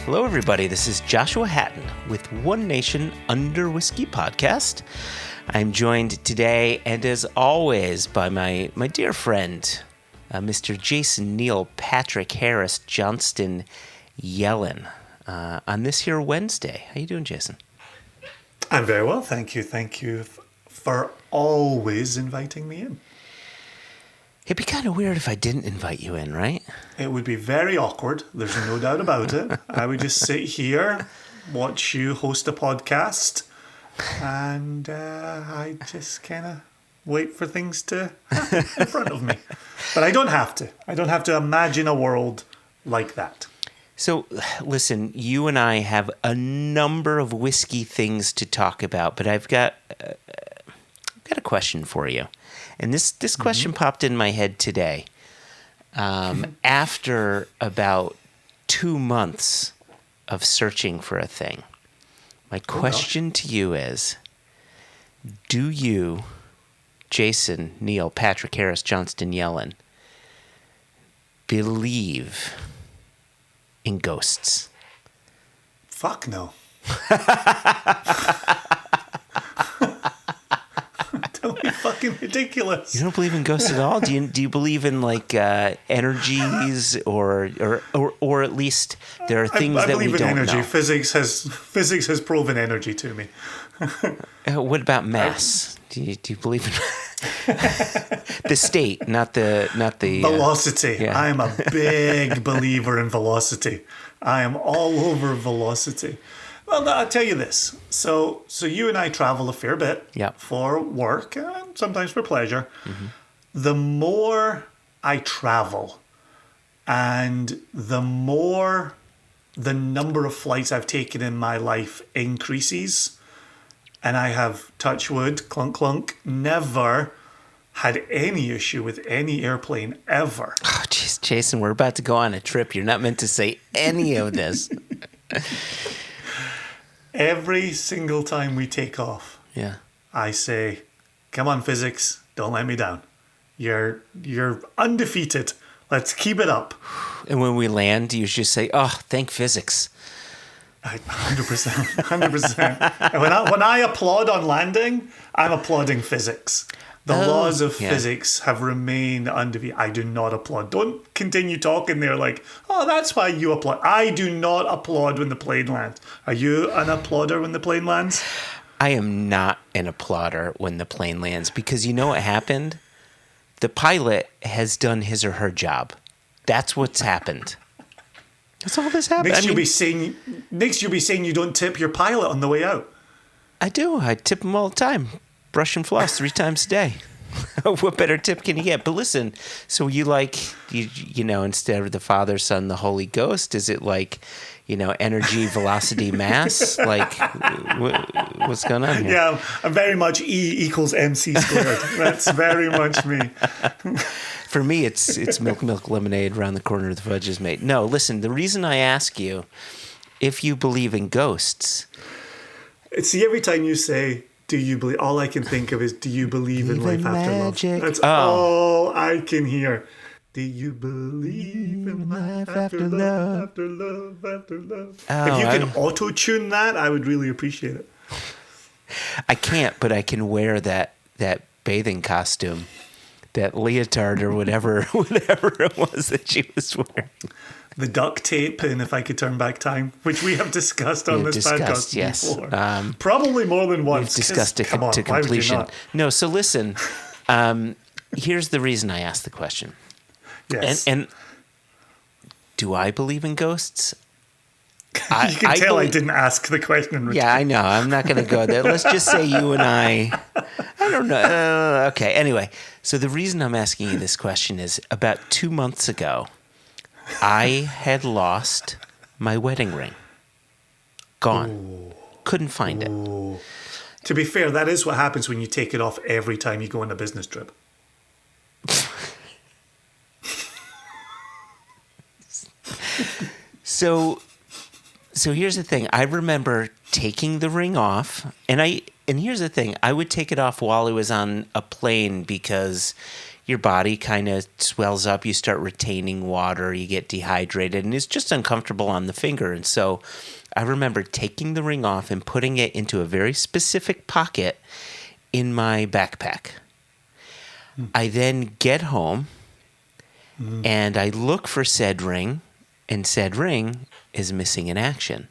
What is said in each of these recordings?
Hello, everybody. This is Joshua Hatton with One Nation Under Whiskey podcast. I'm joined today, and as always, by my dear friend, Mr. Jason Neil Patrick Harris Johnston Yellen, on this here Wednesday. How you doing, Jason? I'm very well, thank you. Thank you for always inviting me in. It'd be kind of weird if I didn't invite you in, right? It would be very awkward. There's no doubt about it. I would just sit here, watch you host a podcast, and I just kind of wait for things to happen in front of me. But I don't have to. I don't have to imagine a world like that. So, listen, you and I have a number of whiskey things to talk about, but I've got a question for you. And this question popped in my head today. After about 2 months of searching for a thing, my question to you is, do you, Jason Neil Patrick Harris Johnston Yellen, believe in ghosts? Fuck no. Don't be fucking ridiculous. You don't believe in ghosts at all? Do you believe in like energies or at least there are things that we don't know? I believe in energy. Physics has proven energy to me. What about mass? Do you believe in the state, not the velocity? Yeah. I am a big believer in velocity. I am all over velocity. Well, I'll tell you this. So you and I travel a fair bit for work and sometimes for pleasure. Mm-hmm. The more I travel and the more the number of flights I've taken in my life increases, and I have, touch wood, clunk, clunk, never had any issue with any airplane ever. Oh, jeez, Jason, we're about to go on a trip. You're not meant to say any of this. Every single time we take off, I say, "Come on, physics, don't let me down. You're undefeated. Let's keep it up." And when we land, you just say, "Oh, thank physics." 100%, 100%. And when I applaud on landing, I'm applauding physics. The laws of physics have remained undefeated. I do not applaud. Don't continue talking there like, oh, that's why you applaud. I do not applaud when the plane lands. Are you an applauder when the plane lands? I am not an applauder when the plane lands because you know what happened? The pilot has done his or her job. That's what's happened. That's all this happened. Next, you'll be saying you don't tip your pilot on the way out. I do. I tip them all the time. Brush and floss 3 times a day. What better tip can you get? But listen, so you know, instead of the Father, Son, the Holy Ghost, is it like, energy, velocity, mass? Like, what's going on here? Yeah, I'm very much E equals MC squared. That's very much me. For me, it's milk, lemonade, around the corner the fudge is made. No, listen, the reason I ask you if you believe in ghosts. See, every time you say, do you believe? All I can think of is, do you believe in life after magic. love? That's all I can hear. Do you believe in life after love, after love, after love? If you can auto-tune that, I would really appreciate it. I can't, but I can wear that bathing costume, that leotard or whatever it was that she was wearing. The duct tape, and if I could turn back time, which we have discussed on this podcast before. Probably more than once. We've discussed it to completion. No, so listen, here's the reason I asked the question. Yes. And do I believe in ghosts? You can tell I didn't ask the question. Yeah, I know. I'm not going to go there. Let's just say you and I don't know. Okay, anyway. So the reason I'm asking you this question is about 2 months ago, I had lost my wedding ring. Gone. Ooh. Couldn't find it. To be fair, that is what happens when you take it off every time you go on a business trip. So here's the thing. I remember taking the ring off, and here's the thing. I would take it off while I was on a plane because, your body kind of swells up. You start retaining water. You get dehydrated, and it's just uncomfortable on the finger. And so I remember taking the ring off and putting it into a very specific pocket in my backpack. I then get home, and I look for said ring, and said ring is missing in action.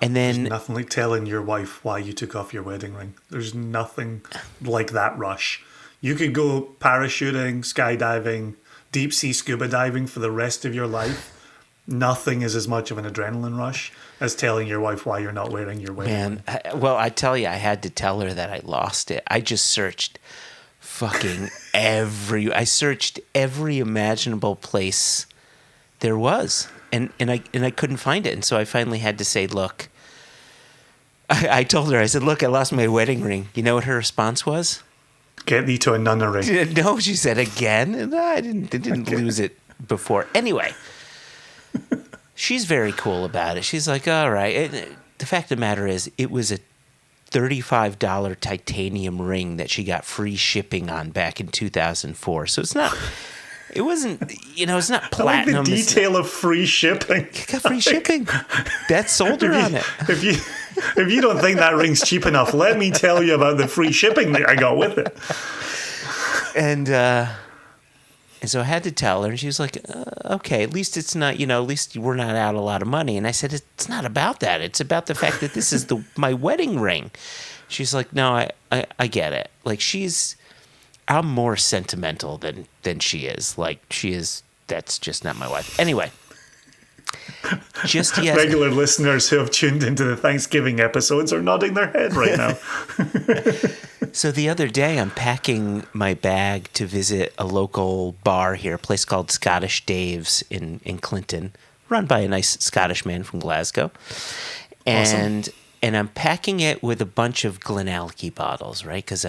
And then there's nothing like telling your wife why you took off your wedding ring. There's nothing like that rush. You could go parachuting, skydiving, deep sea scuba diving for the rest of your life. Nothing is as much of an adrenaline rush as telling your wife why you're not wearing your wedding ring. I tell you, I had to tell her that I lost it. I just searched I searched every imaginable place there was. And I couldn't find it. And so I finally had to say, look, I told her, I said, look, I lost my wedding ring. You know what her response was? Get thee to a nunnery. No, she said, again? And I didn't lose it before. Anyway, she's very cool about it. She's like, all right. The fact of the matter is, it was a $35 titanium ring that she got free shipping on back in 2004. So it's not... It wasn't, it's not platinum. I like the detail of free shipping. You got free shipping. That sold her on it. If you don't think that ring's cheap enough, let me tell you about the free shipping that I got with it. And so I had to tell her, and she was like, okay, at least it's not, at least we're not out a lot of money. And I said, it's not about that. It's about the fact that this is my wedding ring. She's like, no, I get it. Like, I'm more sentimental than she is. Like, she is, that's just not my wife. Anyway. Regular listeners who have tuned into the Thanksgiving episodes are nodding their head right now. So the other day, I'm packing my bag to visit a local bar here, a place called Scottish Dave's in Clinton, run by a nice Scottish man from Glasgow. And awesome. And I'm packing it with a bunch of Glenallachie bottles, right? Because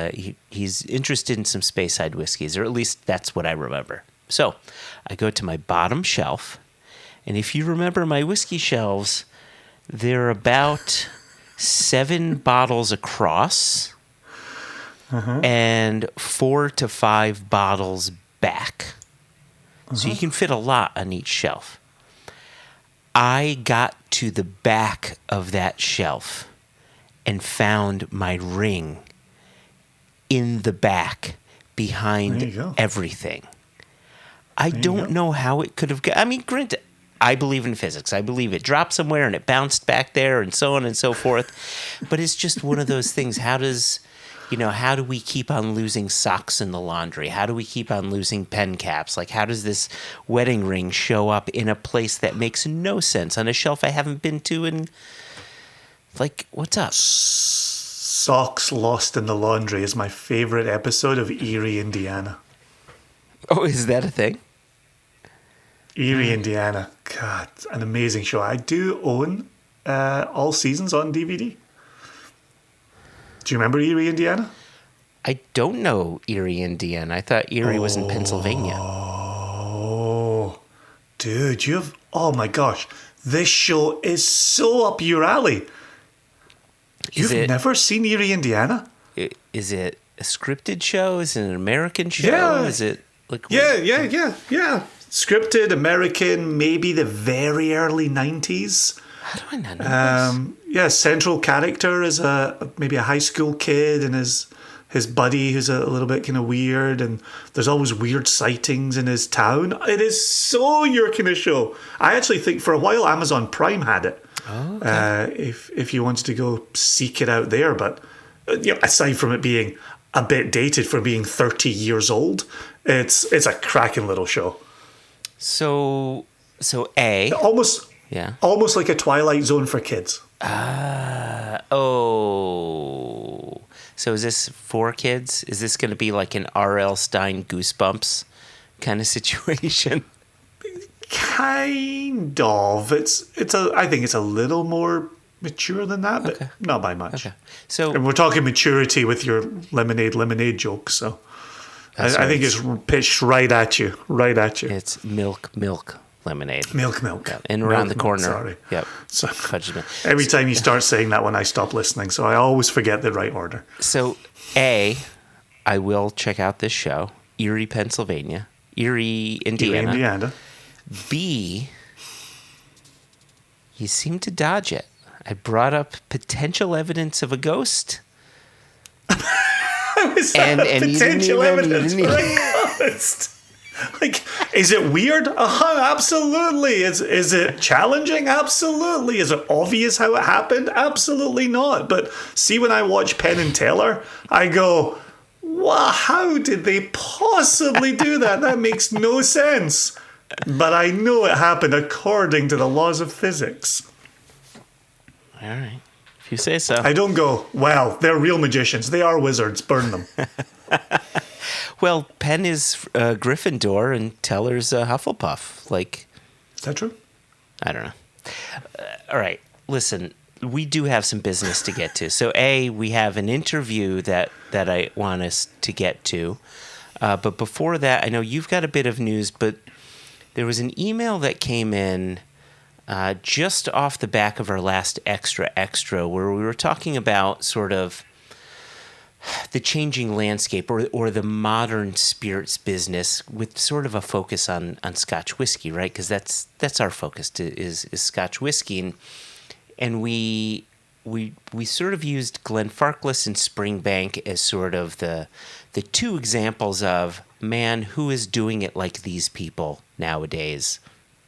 he's interested in some Speyside whiskeys, or at least that's what I remember. So I go to my bottom shelf, and if you remember my whiskey shelves, they're about 7 bottles across and 4 to 5 bottles back. So you can fit a lot on each shelf. I got to the back of that shelf and found my ring in the back behind everything. I don't know how it could have got. I mean, granted, I believe in physics. I believe it dropped somewhere and it bounced back there and so on and so forth. But it's just one of those things. How do we keep on losing socks in the laundry? How do we keep on losing pen caps? Like, how does this wedding ring show up in a place that makes no sense on a shelf I haven't been to in, like, what's up? Socks lost in the laundry is my favorite episode of Erie, Indiana. Oh, is that a thing? Erie, Indiana. God, an amazing show. I do own all seasons on DVD. Do you remember Erie, Indiana? I don't know Erie, Indiana. I thought Erie was in Pennsylvania. Oh, dude, oh my gosh. This show is so up your alley. You've never seen Erie, Indiana? Is it a scripted show? Is it an American show? Yeah. Is it like... Yeah. Scripted, American, maybe the very early 90s. How do I not know this? Central character is maybe a high school kid and his buddy who's a little bit kind of weird, and there's always weird sightings in his town. It is so your kind of show. I actually think for a while Amazon Prime had it. Oh, okay. If you wanted to go seek it out there, but aside from it being a bit dated for being 30 years old, it's a cracking little show. So almost like a Twilight Zone for kids. So is this for kids? Is this going to be like an R.L. Stine Goosebumps kind of situation? Kind of. I think it's a little more mature than that, but not by much. Okay. And we're talking maturity with your lemonade jokes, so I think it's pitched right at you. It's milk lemonade. Milk. Yeah. And around the corner. Sorry. Yep. So, every time you start saying that one, I stop listening. So I always forget the right order. So, I will check out this show. Erie, Pennsylvania. Erie, Indiana. B, you seem to dodge it. I brought up potential evidence of a ghost. Potential evidence for a ghost? Like, is it weird? Absolutely. Is it challenging? Absolutely. Is it obvious how it happened? Absolutely not. But see, when I watch Penn and Teller, I go, wow, how did they possibly do that? That makes no sense. But I know it happened according to the laws of physics. All right. If you say so. I don't go, well, they're real magicians. They are wizards. Burn them. Well, Penn is Gryffindor and Teller's Hufflepuff. Like, is that true? I don't know. All right. Listen, we do have some business to get to. So, A, we have an interview that I want us to get to. But before that, I know you've got a bit of news, but there was an email that came in just off the back of our last Extra where we were talking about sort of the changing landscape or the modern spirits business with sort of a focus on Scotch whiskey, right? Because that's our focus is Scotch whiskey, and we sort of used Glenfarclas and Springbank as sort of the two examples of, man, who is doing it like these people nowadays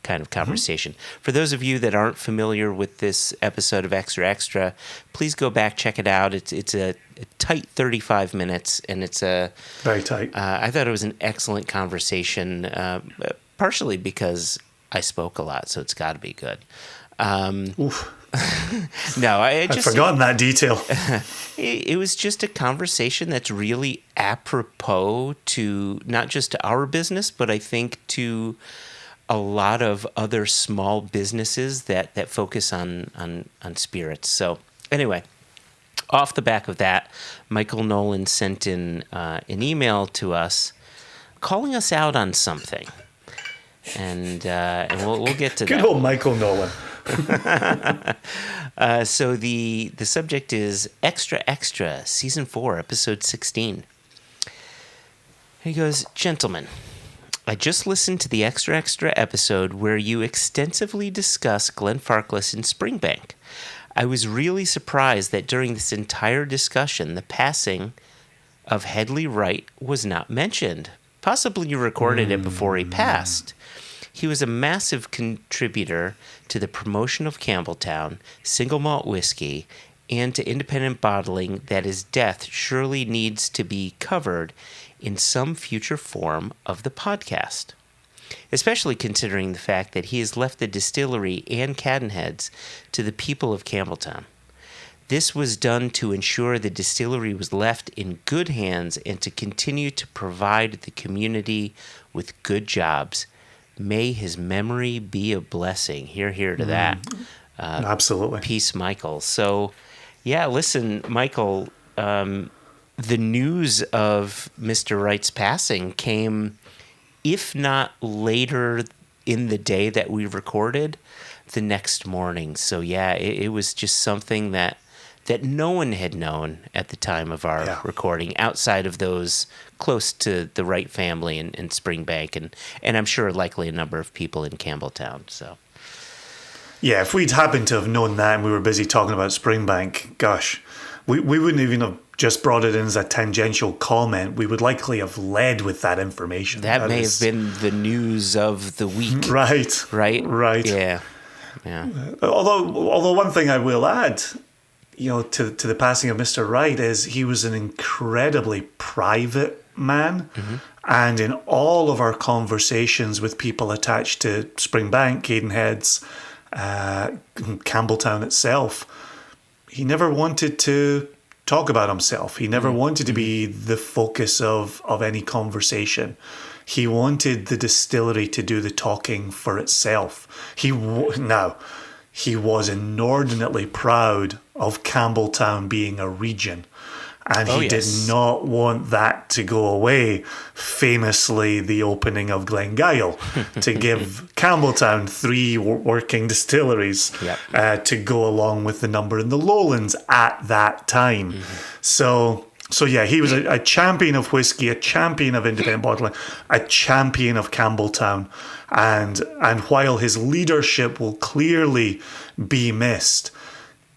kind of conversation. Mm-hmm. For those of you that aren't familiar with this episode of Extra, please go back, check it out. It's a tight 35 minutes, and it's a... Very tight. I thought it was an excellent conversation, partially because I spoke a lot, so it's got to be good. Oof. No, I'd forgotten that detail. It was just a conversation that's really apropos to not just to our business, but I think to a lot of other small businesses that focus on spirits. So anyway, off the back of that, Michael Nolan sent in an email to us calling us out on something. And we'll get to that. Good old Michael Nolan. So the subject is Extra, Season 4, Episode 16. He goes, "Gentlemen, I just listened to the Extra episode where you extensively discuss Glenfarclas and Springbank. I was really surprised that during this entire discussion, the passing of Headley Wright was not mentioned. Possibly you recorded it before he passed. He was a massive contributor to the promotion of Campbelltown, single malt whiskey, and to independent bottling that his death surely needs to be covered in some future form of the podcast, especially considering the fact that he has left the distillery and Cadenheads to the people of Campbelltown. This was done to ensure the distillery was left in good hands and to continue to provide the community with good jobs. May his memory be a blessing." Hear to that. Absolutely. Peace, Michael. So, yeah, listen, Michael, the news of Mr. Wright's passing came, if not later in the day that we recorded, the next morning. So, yeah, it was just something that no one had known at the time of our recording, outside of those close to the Wright family in Springbank, and I'm sure likely a number of people in Campbelltown. So, yeah, if we'd happened to have known that and we were busy talking about Springbank, gosh, we wouldn't even have just brought it in as a tangential comment. We would likely have led with that information. That may have been the news of the week. Right. Right? Yeah. Although one thing I will add, to the passing of Mr. Wright is he was an incredibly private man. Mm-hmm. And in all of our conversations with people attached to Springbank, Cadenheads, Campbelltown itself, he never wanted to talk about himself. He never wanted to be the focus of any conversation. He wanted the distillery to do the talking for itself. He was inordinately proud of Campbelltown being a region. And he did not want that to go away. Famously, the opening of Glengyle to give Campbelltown 3 working distilleries to go along with the number in the Lowlands at that time. Mm-hmm. So So yeah, he was a champion of whiskey, a champion of independent bottling, a champion of Campbelltown. And while his leadership will clearly be missed,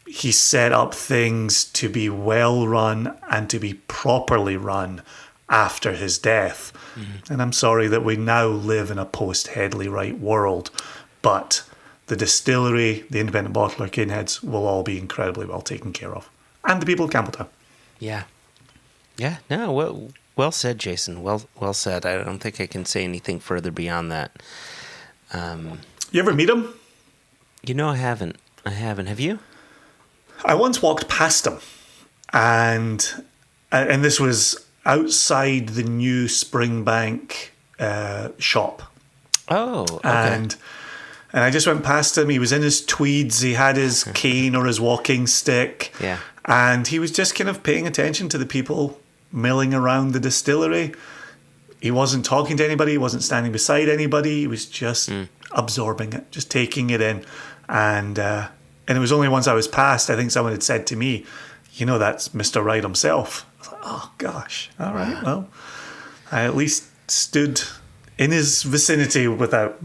he set up things to be well run and to be properly run after his death. Mm-hmm. And I'm sorry that we now live in a post-Headley Wright world, but the distillery, the independent bottler, Caneheads, will all be incredibly well taken care of. And the people of Campbelltown. Yeah. Yeah, no, well said, Jason. Well said. I don't think I can say anything further beyond that. You ever meet him? You know, I haven't. Have you? I once walked past him, and this was outside the new Springbank shop. Oh, okay. And I just went past him. He was in his tweeds. He had his cane or his walking stick. Yeah. And he was just kind of paying attention to the people milling around the distillery. He wasn't talking to anybody. He wasn't standing beside anybody. He was just absorbing it, just taking it in. And it was only once I was past, I think someone had said to me, you know, that's Mr. Wright himself. I was like, oh, gosh. All right, well, I at least stood in his vicinity without,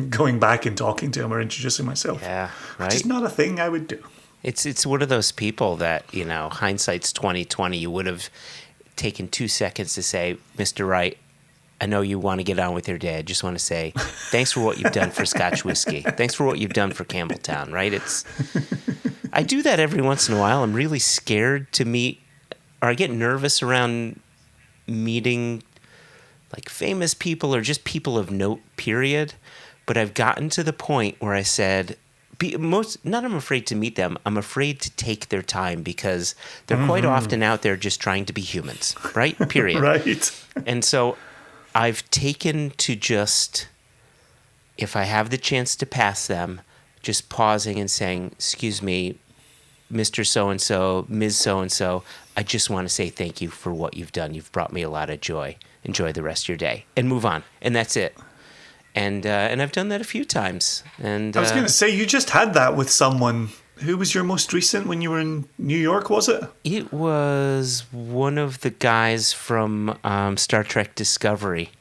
going back and talking to him or introducing myself. Yeah, right. Which is not a thing I would do. It's one of those people that, hindsight's 20/20. You would have taken 2 seconds to say, Mr. Wright, I know you want to get on with your day. I just want to say thanks for what you've done for Scotch whiskey. Thanks for what you've done for Campbelltown, right? I do that every once in a while. I'm really scared to meet, or I get nervous around meeting like famous people or just people of note, period. But I've gotten to the point where I said, not I'm afraid to meet them, I'm afraid to take their time because they're quite often out there just trying to be humans, right? Period. Right. And so I've taken to just, if I have the chance to pass them, just pausing and saying, excuse me, Mr. So-and-so, Ms. So-and-so, I just want to say thank you for what you've done. You've brought me a lot of joy. Enjoy the rest of your day. And move on. And that's it. And I've done that a few times. And I was going to say, you just had that with someone. Who was your most recent when you were in New York, was it? It was one of the guys from Star Trek Discovery.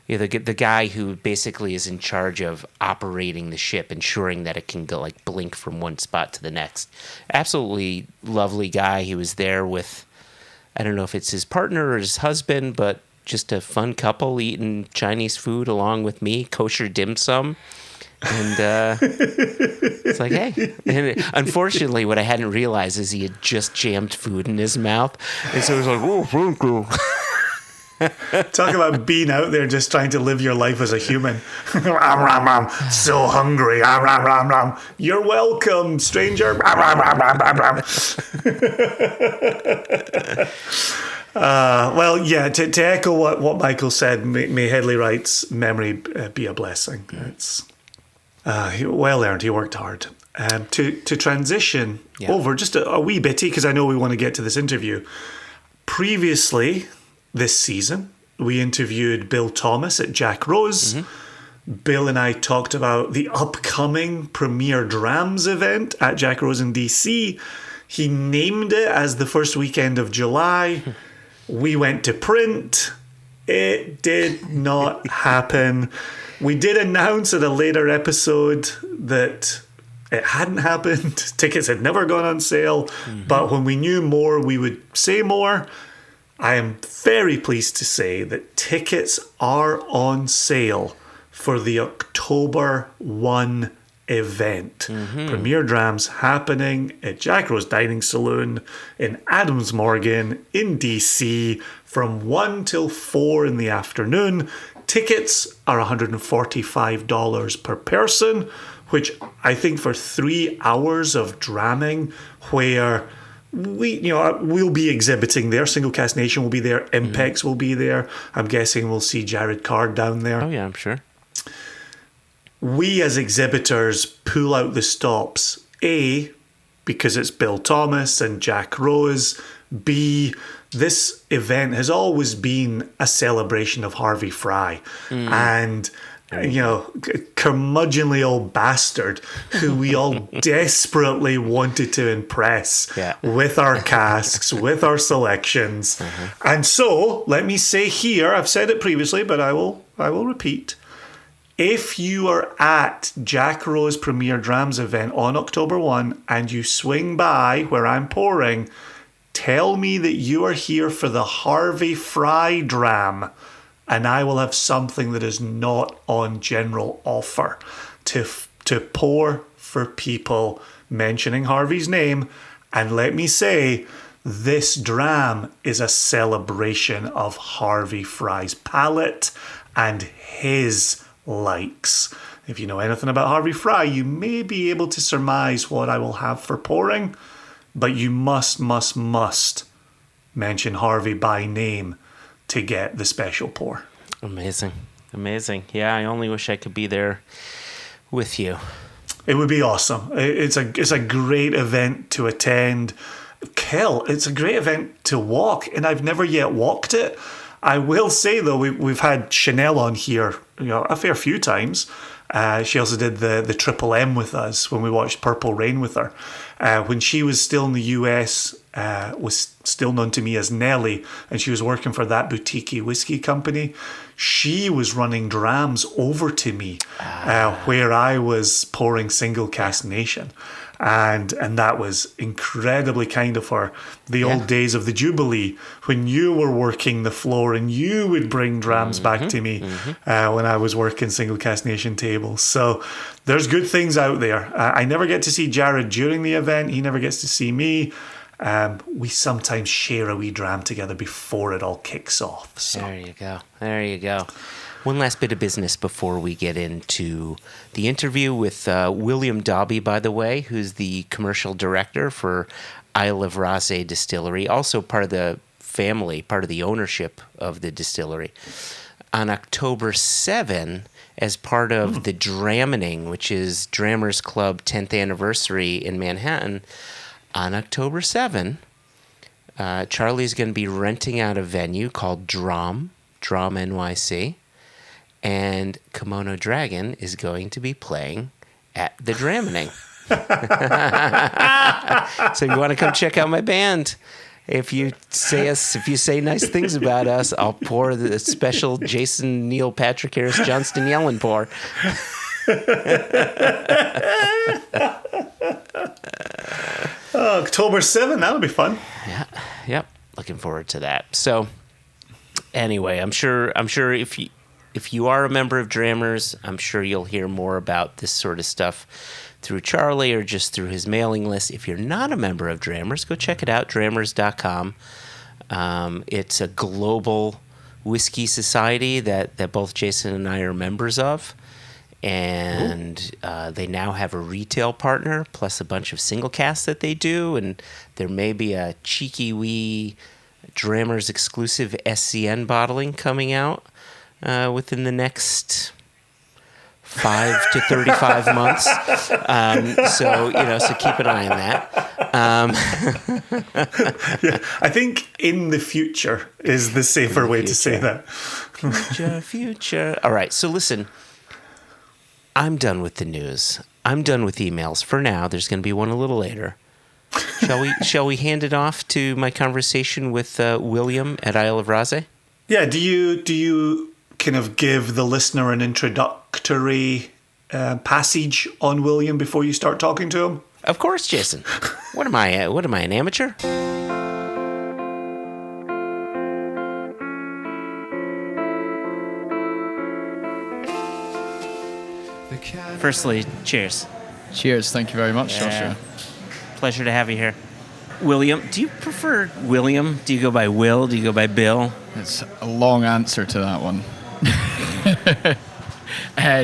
Yeah, the guy who basically is in charge of operating the ship, ensuring that it can go blink from one spot to the next. Absolutely lovely guy. He was there with, I don't know if it's his partner or his husband, but just a fun couple eating Chinese food along with me, kosher dim sum. And it's like, hey. And unfortunately, what I hadn't realized is he had just jammed food in his mouth. And so it was like, oh, thank you. Talk about being out there just trying to live your life as a human. So hungry. You're welcome, stranger. Well, yeah, to echo what Michael said, may Headley Wright's memory be a blessing. It's well earned. He worked hard. To transition over just a wee bitty, because I know we want to get to this interview. Previously this season, we interviewed Bill Thomas at Jack Rose. Mm-hmm. Bill and I talked about the upcoming Premier Drams event at Jack Rose in DC. He named it as the first weekend of July. We went to print. It did not happen. We did announce in a later episode that it hadn't happened. Tickets had never gone on sale. Mm-hmm. But when we knew more, we would say more. I am very pleased to say that tickets are on sale for the October 1 event. Mm-hmm. Premier Drams happening at Jack Rose Dining Saloon in Adams Morgan in DC from 1 till 4 in the afternoon. Tickets are $145 per person, which I think for 3 hours of dramming, where we'll be exhibiting there. Single Cask Nation will be there. Impex will be there. I'm guessing we'll see Jared Card down there. Oh yeah, I'm sure. We as exhibitors pull out the stops. A, because it's Bill Thomas and Jack Rose. B, this event has always been a celebration of Harvey Fry. And curmudgeonly old bastard who we all desperately wanted to impress with our casks, with our selections. And so, let me say here, I've said it previously, but I will repeat. If you are at Jack Rowe's Premier Drams event on October 1 and you swing by where I'm pouring, tell me that you are here for the Harvey Fry Dram, and I will have something that is not on general offer to pour for people mentioning Harvey's name. And let me say, this dram is a celebration of Harvey Fry's palate and his likes. If you know anything about Harvey Fry, you may be able to surmise what I will have for pouring, but you must mention Harvey by name to get the special pour. Amazing. Yeah, I only wish I could be there with you. It would be awesome. It's a great event to attend. Kel, it's a great event to walk, and I've never yet walked it. I will say, though, we've had Chanel on here a fair few times. She also did the Triple M with us when we watched Purple Rain with her. When she was still in the US, was still known to me as Nelly, and she was working for that boutique whiskey company. She was running drams over to me where I was pouring Single Cask Nation. And that was incredibly kind of her. The old days of the Jubilee, when you were working the floor and you would bring drams back to me when I was working Single Cask Nation tables. So there's good things out there. I never get to see Jared during the event. He never gets to see me. We sometimes share a wee dram together before it all kicks off. So. There you go. One last bit of business before we get into the interview with William Dobbie, by the way, who's the commercial director for Isle of Raasay distillery, also part of the family, part of the ownership of the distillery. On October 7, as part of the Dramining, which is Drammers Club 10th anniversary in Manhattan, on October 7, Charlie's going to be renting out a venue called Drom NYC. And Kimono Dragon is going to be playing at the Dramining. So you want to come check out my band? If you say nice things about us, I'll pour the special Jason Neil Patrick Harris Johnston Yellen pour. October 7, that'll be fun. Yeah, yep. Looking forward to that. So anyway, I'm sure if you are a member of Drammers, I'm sure you'll hear more about this sort of stuff through Charlie or just through his mailing list. If you're not a member of Drammers, go check it out, drammers.com. It's a global whiskey society that both Jason and I are members of. And they now have a retail partner, plus a bunch of single casks that they do. And there may be a cheeky wee Drammers exclusive SCN bottling coming out within the next 5 to 35 months. So keep an eye on that. I think in the future is the safer way to say that. Future. All right. So listen, I'm done with the news. I'm done with emails for now. There's going to be one a little later. Shall we hand it off to my conversation with William at Isle of Raasay? Yeah. Do you kind of give the listener an introductory passage on William before you start talking to him? Of course, Jason. What am I, an amateur? Firstly, cheers. Cheers. Thank you very much, Joshua. Pleasure to have you here. William, do you prefer William? Do you go by Will? Do you go by Bill? It's a long answer to that one.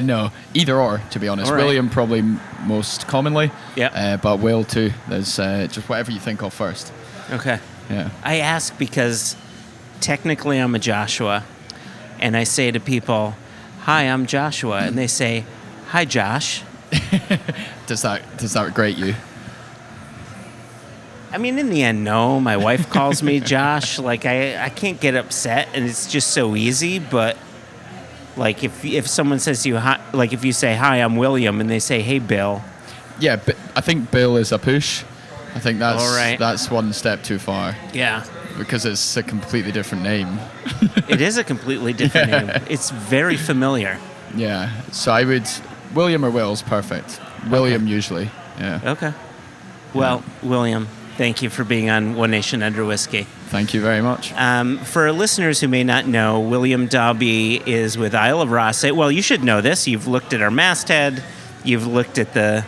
No, either or, to be honest. Right. William probably most commonly. Yeah. But Will too. There's just whatever you think of first. Okay. Yeah. I ask because technically I'm a Joshua, and I say to people, "Hi, I'm Joshua," and they say, "Hi, Josh." Does that grate you? I mean, in the end, no. My wife calls me Josh. Like, I can't get upset, and it's just so easy, but Like if someone says to you, hi, like if you say, "Hi, I'm William," and they say, "Hey, Bill." Yeah, but I think Bill is a push. I think that's one step too far. Yeah. Because it's a completely different name. It is a completely different name. It's very familiar. Yeah. So I would William or Will's perfect. William usually. Yeah. Okay. Well, William, thank you for being on One Nation Under Whiskey. Thank you very much. For our listeners who may not know, William Dobbie is with Isle of Raasay. Well, you should know this. You've looked at our masthead. You've looked at the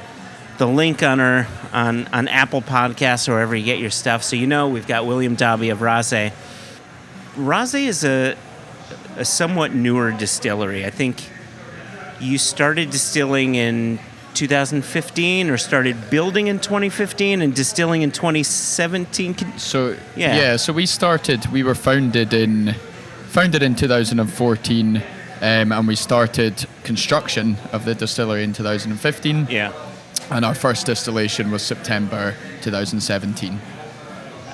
link on our on Apple Podcasts or wherever you get your stuff. So you know we've got William Dobbie of Raasay. Raasay is a somewhat newer distillery. I think you started distilling in 2015 or started building in 2015 and distilling in 2017. So we were founded in 2014 and we started construction of the distillery in 2015. Yeah. And our first distillation was September 2017.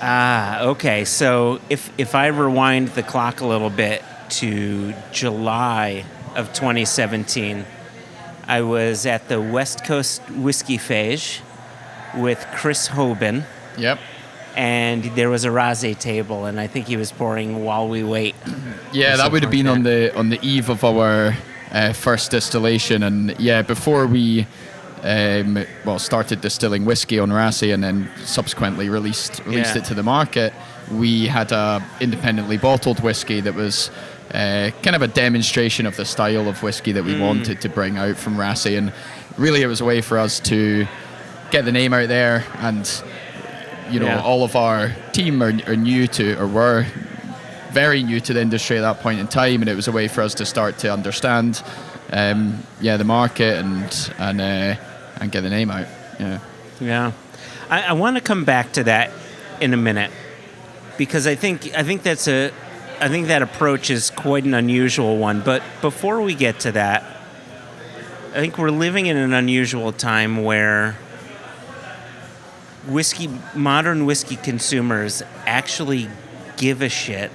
Ah, okay. So if I rewind the clock a little bit to July of 2017, I was at the West Coast Whiskey Phage with Chris Hoban. Yep. And there was a Raasay table, and I think he was pouring while we wait. Yeah, that would have been on the eve of our first distillation, and before we started distilling whiskey on Raasay and then subsequently released it to the market, we had a independently bottled whiskey that was kind of a demonstration of the style of whiskey that we wanted to bring out from Raasay, and really it was a way for us to get the name out there, and all of our team are new to, or were very new to the industry at that point in time, and it was a way for us to start to understand the market and get the name out. Yeah. I want to come back to that in a minute, because I think that approach is quite an unusual one. But before we get to that, I think we're living in an unusual time where modern whiskey consumers actually give a shit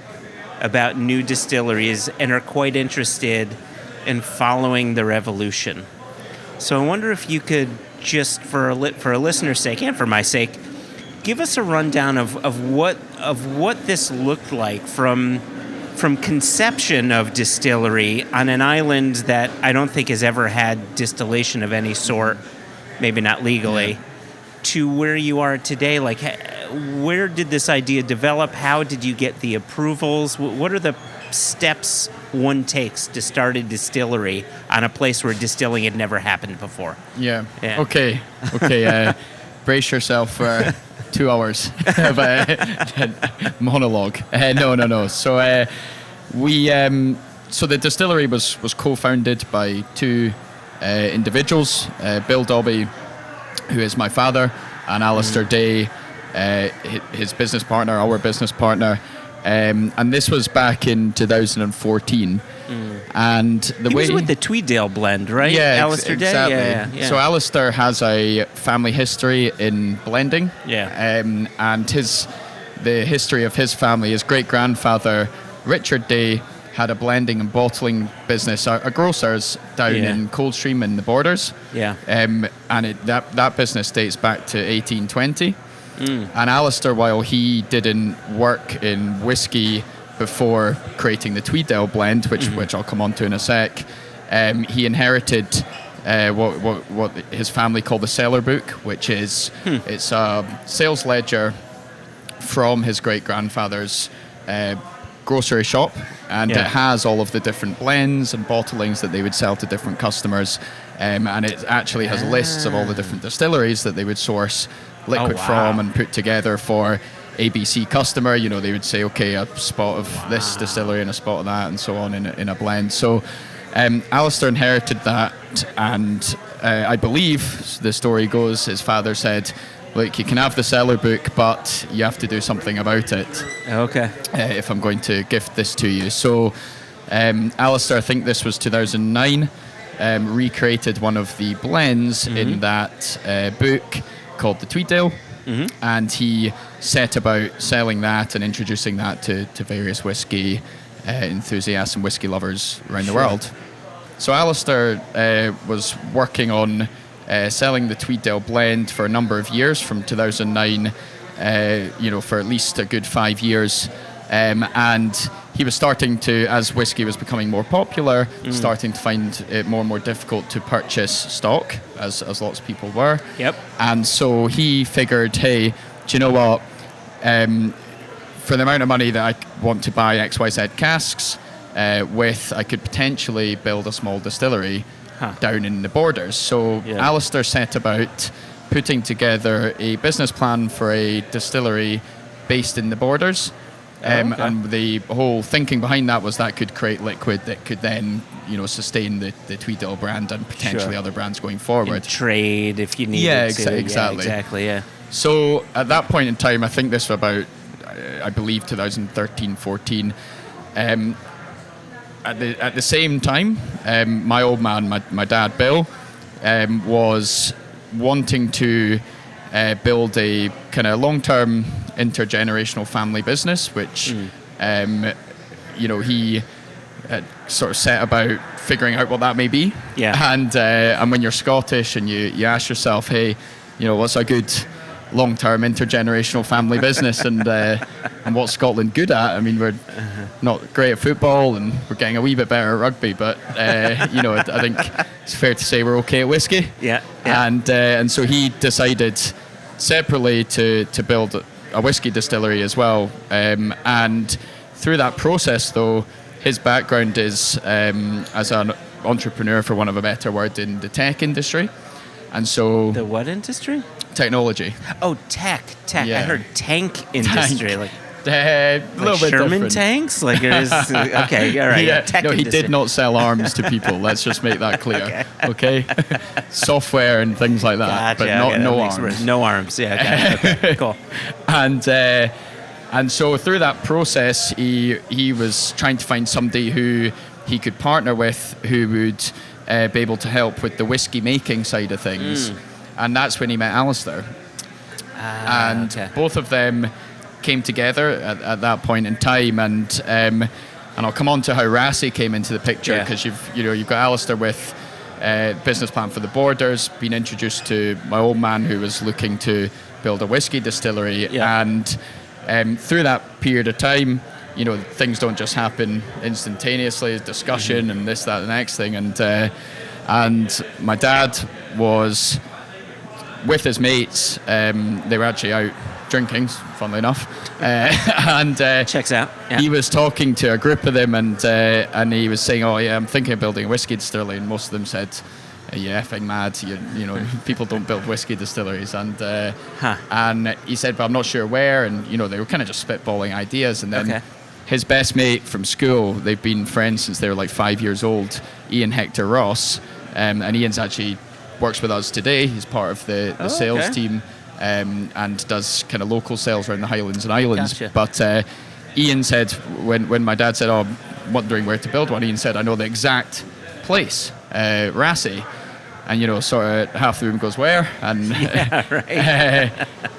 about new distilleries and are quite interested in following the revolution. So I wonder if you could just, for a listener's sake and for my sake, give us a rundown of what this looked like from conception of distillery on an island that I don't think has ever had distillation of any sort, maybe not legally, to where you are today. Like, where did this idea develop? How did you get the approvals? What are the steps one takes to start a distillery on a place where distilling had never happened before? Yeah. Okay. Brace yourself for 2 hours of monologue. No. So the distillery was co-founded by two individuals, Bill Dobbie, who is my father, and Alistair Day, his business partner, our business partner. And this was back in 2014. And he was with the Tweeddale blend, right? Yeah, Alistair exactly. Day? Yeah. So Alistair has a family history in blending. Yeah. And the history of his family, his great-grandfather, Richard Day, had a blending and bottling business, a grocer's down in Coldstream in the Borders. Yeah. And that business dates back to 1820. And Alistair, while he didn't work in whiskey before creating the Tweeddale blend, which I'll come on to in a sec, he inherited what his family called the cellar book, which is it's a sales ledger from his great-grandfather's grocery shop, and it has all of the different blends and bottlings that they would sell to different customers, and it actually has lists of all the different distilleries that they would source liquid from and put together for ABC customer. They would say, okay, a spot of this distillery and a spot of that, and so on in a blend. So Alistair inherited that, and I believe the story goes, his father said, look, you can have the cellar book, but you have to do something about it. Okay. If I'm going to gift this to you. So Alistair, I think this was 2009, recreated one of the blends in that book called the Tweeddale, and he set about selling that and introducing that to various whiskey enthusiasts and whiskey lovers around the world. So Alistair was working on selling the Tweeddale blend for a number of years, from 2009, for at least a good 5 years. And he was starting to, as whiskey was becoming more popular, starting to find it more and more difficult to purchase stock, as lots of people were. Yep. And so he figured, hey, do you know what? For the amount of money that I want to buy XYZ casks with, I could potentially build a small distillery down in the Borders. So Alistair set about putting together a business plan for a distillery based in the Borders. And the whole thinking behind that was that could create liquid that could then, sustain the Tweeddale brand and potentially other brands going forward. And trade if you need to. Exactly. Yeah, exactly, yeah. So at that point in time, I think this was about, I believe, 2013, 14. At the same time, my old man, my dad, Bill, was wanting to build a kind of long-term intergenerational family business, which he sort of set about figuring out what that may be. Yeah. And when you're Scottish and you ask yourself, hey, what's a good long-term intergenerational family business, and what's Scotland good at? I mean, we're not great at football, and we're getting a wee bit better at rugby, but I think it's fair to say we're okay at whiskey. Yeah. And so he decided separately to build a whiskey distillery as well. And through that process, though, his background is as an entrepreneur, for want of a better word, in the tech industry. And so the what industry? Technology. Oh, tech. Yeah. I heard tank industry. Tank. Like a little bit Sherman different. tanks? Like it is okay, all right. Yeah. Tech No, he industry. did not sell arms to people. Let's just make that clear. Okay. Software and things like that, Gotcha, but no makes arms. sense. No arms. Yeah. Okay. Cool. And so through that process, he was trying to find somebody who he could partner with, who would be able to help with the whiskey making side of things. And that's when he met Alistair. And both of them came together at that point in time. And I'll come on to how Raasay came into the picture, because you've got Alistair with business plan for the Borders, being introduced to my old man who was looking to build a whiskey distillery. Yeah. And through that period of time, things don't just happen instantaneously. Discussion and this, that, the next thing. And my dad was with his mates. They were actually out drinking, funnily enough. And checks out. Yeah. He was talking to a group of them, and he was saying, "Oh yeah, I'm thinking of building a whiskey distillery." And most of them said, "Are you effing mad? People don't build whiskey distilleries." And he said, "But I'm not sure where." And they were kind of just spitballing ideas. And then his best mate from school, they've been friends since they were like 5 years old, Ian Hector Ross, and Ian's actually works with us today. He's part of the sales team, and does kind of local sales around the Highlands and Islands. Gotcha. But Ian said, when my dad said, "Oh, I'm wondering where to build one," Ian said, "I know the exact place, Raasay." And sort of half the room goes, "Where?" And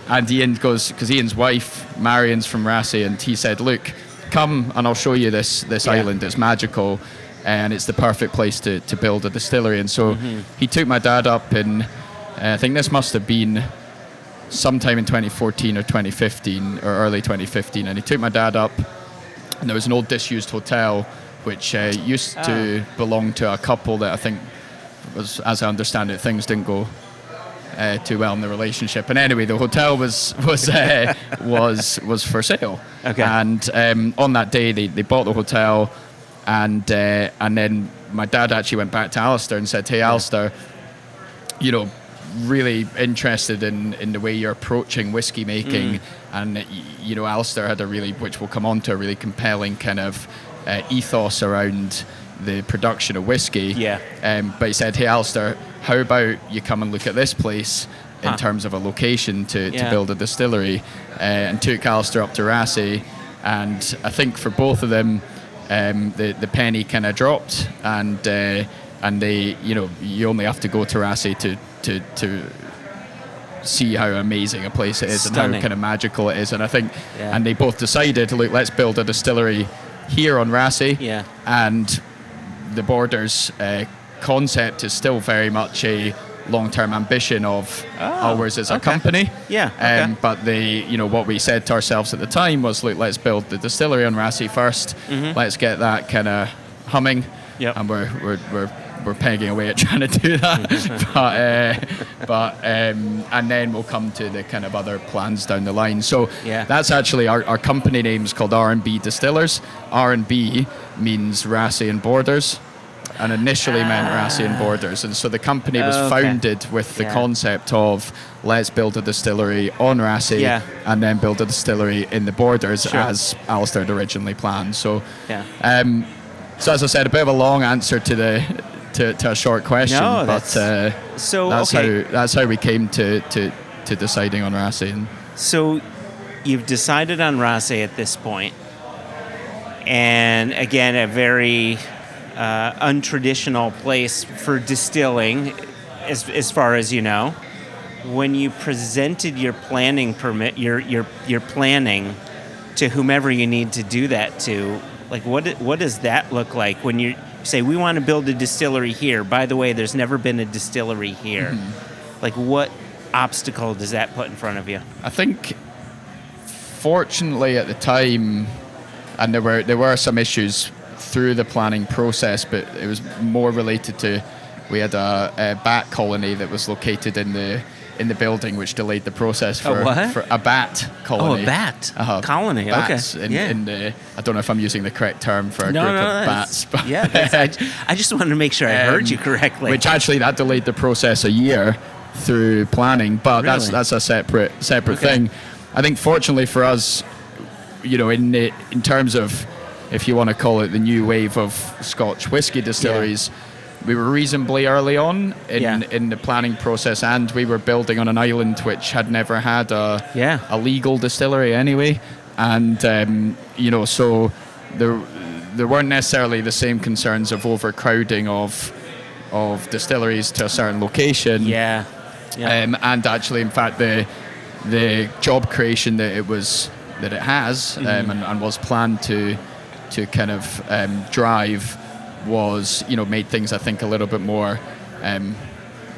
and Ian goes, because Ian's wife Marion's from Raasay, and he said, "Look, come and I'll show you this island. It's magical, and it's the perfect place to build a distillery." And so he took my dad up in, I think this must have been sometime in 2014 or 2015 or early 2015, and he took my dad up, and there was an old disused hotel which used to belong to a couple that I think was, as I understand it, things didn't go too well in the relationship. And anyway, the hotel was for sale. Okay. And on that day, they bought the hotel, and then my dad actually went back to Alistair and said, "Hey, Alistair, really interested in the way you're approaching whiskey making." And Alistair had a really, which we'll come on to, a really compelling kind of ethos around the production of whiskey. Yeah. But he said, "Hey, Alistair, how about you come and look at this place in terms of a location to build a distillery?" And took Alistair up to Raasay, and I think for both of them, the penny kind of dropped, and they, you only have to go to Raasay to see how amazing a place it is. Stunning. And how kind of magical it is. And I think, and they both decided, look, let's build a distillery here on Raasay. Yeah. And the Borders concept is still very much a long-term ambition of ours as a company. Yeah. Okay. But what we said to ourselves at the time was, look, let's build the distillery on Raasay first. Mm-hmm. Let's get that kind of humming. Yep. And we're pegging away at trying to do that. And then we'll come to the kind of other plans down the line. So that's actually our company name is called R&B Distillers. R&B means Raasay and Borders, and initially meant Raasay and Borders. And so the company was founded with the concept of, let's build a distillery on Raasay and then build a distillery in the Borders, as Alistair had originally planned. So, so as I said, a bit of a long answer to a short question, that's how we came to deciding on Raasay. So you've decided on Raasay at this point, and again, a very untraditional place for distilling, as far as you know. When you presented your planning permit, your planning to whomever you need to do that to, like what does that look like when you say we want to build a distillery here? By the way, there's never been a distillery here. Mm-hmm. Like what obstacle does that put in front of you? I think, fortunately, at the time, and there were some issues through the planning process, but it was more related to, we had a bat colony that was located in the building, which delayed the process for a bat colony. Oh, a bat colony. Bats okay. I don't know if I'm using the correct term for a group of bats. But I just wanted to make sure I heard you correctly. Which actually, that delayed the process a year through planning, but really? that's a separate thing. I think, fortunately for us, in terms of, if you want to call it the new wave of Scotch whisky distilleries, we were reasonably early on in the planning process, and we were building on an island which had never had a legal distillery anyway. And, so there weren't necessarily the same concerns of overcrowding of distilleries to a certain location. And actually, in fact, the job creation that it has and was planned to kind of drive was, made things, I think, a little bit more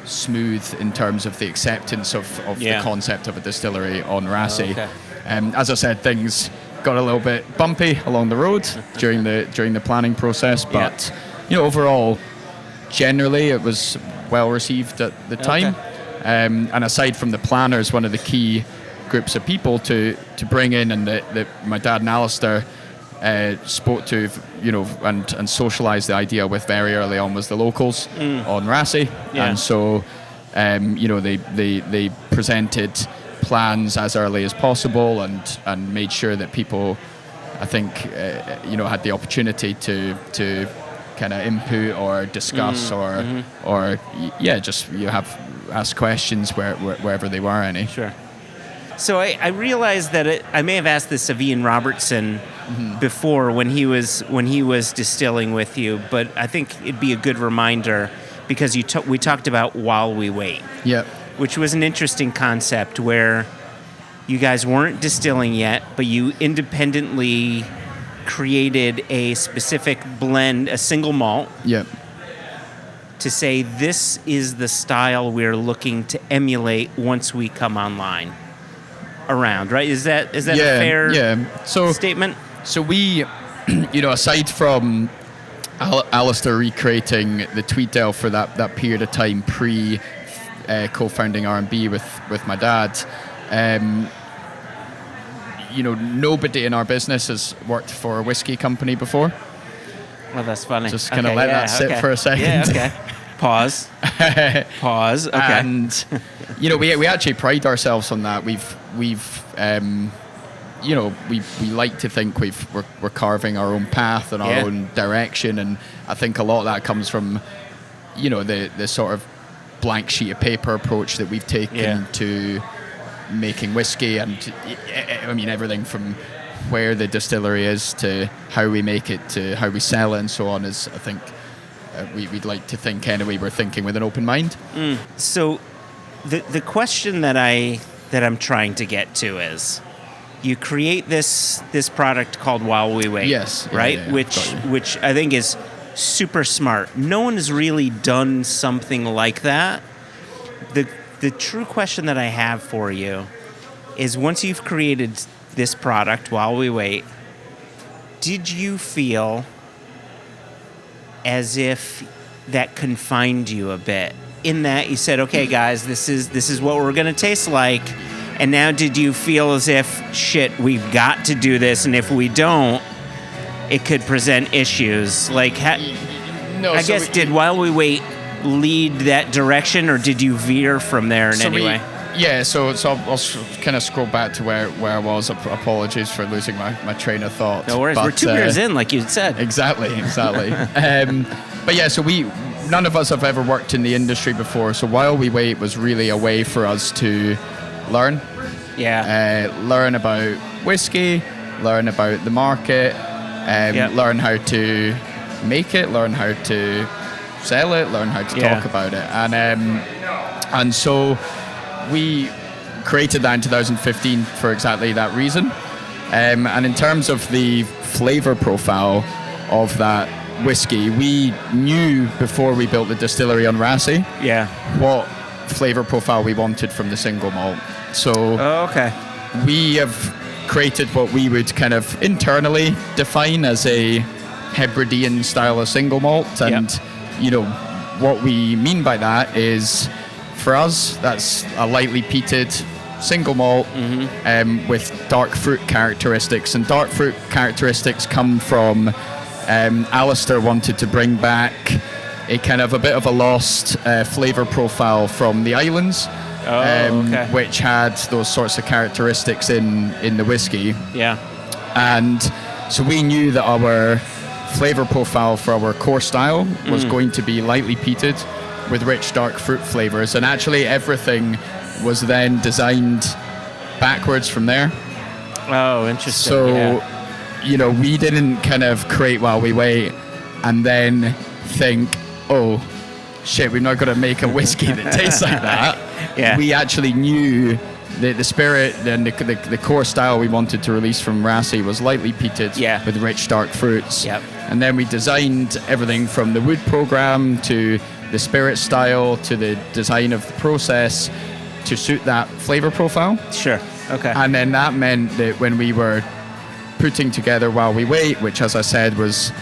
smooth in terms of the acceptance of the concept of a distillery on Raasay. As I said, things got a little bit bumpy along the road during the planning process, but overall, generally, it was well received at the time. And aside from the planners, one of the key groups of people to bring in, and that my dad and Alistair spoke to, and socialised the idea with very early on, was the locals on Raasay. And so, they presented plans as early as possible and made sure that people, I think, had the opportunity to kind of input or discuss or just ask questions wherever they were any. Sure. So I realized that I may have asked this of Ian Robertson before when he was distilling with you, but I think it'd be a good reminder because we talked about while we wait. Yep. Which was an interesting concept where you guys weren't distilling yet, but you independently created a specific blend, a single malt. Yep. To say this is the style we're looking to emulate once we come online. Around, right? Is that a fair statement? So we, aside from Alistair recreating the Tweedale for that period of time pre co-founding R&B with my dad, nobody in our business has worked for a whiskey company before. Well, that's funny. Just kind of let that sit for a second. Yeah, okay. Pause. Okay. And we actually pride ourselves on that. We like to think we're carving our own path and our own direction, and I think a lot of that comes from the sort of blank sheet of paper approach that we've taken to making whiskey, and I mean everything from where the distillery is to how we make it to how we sell it and so on is, I think, we'd like to think anyway we're thinking with an open mind. So the question that I'm trying to get to is, you create this product called While We Wait, yes, right? Which I think is super smart. No one has really done something like that. The true question that I have for you is, once you've created this product while we wait, did you feel as if that confined you a bit? In that you said, okay, guys, this is what we're going to taste like. And now did you feel as if, shit, we've got to do this, and if we don't, it could present issues? Like, did While We Wait lead that direction, or did you veer from there in any way? Yeah, so I'll kind of scroll back to where I was. Apologies for losing my train of thought. No worries. We're 2 years in, like you said. Exactly. But yeah, so none of us have ever worked in the industry before. So While We Wait was really a way for us to learn. Yeah. Learn about whiskey, learn about the market, learn how to make it, learn how to sell it, learn how to talk about it. And so we created that in 2015 for exactly that reason. And in terms of the flavor profile of that whiskey, we knew before we built the distillery on Raasay what flavor profile we wanted from the single malt. So we have created what we would kind of internally define as a Hebridean style of single malt. And what we mean by that is, for us, that's a lightly peated single malt with dark fruit characteristics. And dark fruit characteristics come from Alistair wanted to bring back a kind of a bit of a lost flavor profile from the islands, which had those sorts of characteristics in the whiskey. Yeah. And so we knew that our flavor profile for our core style was going to be lightly peated with rich dark fruit flavors, and actually everything was then designed backwards from there. Oh, interesting. So, we didn't kind of create While We Wait and then think, oh, shit, we've not got to make a whiskey that tastes like that. Yeah. We actually knew that the spirit and the core style we wanted to release from Raasay was lightly peated with rich dark fruits. Yep. And then we designed everything from the wood program to the spirit style to the design of the process to suit that flavor profile. Sure. Okay. And then that meant that when we were putting together While We Wait, which, as I said, was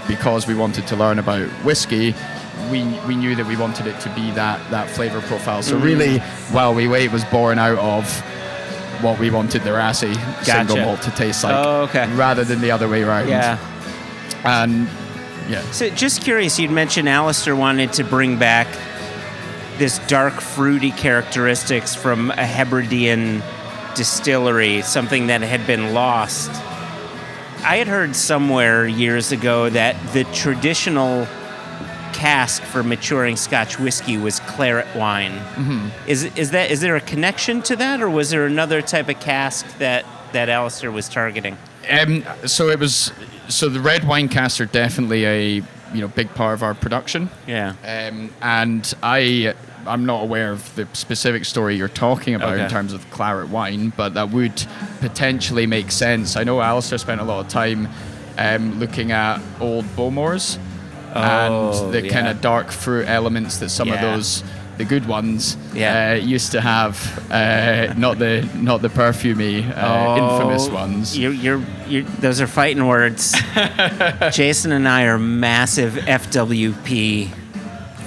because we wanted to learn about whiskey, we knew that we wanted it to be that flavor profile. So really, While We Wait was born out of what we wanted the Raasay single malt to taste like, rather than the other way around. Yeah. And so just curious, you'd mentioned Alistair wanted to bring back this dark fruity characteristics from a Hebridean distillery, something that had been lost. I had heard somewhere years ago that the traditional cask for maturing Scotch whiskey was claret wine. Mm-hmm. Is there a connection to that, or was there another type of cask that Alistair was targeting? So the red wine casks are definitely a big part of our production. Yeah. And I'm not aware of the specific story you're talking about in terms of claret wine, but that would potentially make sense. I know Alistair spent a lot of time looking at old Bowmores and the kind of dark fruit elements that some of those, the good ones, used to have, not the perfumey, infamous ones. You're those are fighting words. Jason and I are massive FWP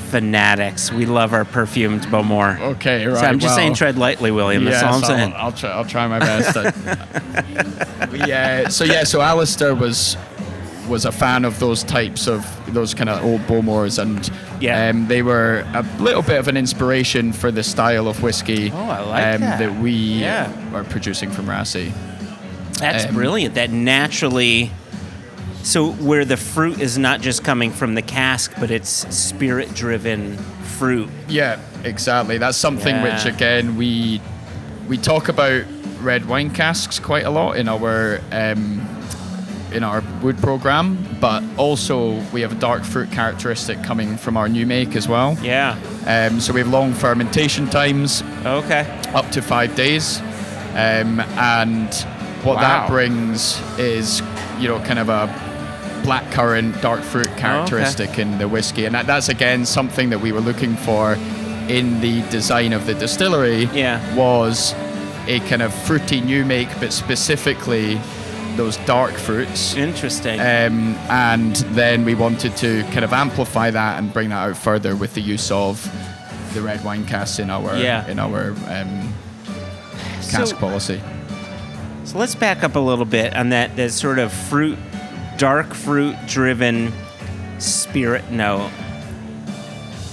fanatics. We love our perfumed Bowmore. Okay, right. So I'm just saying, tread lightly, William. That's all I'm saying. I'll try my best. So Alistair was a fan of those types of those kind of old Bowmores, and they were a little bit of an inspiration for the style of whiskey that we are producing from Raasay. That's brilliant. That naturally. So where the fruit is not just coming from the cask, but it's spirit-driven fruit. Yeah, exactly. That's something which, again, we talk about red wine casks quite a lot in our wood program, but also we have a dark fruit characteristic coming from our new make as well. Yeah. So we have long fermentation times. Okay. Up to 5 days. And what that brings is, kind of blackcurrant, dark fruit characteristic in the whiskey. And that's, again, something that we were looking for in the design of the distillery, was a kind of fruity new make, but specifically those dark fruits. Interesting. And then we wanted to kind of amplify that and bring that out further with the use of the red wine casks in our cask policy. So let's back up a little bit on that sort of dark fruit driven spirit note.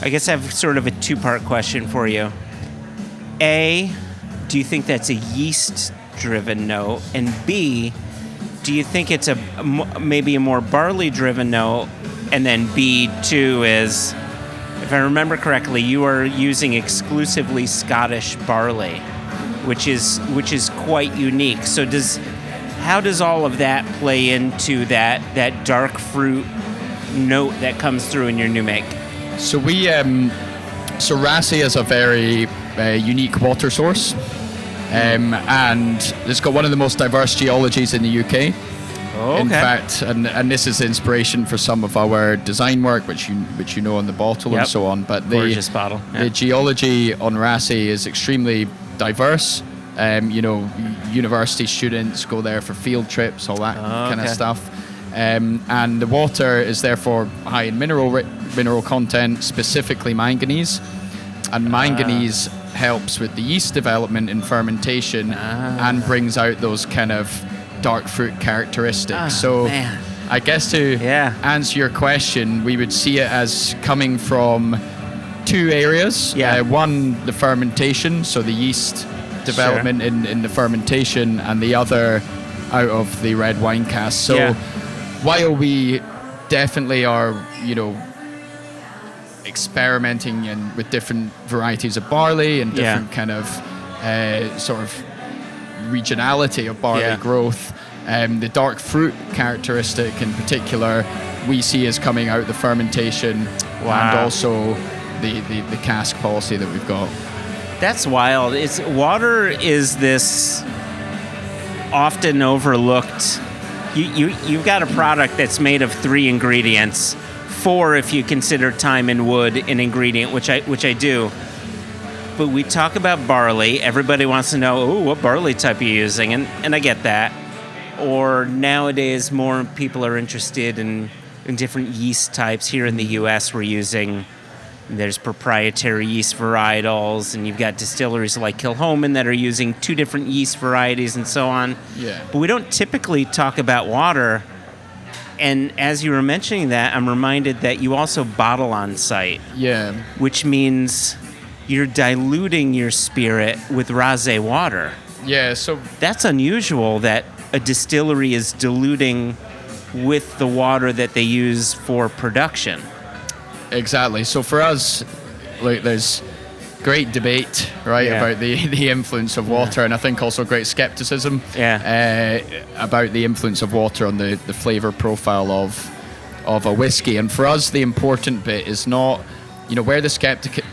I guess I have sort of a two-part question for you. A, do you think that's a yeast-driven note? And B, do you think it's maybe a more barley-driven note? And then B, two, is, if I remember correctly, you are using exclusively Scottish barley, which is quite unique. So how does all of that play into that dark fruit note that comes through in your new make? So Raasay is a very unique water source, and it's got one of the most diverse geologies in the UK. Oh, okay. In fact, and this is the inspiration for some of our design work, which you know on the bottle and so on. But gorgeous bottle. The geology on Raasay is extremely diverse. University students go there for field trips, all that kind of stuff. And the water is therefore high in mineral content, specifically manganese. And manganese helps with the yeast development and fermentation and brings out those kind of dark fruit characteristics. I guess to answer your question, we would see it as coming from two areas. One, the fermentation, so the yeast development in the fermentation, and the other out of the red wine cask. So while we definitely are, experimenting with different varieties of barley and different kind of sort of regionality of barley growth, the dark fruit characteristic in particular we see as coming out the fermentation and also the cask policy that we've got. That's wild. Water is this often overlooked. You've got a product that's made of 3 ingredients, 4 if you consider thyme and wood an ingredient, which I do. But we talk about barley. Everybody wants to know, what barley type are you using? And I get that. Or nowadays, more people are interested in different yeast types. Here in the U.S., there's proprietary yeast varietals, and you've got distilleries like Kilhoman that are using 2 different yeast varieties and so on. Yeah. But we don't typically talk about water. And as you were mentioning that, I'm reminded that you also bottle on site. Yeah. Which means you're diluting your spirit with Raasay water. Yeah, so that's unusual that a distillery is diluting with the water that they use for production. Exactly. So for us, there's great debate, right, about the influence of water, and I think also great skepticism about the influence of water on the flavor profile of a whiskey. And for us, the important bit is not, where the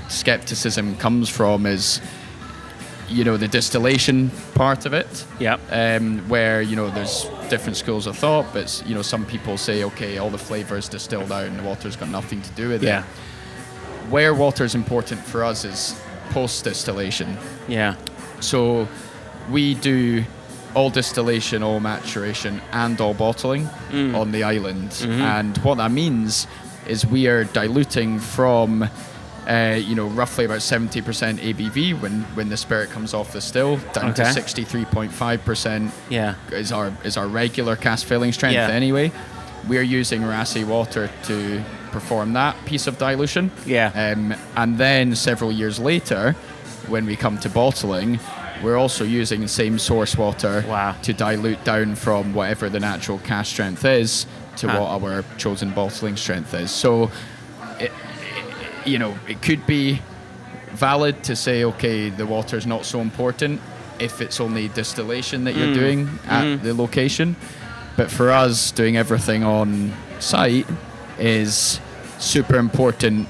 skepticism comes from is, the distillation part of it. Yeah. Where, there's different schools of thought, but, some people say, okay, all the flavor is distilled out and the water's got nothing to do with it. Where water is important for us is post-distillation. Yeah. So we do all distillation, all maturation, and all bottling on the island. Mm-hmm. And what that means is we are diluting from, roughly about 70% ABV when the spirit comes off the still, down to 63.5%. Is our regular cask filling strength anyway. We are using Raasay water to perform that piece of dilution. And then several years later, when we come to bottling, we're also using the same source water to dilute down from whatever the natural cask strength is to what our chosen bottling strength is. So, it could be valid to say, okay, the water's not so important if it's only distillation that you're doing at the location. But for us, doing everything on site is super important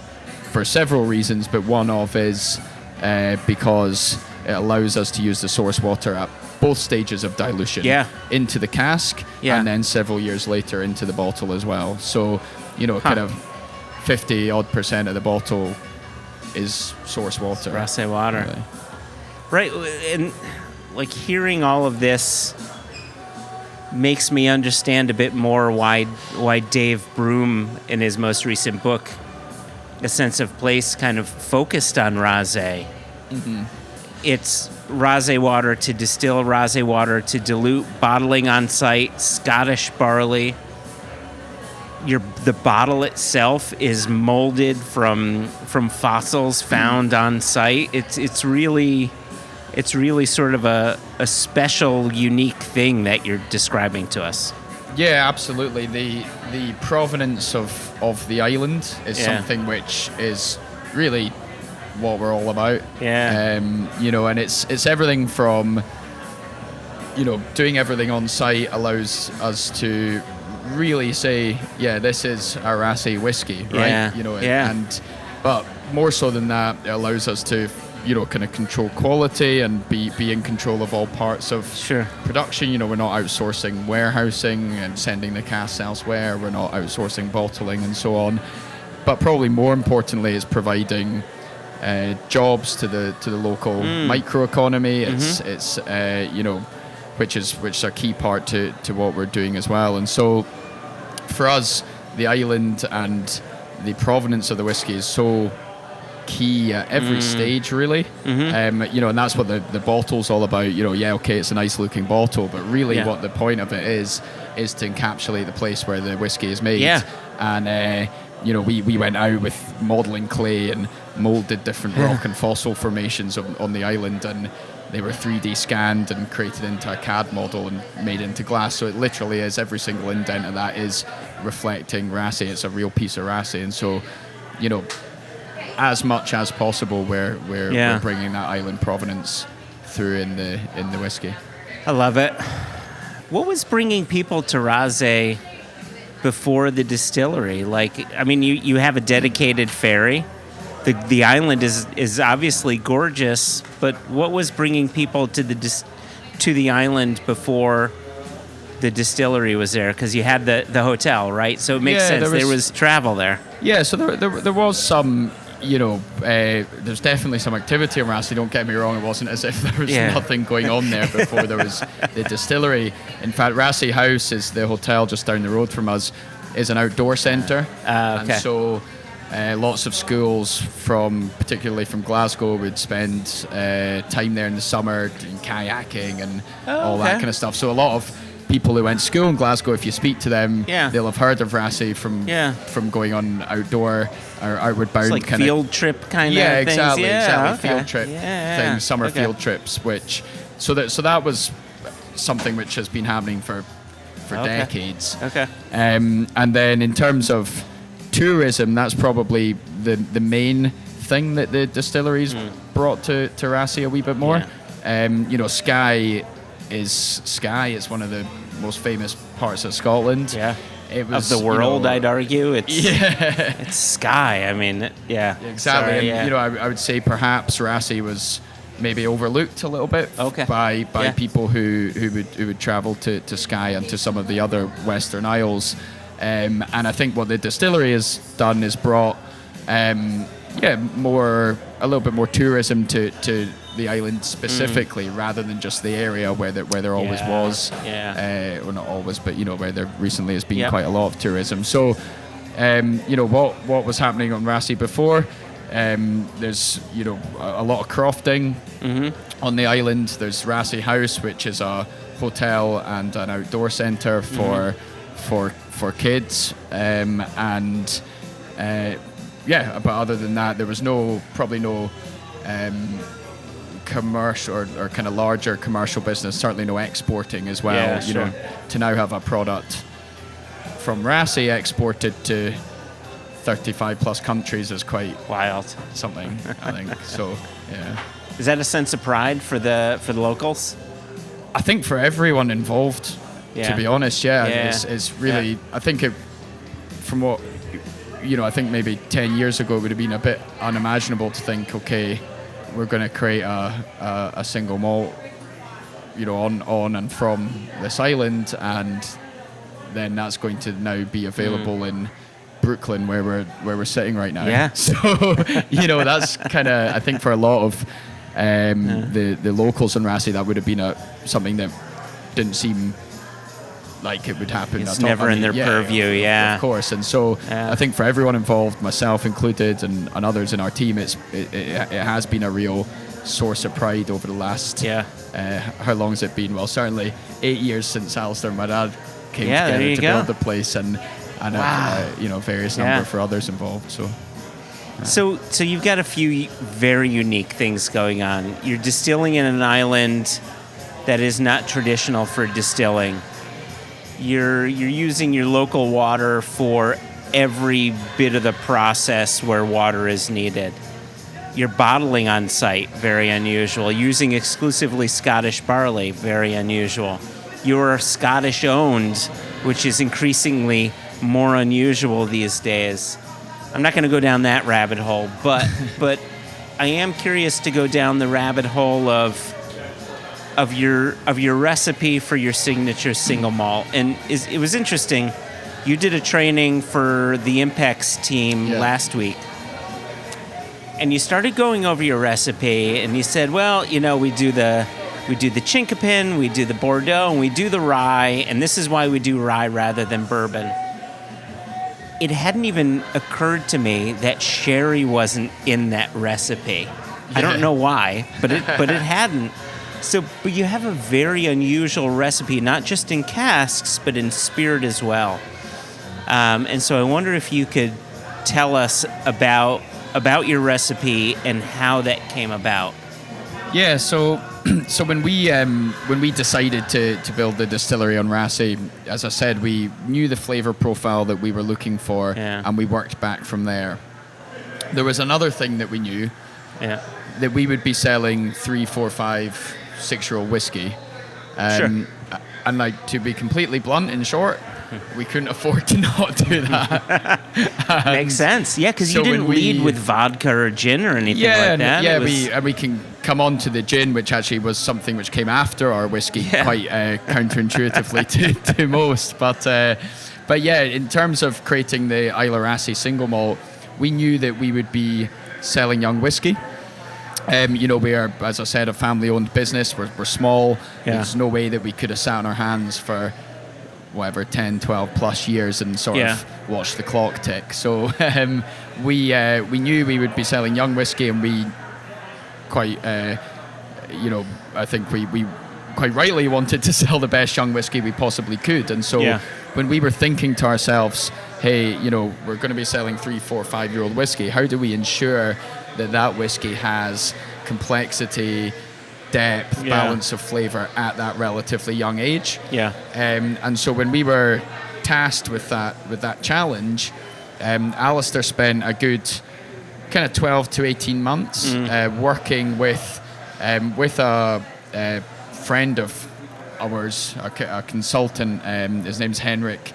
for several reasons, but one of is because it allows us to use the source water at both stages of dilution into the cask, and then several years later into the bottle as well. So, kind of 50% of the bottle is source water. Raasay water. Really. Right, and like hearing all of this makes me understand a bit more why Dave Broom, in his most recent book, A Sense of Place, kind of focused on Raasay. Mm-hmm. It's Raasay water to distill, Raasay water to dilute, bottling on site, Scottish barley. The bottle itself is molded from fossils found on site. It's really sort of a special, unique thing that you're describing to us. Yeah, absolutely. The provenance of the island is something which is really what we're all about. Yeah. And it's everything from, doing everything on site allows us to really say, this is our Raasay whiskey, right? But more so than that, it allows us to, kind of control quality and be in control of all parts of production. We're not outsourcing warehousing and sending the casks elsewhere. We're not outsourcing bottling and so on. But probably more importantly is providing jobs to the local microeconomy. It's which is a key part to what we're doing as well. And so for us, the island and the provenance of the whiskey is so key at every stage, really. And that's what the bottle's all about. It's a nice looking bottle, but really what the point of it is to encapsulate the place where the whiskey is made. And we went out with modelling clay and moulded different rock and fossil formations on the island, and they were 3D scanned and created into a CAD model and made into glass. So it literally is, every single indent of that is reflecting Raasay. It's a real piece of Raasay. And so, as much as possible, we're bringing that island provenance through in the whiskey. I love it. What was bringing people to Raasay before the distillery? You have a dedicated ferry. The island is obviously gorgeous, but what was bringing people to the island before the distillery was there? Because you had the hotel, right? So it makes sense. There was travel there. Yeah, so there was some. There's definitely some activity in Raasay. Don't get me wrong; it wasn't as if there was nothing going on there before there was the distillery. In fact, Raasay House is the hotel just down the road from us. Is an outdoor centre, and so lots of schools particularly from Glasgow, would spend time there in the summer doing kayaking and all that kind of stuff. So a lot of people who went to school in Glasgow, if you speak to them, they'll have heard of Raasay from going on outdoor or outward bound. It's like field trip kind of things. Exactly. Field trip things, summer field trips. So that was something which has been happening for decades. And then in terms of tourism, that's probably the main thing that the distilleries brought to Raasay a wee bit more. Skye is one of the most famous parts of Scotland. It was, of the world, I'd argue. It's Skye. I mean, exactly. Sorry, and I would say perhaps Raasay was maybe overlooked a little bit by people who would travel to Skye and to some of the other Western Isles. And I think what the distillery has done is brought a little bit more tourism to the island specifically, rather than just the area where there always was. Well, not always, but where there recently has been quite a lot of tourism. So what was happening on Raasay before? There's a lot of crofting on the island. There's Raasay House, which is a hotel and an outdoor centre for kids, but other than that, there was probably no commercial or kind of larger commercial business. Certainly no exporting as well. To now have a product from Raasay exported to 35 plus countries is quite wild. Something, I think. So, yeah. Is that a sense of pride for the locals? I think for everyone involved, to be honest, it's really. I think from what I think maybe 10 years ago it would have been a bit unimaginable to think, okay, we're going to create a single malt on and from this island, and then that's going to now be available in Brooklyn, where we're sitting right now. Yeah. So that's kind of, I think, for a lot of the locals in Raasay, that would have been something that didn't seem like it would happen. It's never in their purview. Of course. And so I think for everyone involved, myself included, and others in our team, it has been a real source of pride over the last how long has it been? Well, certainly 8 years since Alistair and my dad came together to build the place, and various number for others involved. So you've got a few very unique things going on. You're distilling in an island that is not traditional for distilling. You're using your local water for every bit of the process where water is needed. You're bottling on site, very unusual. Using exclusively Scottish barley, very unusual. You're Scottish owned, which is increasingly more unusual these days. I'm not going to go down that rabbit hole, but I am curious to go down the rabbit hole of your recipe for your signature single malt. And it was interesting. You did a training for the Impex team last week, and you started going over your recipe, and you said, well, we do the Chinkapin, we do the Bordeaux, and we do the rye, and this is why we do rye rather than bourbon. It hadn't even occurred to me that sherry wasn't in that recipe. I don't know why, but it hadn't. But you have a very unusual recipe, not just in casks, but in spirit as well. And so I wonder if you could tell us about your recipe and how that came about. Yeah, so when we decided to build the distillery on Raasay, as I said, we knew the flavor profile that we were looking for, and we worked back from there. There was another thing that we knew, that we would be selling 3, 4, 5, 6-year-old whiskey. And to be completely blunt and short, we couldn't afford to not do that. Makes sense. Yeah, because you didn't lead with vodka or gin or anything like that. Yeah, we can come on to the gin, which actually was something which came after our whiskey, quite counterintuitively to most. But yeah, in terms of creating the Islay Raasay single malt, we knew that we would be selling young whiskey. We are, as I said, a family-owned business. We're small. There's no way that we could have sat on our hands for 10, 12 plus years and sort of watch the clock tick. So we knew we would be selling young whiskey, and we quite, I think we quite rightly wanted to sell the best young whiskey we possibly could. And so when we were thinking to ourselves, hey, we're going to be selling 3, 4, 5-year-old whiskey, how do we ensure that whiskey has complexity, depth, balance of flavor at that relatively young age? And so when we were tasked with that challenge, Alistair spent a good kind of 12 to 18 months working with a friend of ours, a consultant. His name's Henrik,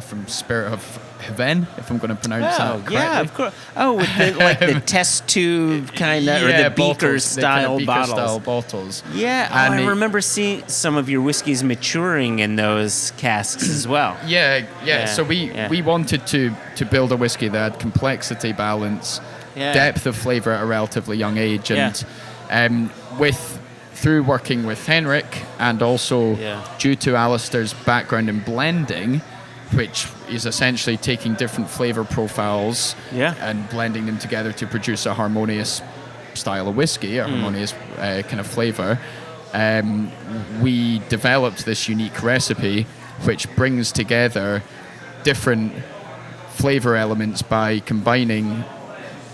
from Spirit of Heaven, if I'm going to pronounce that correctly. Yeah, of course. Oh, with the test tube kind of, or the beaker style bottles. Yeah, I remember seeing some of your whiskeys maturing in those casks as well. Yeah. So we wanted to build a whiskey that had complexity, balance, depth of flavor at a relatively young age, and through working with Henrik, and also due to Alistair's background in blending, which is essentially taking different flavor profiles and blending them together to produce a harmonious style of whiskey, a harmonious kind of flavor. We developed this unique recipe which brings together different flavor elements by combining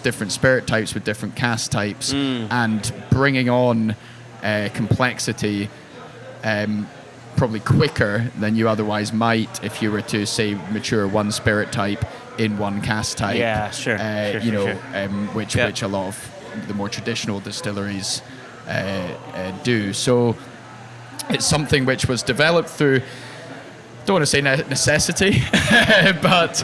different spirit types with different cask types and bringing on complexity probably quicker than you otherwise might if you were to, say, mature one spirit type in one cask type. Yeah, sure. Which a lot of the more traditional distilleries do. So it's something which was developed through, don't want to say necessity, but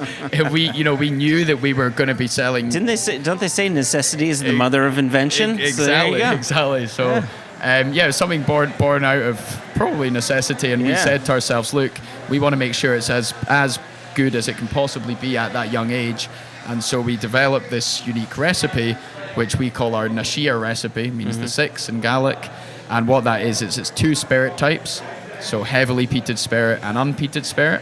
we knew that we were going to be selling. Don't they say necessity is the mother of invention? Exactly. So It was something born out of probably necessity, and we said to ourselves, look, we want to make sure it's as good as it can possibly be at that young age, and so we developed this unique recipe, which we call our Nashia recipe, means the 6 in Gaelic, and what that is it's 2 spirit types, so heavily peated spirit and unpeated spirit,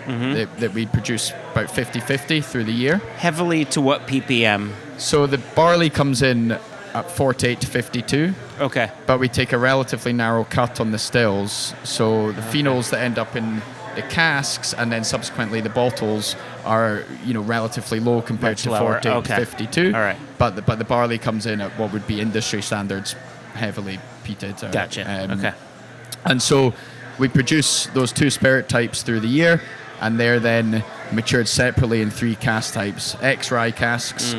that we produce about 50-50 through the year. Heavily to what ppm? So the barley comes in at 48 to 52. Okay. But we take a relatively narrow cut on the stills, so the phenols that end up in the casks and then subsequently the bottles are, relatively low compared to 48 to 52. All right. But the barley comes in at what would be industry standards, heavily peated. Gotcha. Okay. And so we produce those 2 spirit types through the year, and they're then matured separately in 3 cask types: ex-rye casks,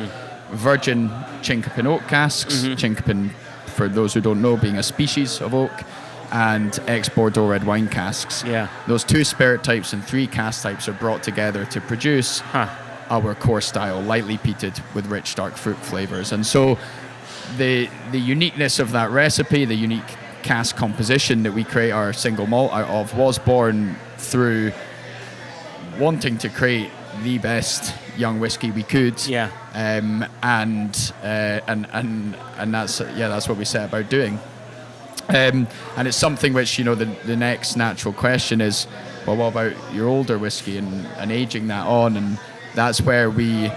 virgin Chinkopin oak casks, Chinkopin, for those who don't know, being a species of oak, and ex-Bordeaux red wine casks. Yeah. Those 2 spirit types and 3 cask types are brought together to produce our core style, lightly peated with rich dark fruit flavors. And so the uniqueness of that recipe, the unique cask composition that we create our single malt out of, was born through wanting to create the best young whiskey we could. Yeah. And that's what we set about doing. And it's something which, the next natural question is, well, what about your older whiskey and aging that on? And that's where we,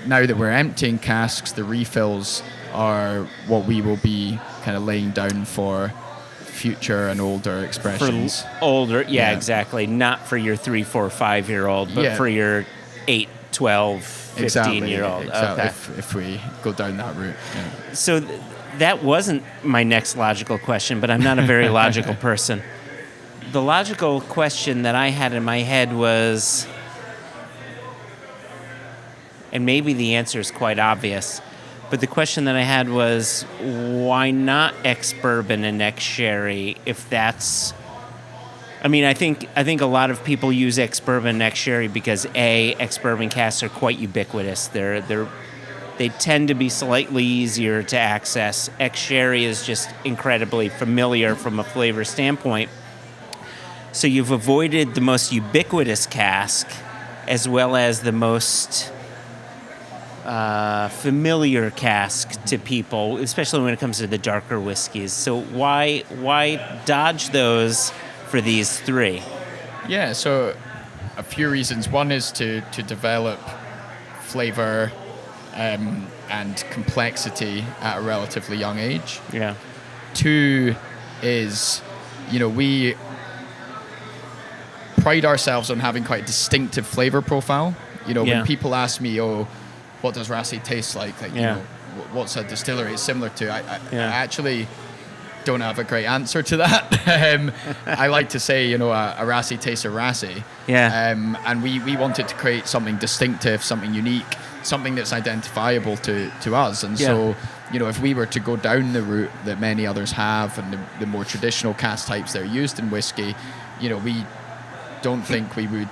now that we're emptying casks, the refills are what we will be kind of laying down for future and older expressions. For older, exactly. Not for your 3, 4, 5-year-old, but for your 8, 12, 15-year-old. Exactly. Okay. If we go down that route. Yeah. So that wasn't my next logical question, but I'm not a very logical person. The logical question that I had in my head was, and maybe the answer is quite obvious, but the question that I had was, why not ex-bourbon and ex-sherry if that's... I mean, I think a lot of people use ex-bourbon and ex-sherry because, A, ex-bourbon casks are quite ubiquitous. They tend to be slightly easier to access. Ex-sherry is just incredibly familiar from a flavor standpoint. So you've avoided the most ubiquitous cask as well as the most familiar cask to people, especially when it comes to the darker whiskeys. So why dodge those for these 3? Yeah, so a few reasons. One is to develop flavor and complexity at a relatively young age. Yeah. 2 is, we pride ourselves on having quite a distinctive flavor profile. When people ask me, what does Raasay taste like? What's a distillery similar to? I actually don't have a great answer to that. I like to say, a Raasay tastes a Raasay. Yeah. And we wanted to create something distinctive, something unique, something that's identifiable to us. And so, if we were to go down the route that many others have and the more traditional cask types that are used in whiskey, we don't think we would...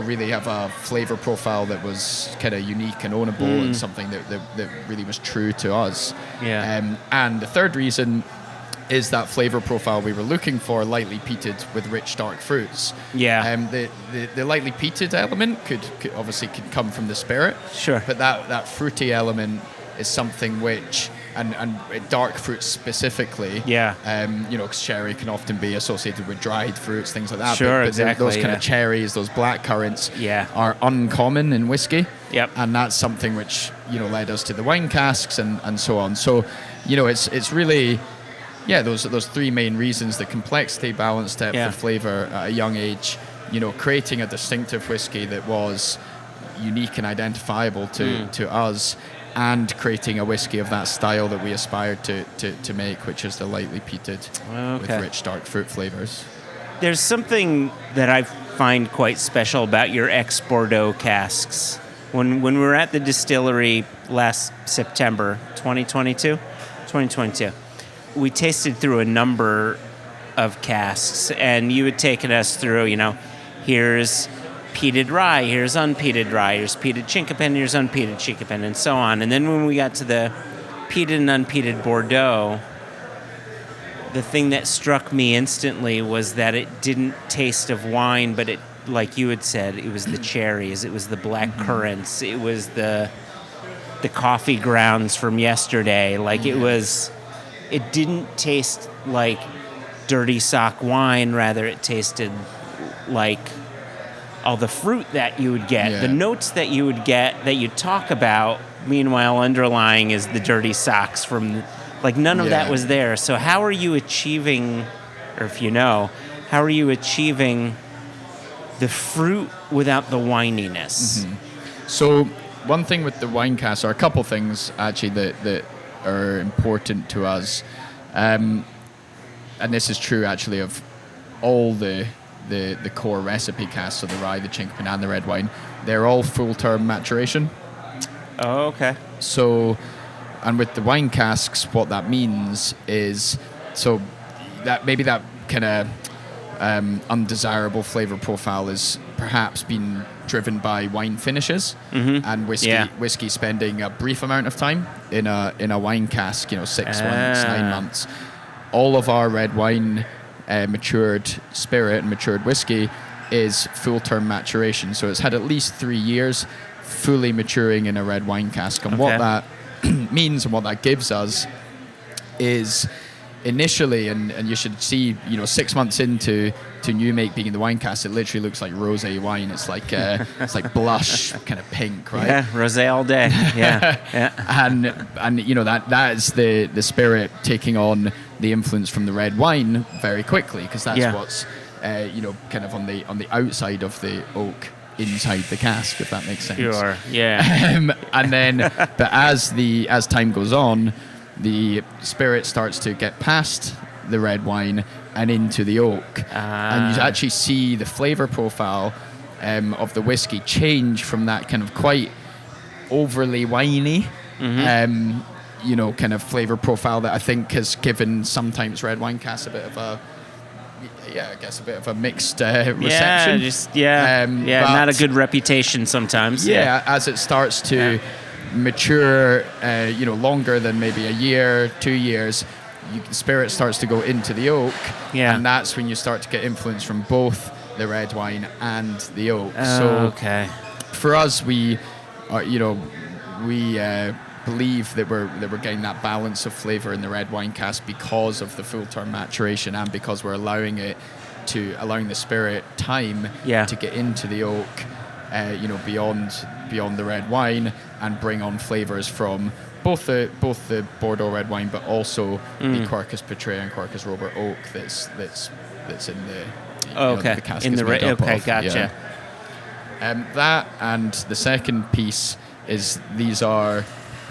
really have a flavor profile that was kind of unique and ownable and something that really was true to us. Yeah. And the third reason is that flavor profile we were looking for, lightly peated with rich dark fruits. Yeah. The lightly peated element could obviously come from the spirit. Sure. But that fruity element is something which... And dark fruits specifically, because cherry can often be associated with dried fruits, things like that. Sure, but exactly. Those kind of cherries, those black currants, are uncommon in whiskey. Yep. And that's something which led us to the wine casks and so on. So, it's really, those 3 main reasons: the complexity, balance, depth of flavor at a young age. Creating a distinctive whiskey that was unique and identifiable to us. And creating a whiskey of that style that we aspired to make, which is the lightly peated with rich dark fruit flavors. There's something that I find quite special about your ex-Bordeaux casks. When we were at the distillery last September, 2022, we tasted through a number of casks, and you had taken us through, here's peated rye, here's unpeated rye, here's peated Chinkopin, here's unpeated Chinkopin, and so on. And then when we got to the peated and unpeated Bordeaux, the thing that struck me instantly was that it didn't taste of wine, but it, like you had said, it was the cherries, it was the black currants, it was the coffee grounds from yesterday. Like it didn't taste like dirty sock wine, rather it tasted like all the fruit that you would get, the notes that you would get that you talk about, meanwhile underlying is the dirty socks from, like none of that was there. So how are you achieving, or if you know, how are you achieving the fruit without the wininess? So one thing with the wine cask, or a couple things actually that are important to us, and this is true actually of all the core recipe casks, so the rye, the chinkapin, and the red wine, they're all full-term maturation. Oh, okay. So, and with the wine casks, what that means is, so that maybe that kind of undesirable flavor profile is perhaps been driven by wine finishes and whiskey spending a brief amount of time in a wine cask, 6 months, 9 months. All of our red wine, matured spirit and matured whiskey is full-term maturation. So it's had at least 3 years fully maturing in a red wine cask. And what that means and what that gives us is initially, and you should see, 6 months into new make being in the wine cask, it literally looks like rosé wine. It's like it's like blush kind of pink, right? Yeah, rosé all day. Yeah, and that is the spirit taking on the influence from the red wine very quickly, because that's what's kind of on the outside of the oak, inside the cask, if that makes sense. Sure. Yeah. And then, but as time goes on, the spirit starts to get past the red wine and into the oak, and you actually see the flavor profile of the whiskey change from that kind of quite overly winey, kind of flavor profile that I think has given sometimes red wine casks a bit of a mixed reception. Not a good reputation sometimes. As it starts to mature, longer than maybe a year, 2 years, the spirit starts to go into the oak, and that's when you start to get influence from both the red wine and the oak. For us, we believe that we're getting that balance of flavor in the red wine cask because of the full-term maturation, and because we're allowing the spirit time to get into the oak, beyond the red wine, and bring on flavors from both the Bordeaux red wine, but also the Quercus Petraea and Quercus Robur oak that's in the cask. In the red. Okay, gotcha. That, and the second piece is these are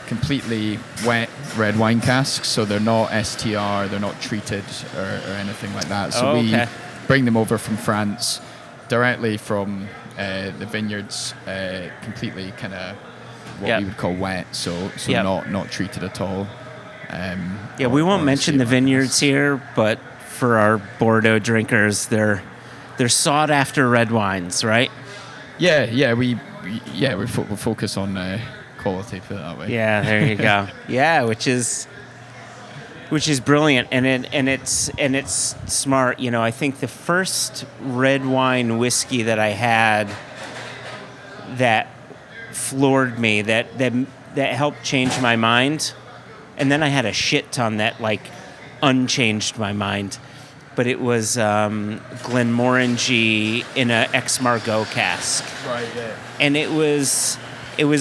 completely wet red wine casks, so they're not STR, they're not treated or anything like that. So we bring them over from France directly from the vineyards, completely kind of what we would call wet, so not treated at all. We won't mention the vineyards here, but for our Bordeaux drinkers, they're sought after red wines, right? We focus on quality, put it that way. Yeah, there you go. which is brilliant, and it's smart. I think the first red wine whiskey that I had that floored me, that helped change my mind, and then I had a shit ton that like unchanged my mind. But it was Glenmorangie in a ex-Margaux cask. Right, yeah. And it was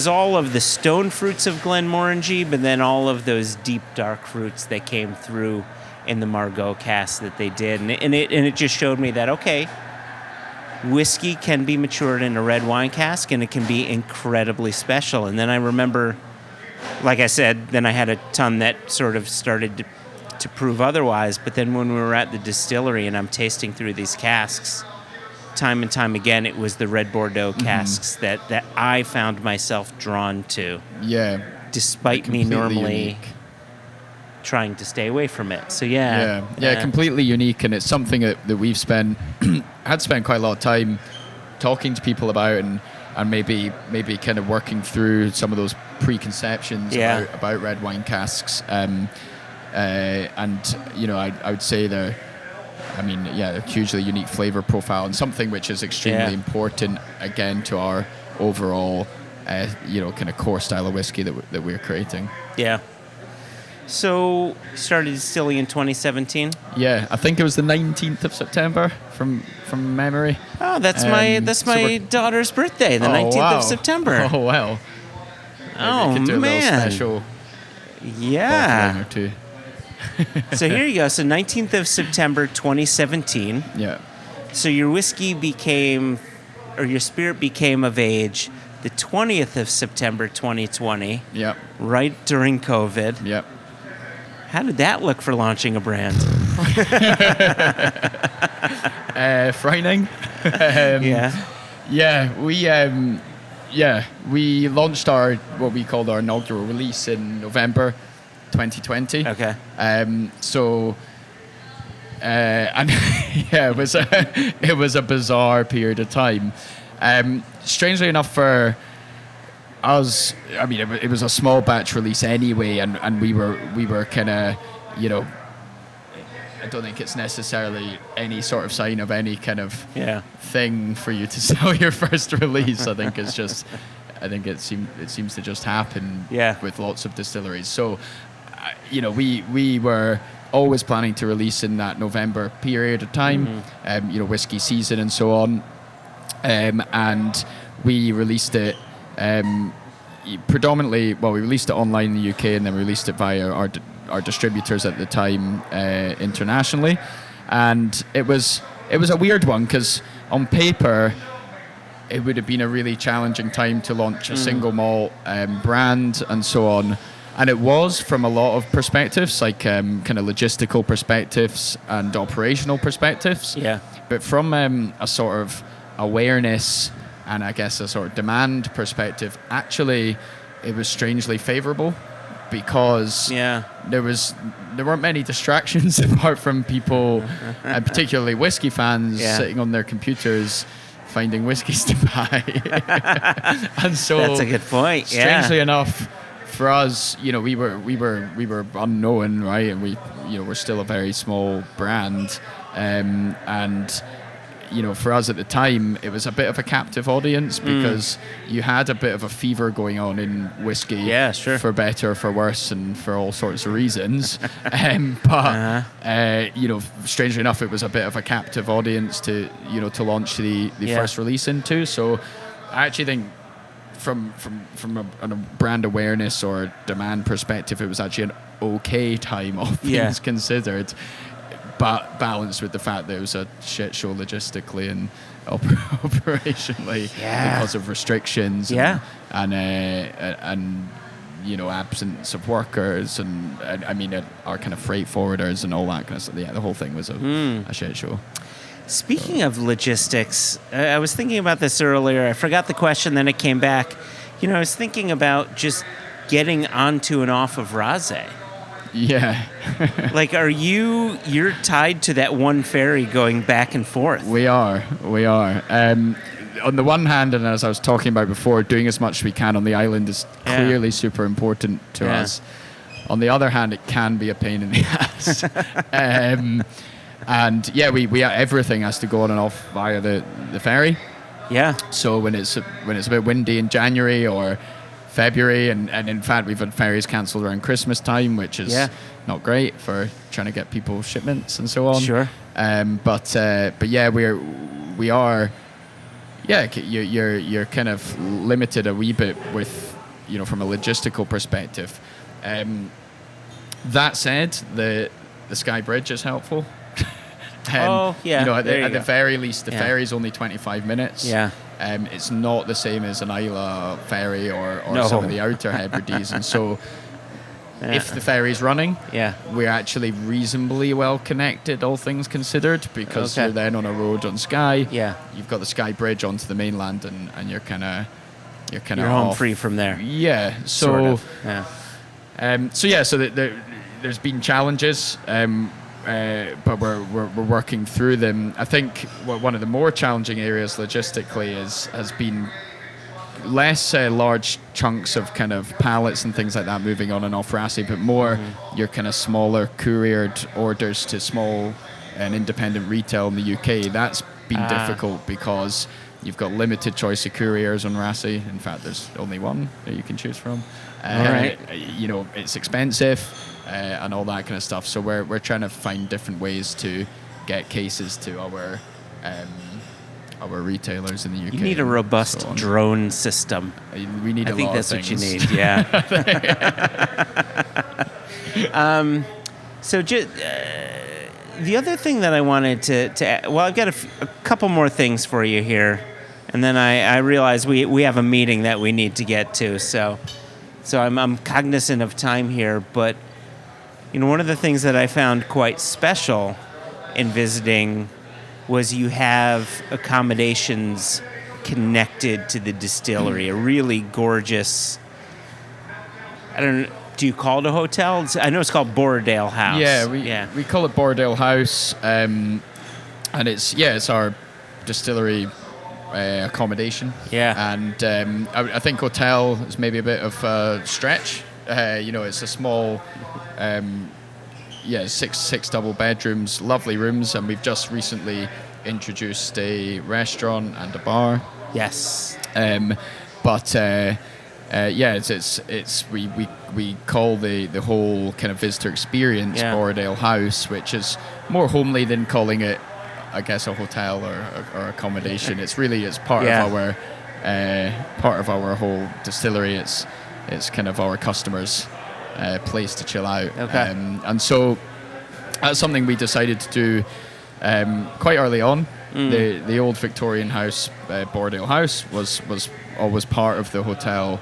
all of the stone fruits of Glenmorangie, but then all of those deep dark fruits that came through in the Margaux cask that they did. And it just showed me that, okay, whiskey can be matured in a red wine cask, and it can be incredibly special. And then I remember, like I said, then I had a ton that sort of started to prove otherwise. But then when we were at the distillery and I'm tasting through these casks, time and time again, it was the red Bordeaux casks that I found myself drawn to. Yeah. Despite me normally unique. Trying to stay away from it. So completely unique, and it's something that we've had spent quite a lot of time talking to people about, and and maybe kind of working through some of those preconceptions about red wine casks. And I would say they're a hugely unique flavor profile, and something which is extremely important again to our overall kind of core style of whiskey that we're creating. Yeah. So, started distilling in 2017? Yeah, I think it was the 19th of September from memory. Oh, that's my daughter's birthday, the 19th of September. Oh, wow. Oh, we could do man. A little special bottling or two. So here you go. So 19th of September 2017. Yeah. So your spirit became of age the 20th of September 2020. Yep. Right during COVID. Yep. How did that look for launching a brand? Frightening. We launched what we called our inaugural release in November 2020. Okay. It was a bizarre period of time. Strangely enough for us, it was a small batch release anyway, and we were kind of, I don't think it's necessarily any sort of sign of any kind of thing for you to sell your first release. I think it seems to just happen with lots of distilleries. So, we were always planning to release in that November period of time, whiskey season and so on, and we released it. Predominantly, we released it online in the UK, and then we released it via our distributors at the time internationally, and it was a weird one because on paper it would have been a really challenging time to launch a single malt brand and so on, and it was from a lot of perspectives, like kind of logistical perspectives and operational perspectives. Yeah. But from a sort of awareness and I guess a sort of demand perspective, actually it was strangely favorable because there weren't many distractions apart from people, and particularly whiskey fans, sitting on their computers finding whiskies to buy. And so that's a good point. Strangely enough, for us, we were unknown, right? And we're still a very small brand, and for us at the time, it was a bit of a captive audience because you had a bit of a fever going on in whiskey. Yeah, sure. For better, for worse, and for all sorts of reasons. Strangely enough, it was a bit of a captive audience to launch the first release into. So I actually think from a brand awareness or demand perspective, it was actually an okay time, all things considered. But balanced with the fact that it was a shit show logistically and operationally because of restrictions and absence of workers and our kind of freight forwarders and all that kind of stuff. The whole thing was a shit show. Speaking of logistics, I was thinking about this earlier. I forgot the question, then it came back. I was thinking about just getting onto and off of Raasay. Yeah. Like, you're tied to that one ferry going back and forth? We are. On the one hand, and as I was talking about before, doing as much as we can on the island is clearly super important to us. On the other hand, it can be a pain in the ass. We everything has to go on and off via the ferry. Yeah. So when it's a bit windy in January or February, and in fact we've had ferries cancelled around Christmas time, which is not great for trying to get people shipments and so on. Sure. But we are you're kind of limited a wee bit with from a logistical perspective. That said, the Sky Bridge is helpful. At the very least, the ferry's only 25 minutes. Yeah. It's not the same as an Isla ferry or some of the outer Hebrides, and so if the ferry's running, we're actually reasonably well connected, all things considered, because you're then on a road on Skye. Yeah. You've got the Sky Bridge onto the mainland, and you're kind of home free from there. Yeah. So sort of. Yeah. So there's been challenges. But we're working through them. I think one of the more challenging areas logistically has been less large chunks of kind of pallets and things like that moving on and off Raasay, but more your kind of smaller couriered orders to small and independent retail in the UK. That's been difficult because you've got limited choice of couriers on Raasay. In fact, there's only one that you can choose from. Right. You know, it's expensive and all that kind of stuff. So we're trying to find different ways to get cases to our retailers in the UK. You need a robust drone system. We need a lot of things. I think that's what you need, yeah. So the other thing that I wanted to add, well, I've got a couple more things for you here. And then I realize we have a meeting that we need to get to. So I'm cognizant of time here. But, you know, one of the things that I found quite special in visiting was you have accommodations connected to the distillery, a really gorgeous, I don't know, do you call it a hotel? I know it's called Borrowdale House. Yeah, we call it Borrowdale House, and it's our distillery accommodation. Yeah. And I think hotel is maybe a bit of a stretch. You know, it's a small... six double bedrooms, lovely rooms, and we've just recently introduced a restaurant and a bar. Yes. We call the whole kind of visitor experience Borrowdale House, which is more homely than calling it, I guess, a hotel or accommodation. It's part of our whole distillery. It's kind of our customers' place to chill out. Okay. And so that's something we decided to do quite early on. The old Victorian house, Borrowdale House, was always part of the hotel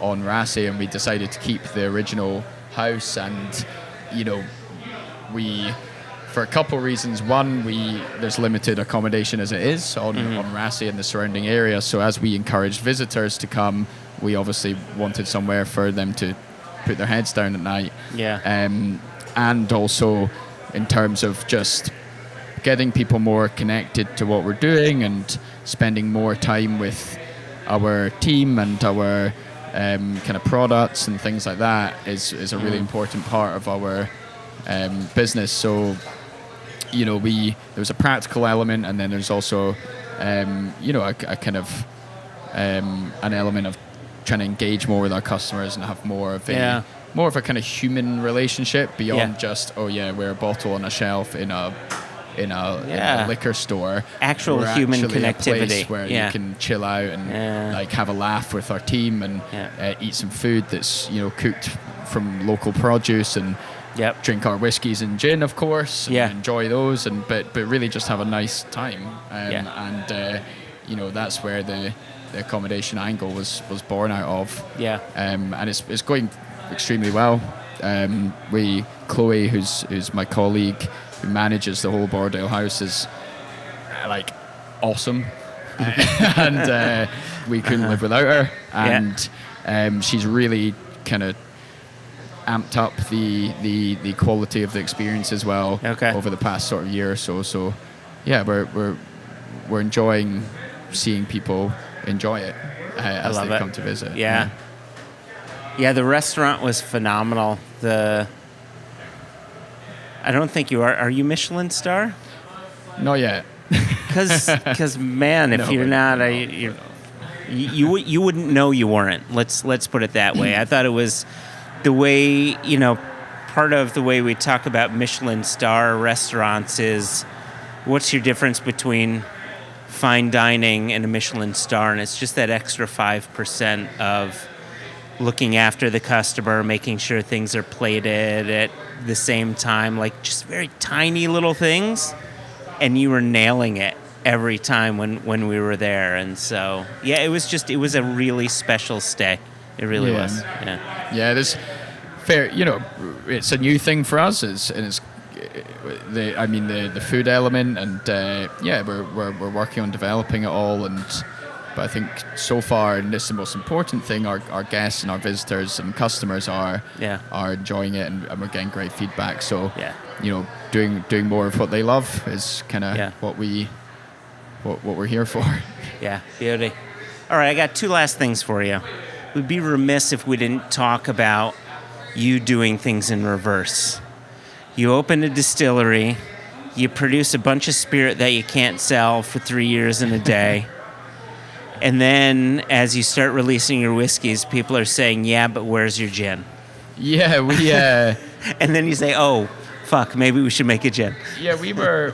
on Raasay, and we decided to keep the original house. And, you know, we, for a couple of reasons. One, there's limited accommodation as it is on Raasay and the surrounding area. So as we encouraged visitors to come, we obviously wanted somewhere for them to put their heads down at night. Yeah. And also in terms of just getting people more connected to what we're doing and spending more time with our team and our kind of products and things like that is a really important part of our business. So, you know, there's a practical element, and then there's also, you know, a kind of an element of trying to engage more with our customers and have more of a kind of human relationship beyond just we're a bottle on a shelf in a liquor store. Actual human connectivity. A place where you can chill out and like have a laugh with our team and eat some food that's, you know, cooked from local produce, and drink our whiskies and gin, of course, and enjoy those, and but really just have a nice time. And you know, that's where the accommodation angle was born out of. And it's going extremely well. Chloe, who's my colleague who manages the whole Borrowdale House, is like awesome. And we couldn't live without her. And she's really kind of amped up the quality of the experience as well over the past sort of year or so. So yeah, we're enjoying seeing people enjoy it as they come to visit. Yeah, the restaurant was phenomenal. I don't think you are. Are you Michelin star? Not yet. Because man, if you're not, you wouldn't know you weren't. Let's put it that way. I thought it was the way, you know, part of the way we talk about Michelin star restaurants is what's your difference between fine dining and a Michelin star, and it's just that extra 5% of looking after the customer, making sure things are plated at the same time, like just very tiny little things, and you were nailing it every time when we were there. And so it was a really special stay. It really was. There's fair, you know, it's a new thing for us, the food element, and we're working on developing it all. But I think so far, and this is the most important thing, our guests and our visitors and customers are enjoying it, and we're getting great feedback. So you know, doing more of what they love is kind of what we're here for. Yeah, beauty. All right, I got two last things for you. We'd be remiss if we didn't talk about you doing things in reverse. You open a distillery, you produce a bunch of spirit that you can't sell for 3 years and a day, and then as you start releasing your whiskeys, people are saying, yeah, but where's your gin? Yeah, we... and then you say, oh, fuck, maybe we should make a gin. Yeah, we were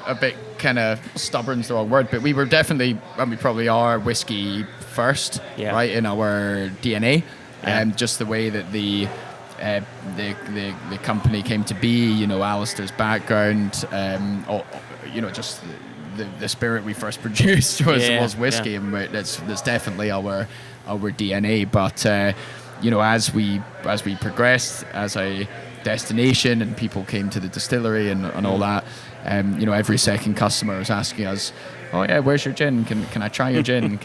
a bit kind of stubborn's the wrong word, but we were definitely, and we probably are, whiskey first, right, in our DNA. Just the way that the company came to be, you know, Alistair's background, just the spirit we first produced was whiskey, and that's definitely our DNA. But as we progressed as a destination and people came to the distillery and all that, every second customer was asking us, oh yeah, where's your gin? Can I try your gin?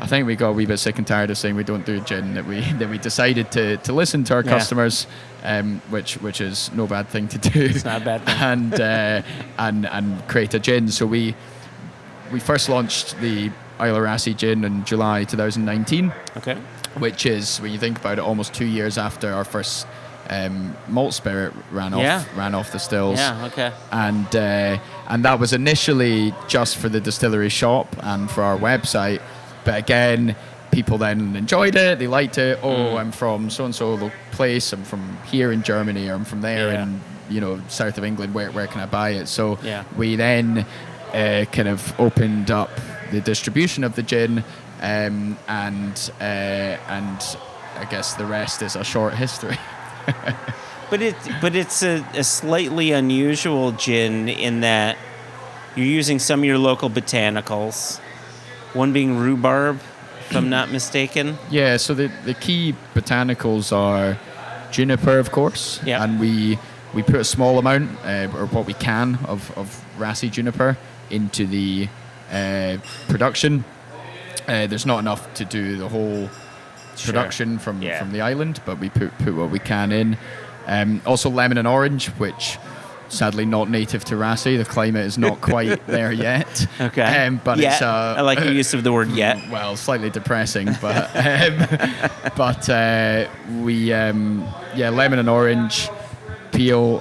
I think we got a wee bit sick and tired of saying we don't do gin, that we decided to listen to our customers, which is no bad thing to do. It's not a bad thing. and create a gin. So we first launched the Isla Raasay gin in July 2019. Okay. Which is, when you think about it, almost 2 years after our first malt spirit ran off the stills. Yeah. Okay. And that was initially just for the distillery shop and for our website. But again, people then enjoyed it. They liked it. Oh, I'm from so-and-so place. I'm from here in Germany, or I'm from there in, south of England. Where can I buy it? So we then kind of opened up the distribution of the gin, and I guess the rest is a short history. But it's a slightly unusual gin in that you're using some of your local botanicals. One being rhubarb, if I'm not mistaken. Yeah, so the key botanicals are juniper, of course, and we put a small amount, or what we can, of Raasay juniper into the production. There's not enough to do the whole production from the island, but we put what we can in. Also lemon and orange, which sadly not native to Raasay. The climate is not quite there yet. Okay. But it's I like the use of the word yet. Well, slightly depressing, but we lemon and orange peel,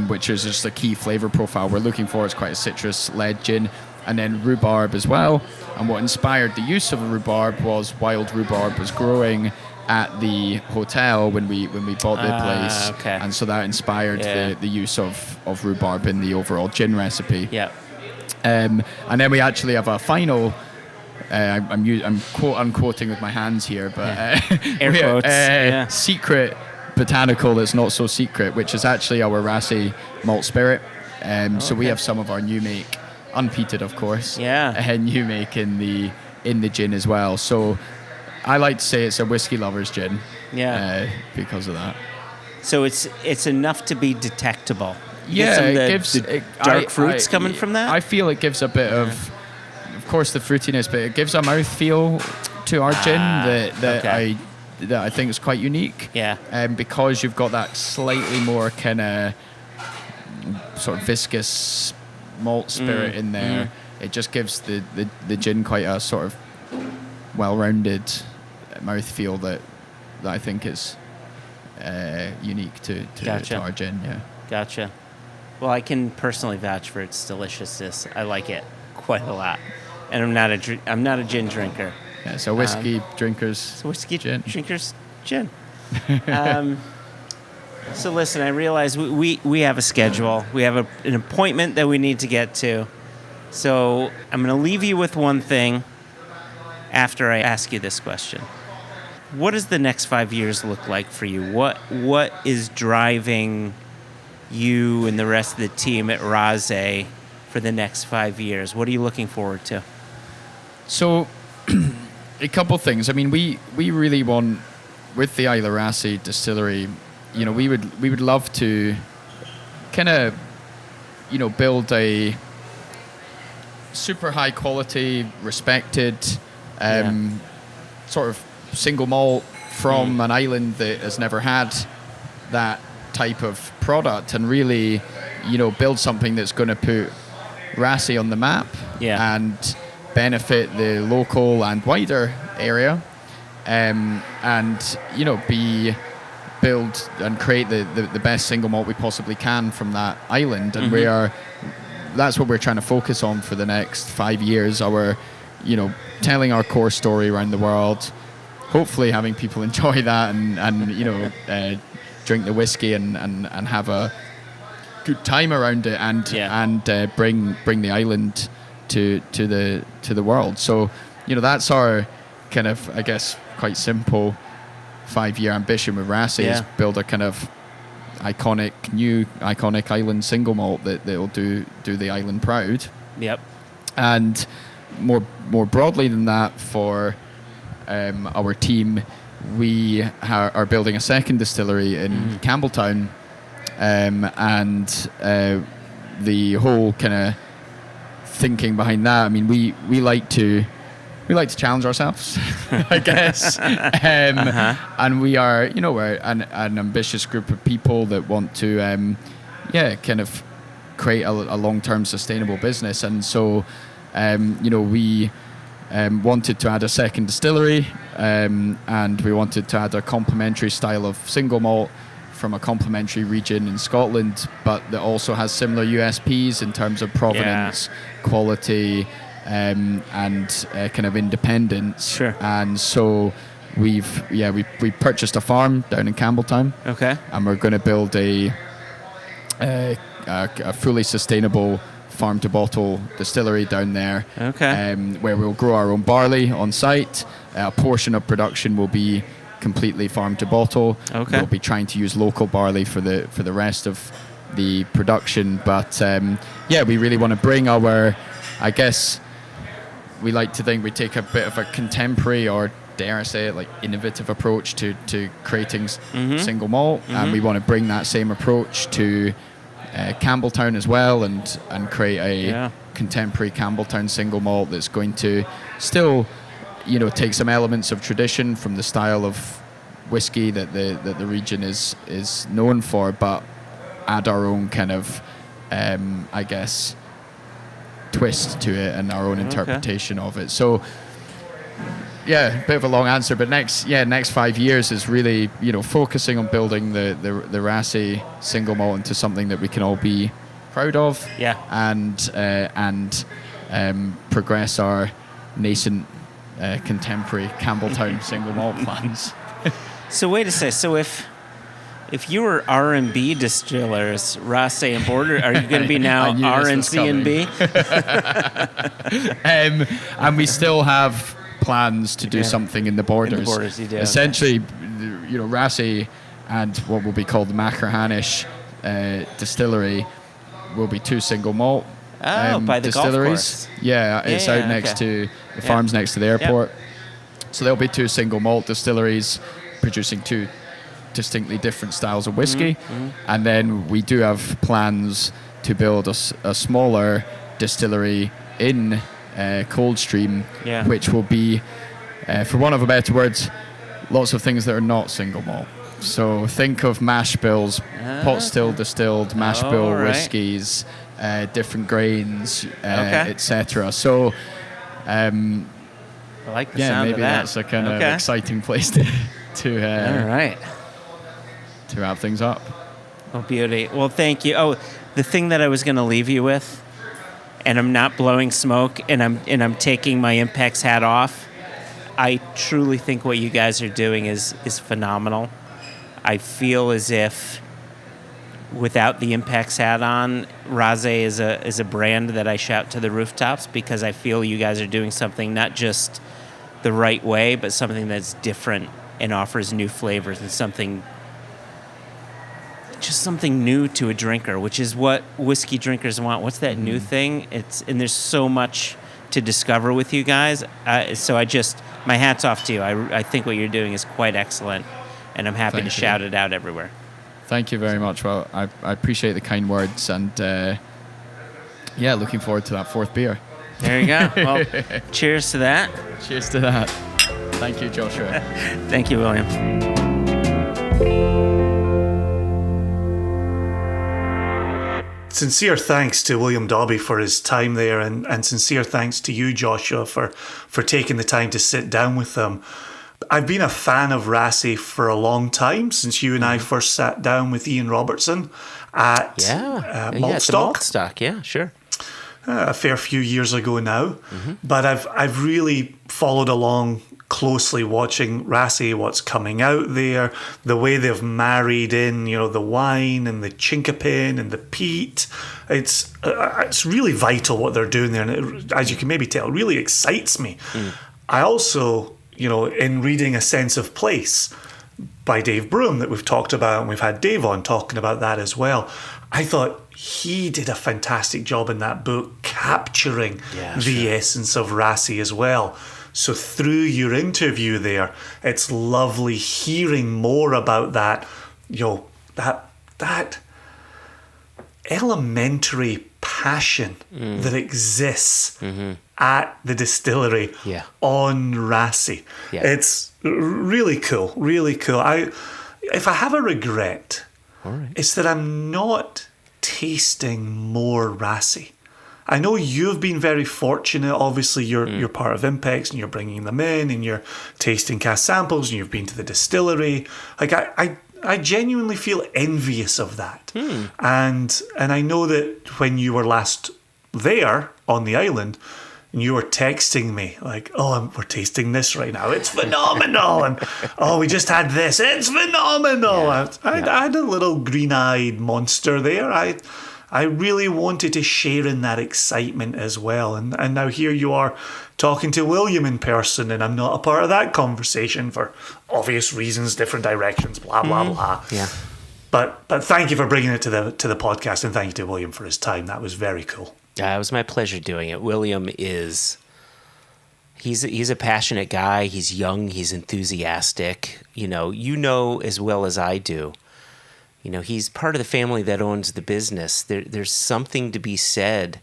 which is just a key flavor profile we're looking for. It's quite a citrus-led gin. And then rhubarb as well. And what inspired the use of rhubarb was wild rhubarb was growing at the hotel when we bought the place. Okay. And so that inspired the use of rhubarb in the overall gin recipe. Yeah. And then we actually have a final, I'm quote unquoting with my hands here, but air quotes. Secret botanical that's not so secret, which is actually our Raasay malt spirit. So we have some of our new make, unpeated of course, new make in the gin as well. So I like to say it's a whiskey lover's gin, because of that. So it's enough to be detectable. It gives dark fruits coming from that. I feel it gives a bit of course, the fruitiness, but it gives a mouthfeel to our gin that I think is quite unique. Yeah. Because you've got that slightly more kind of sort of viscous malt spirit in there, it just gives the gin quite a sort of well-rounded mouthfeel that I think is unique to our gin. Yeah. Gotcha. Well, I can personally vouch for its deliciousness. I like it quite a lot, and I'm not a gin drinker. Yeah, so whiskey drinkers. So whiskey drinkers gin. So listen, I realize we have a schedule. We have an appointment that we need to get to. So I'm going to leave you with one thing after I ask you this question. What does the next 5 years look like for you? What is driving you and the rest of the team at Raasay for the next 5 years? What are you looking forward to? So a couple things. I mean, we really want, with the Isla Raasay distillery, we would love to kind of, build a super high quality, respected, sort of single malt from an island that has never had that type of product, and really, build something that's going to put Raasay on the map. Yeah. And benefit the local and wider area, and build and create the best single malt we possibly can from that island. And that's what we're trying to focus on for the next 5 years. Telling our core story around the world, hopefully having people enjoy that and drink the whiskey and have a good time around it, and bring the island to the world. So that's our kind of, I guess, quite simple 5-year ambition with Raasay, is build a kind of iconic island single malt that will do the island proud. Yep. And more broadly than that, for our team, we are building a second distillery in Campbelltown, and the whole kind of thinking behind that, I mean, we like to challenge ourselves, I guess. And we are, we're an ambitious group of people that want to, kind of create a long-term sustainable business. And so, we wanted to add a second distillery, and we wanted to add a complementary style of single malt from a complementary region in Scotland, but that also has similar USPs in terms of provenance, quality, and kind of independence. Sure. And so we purchased a farm down in Campbelltown. Okay. And we're going to build a fully sustainable farm to bottle distillery down there. Okay. Where we'll grow our own barley on site. A portion of production will be completely farm to bottle. Okay. We'll be trying to use local barley for the rest of the production. But we really want to bring our, I guess, we like to think we take a bit of a contemporary, or dare I say it, like innovative approach to creating single malt, and we want to bring that same approach to Campbelltown as well, and create a contemporary Campbelltown single malt that's going to still, take some elements of tradition from the style of whiskey that the region is known for, but add our own kind of, I guess, twist to it and our own interpretation of it. So a bit of a long answer, but next 5 years is really focusing on building the Raasay single malt into something that we can all be proud of, and progress our nascent contemporary Campbelltown single malt plans. So wait a sec. So if you were R&B distillers, Raasay and Border, are you going to be now RNC and B? And we still have plans to do something in the Borders. In the Borders, you do. Essentially, Raasay and what will be called the Machrihanish distillery will be two single malt by the distilleries. Golf course. It's out next to the farms next to the airport. So there'll be two single malt distilleries producing two distinctly different styles of whiskey, and then we do have plans to build a smaller distillery in Coldstream, which will be, for want of a better words, lots of things that are not single malt. So think of mash bills, pot still distilled mash bill whiskies, different grains, etc. So I like the sound maybe of that. That's a kind of exciting place to to wrap things up. Oh, beauty. Well, thank you. Oh, the thing that I was going to leave you with, and I'm not blowing smoke, and I'm taking my Impacts hat off. I truly think what you guys are doing is phenomenal. I feel as if without the Impacts hat on, Raasay is a brand that I shout to the rooftops, because I feel you guys are doing something not just the right way, but something that's different and offers new flavors, and something new to a drinker, which is what whiskey drinkers want. What's that new thing? And there's so much to discover with you guys. So my hat's off to you. I think what you're doing is quite excellent, and I'm happy to shout it out everywhere. Thank you very much. Well, I appreciate the kind words, and looking forward to that fourth beer. There you go. Well, cheers to that. Cheers to that. Thank you, Joshua. Thank you, William. sincere thanks to William Dobbie for his time there, and sincere thanks to you, Joshua, for taking the time to sit down with them. I've been a fan of Raasay for a long time, since you and I first sat down with Ian Robertson at Maltstock. Yeah, sure. A fair few years ago now. But I've really followed along closely, watching Raasay, what's coming out there, the way they've married in, the wine and the chinkapin and the peat. It's really vital what they're doing there, and it, as you can maybe tell, really excites me. I also, in reading A Sense of Place by Dave Broom that we've talked about, and we've had Dave on talking about that as well, I thought he did a fantastic job in that book capturing the essence of Raasay as well. So through your interview there, it's lovely hearing more about that, that elementary passion that exists at the distillery on Raasay. Yeah. It's really cool, really cool. If I have a regret, it's that I'm not tasting more Raasay. I know you've been very fortunate. Obviously, you're part of Impex, and you're bringing them in, and you're tasting cask samples, and you've been to the distillery. Like I genuinely feel envious of that. And I know that when you were last there on the island, and you were texting me like, we're tasting this right now. It's phenomenal. And we just had this. It's phenomenal. I had a little green-eyed monster there. I really wanted to share in that excitement as well. And now here you are talking to William in person, and I'm not a part of that conversation for obvious reasons, different directions, blah, blah, blah. Yeah. But thank you for bringing it to the podcast, and thank you to William for his time. That was very cool. Yeah, it was my pleasure doing it. William he's a passionate guy. He's young. He's enthusiastic. You know as well as I do. He's part of the family that owns the business. There's something to be said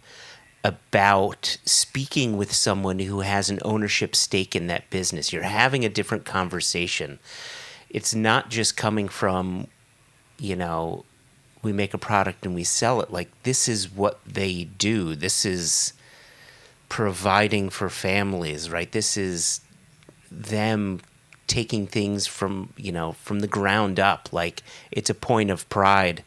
about speaking with someone who has an ownership stake in that business. You're having a different conversation. It's not just coming from, we make a product and we sell it. Like, this is what they do. This is providing for families, right? This is them taking things from the ground up. Like, it's a point of pride,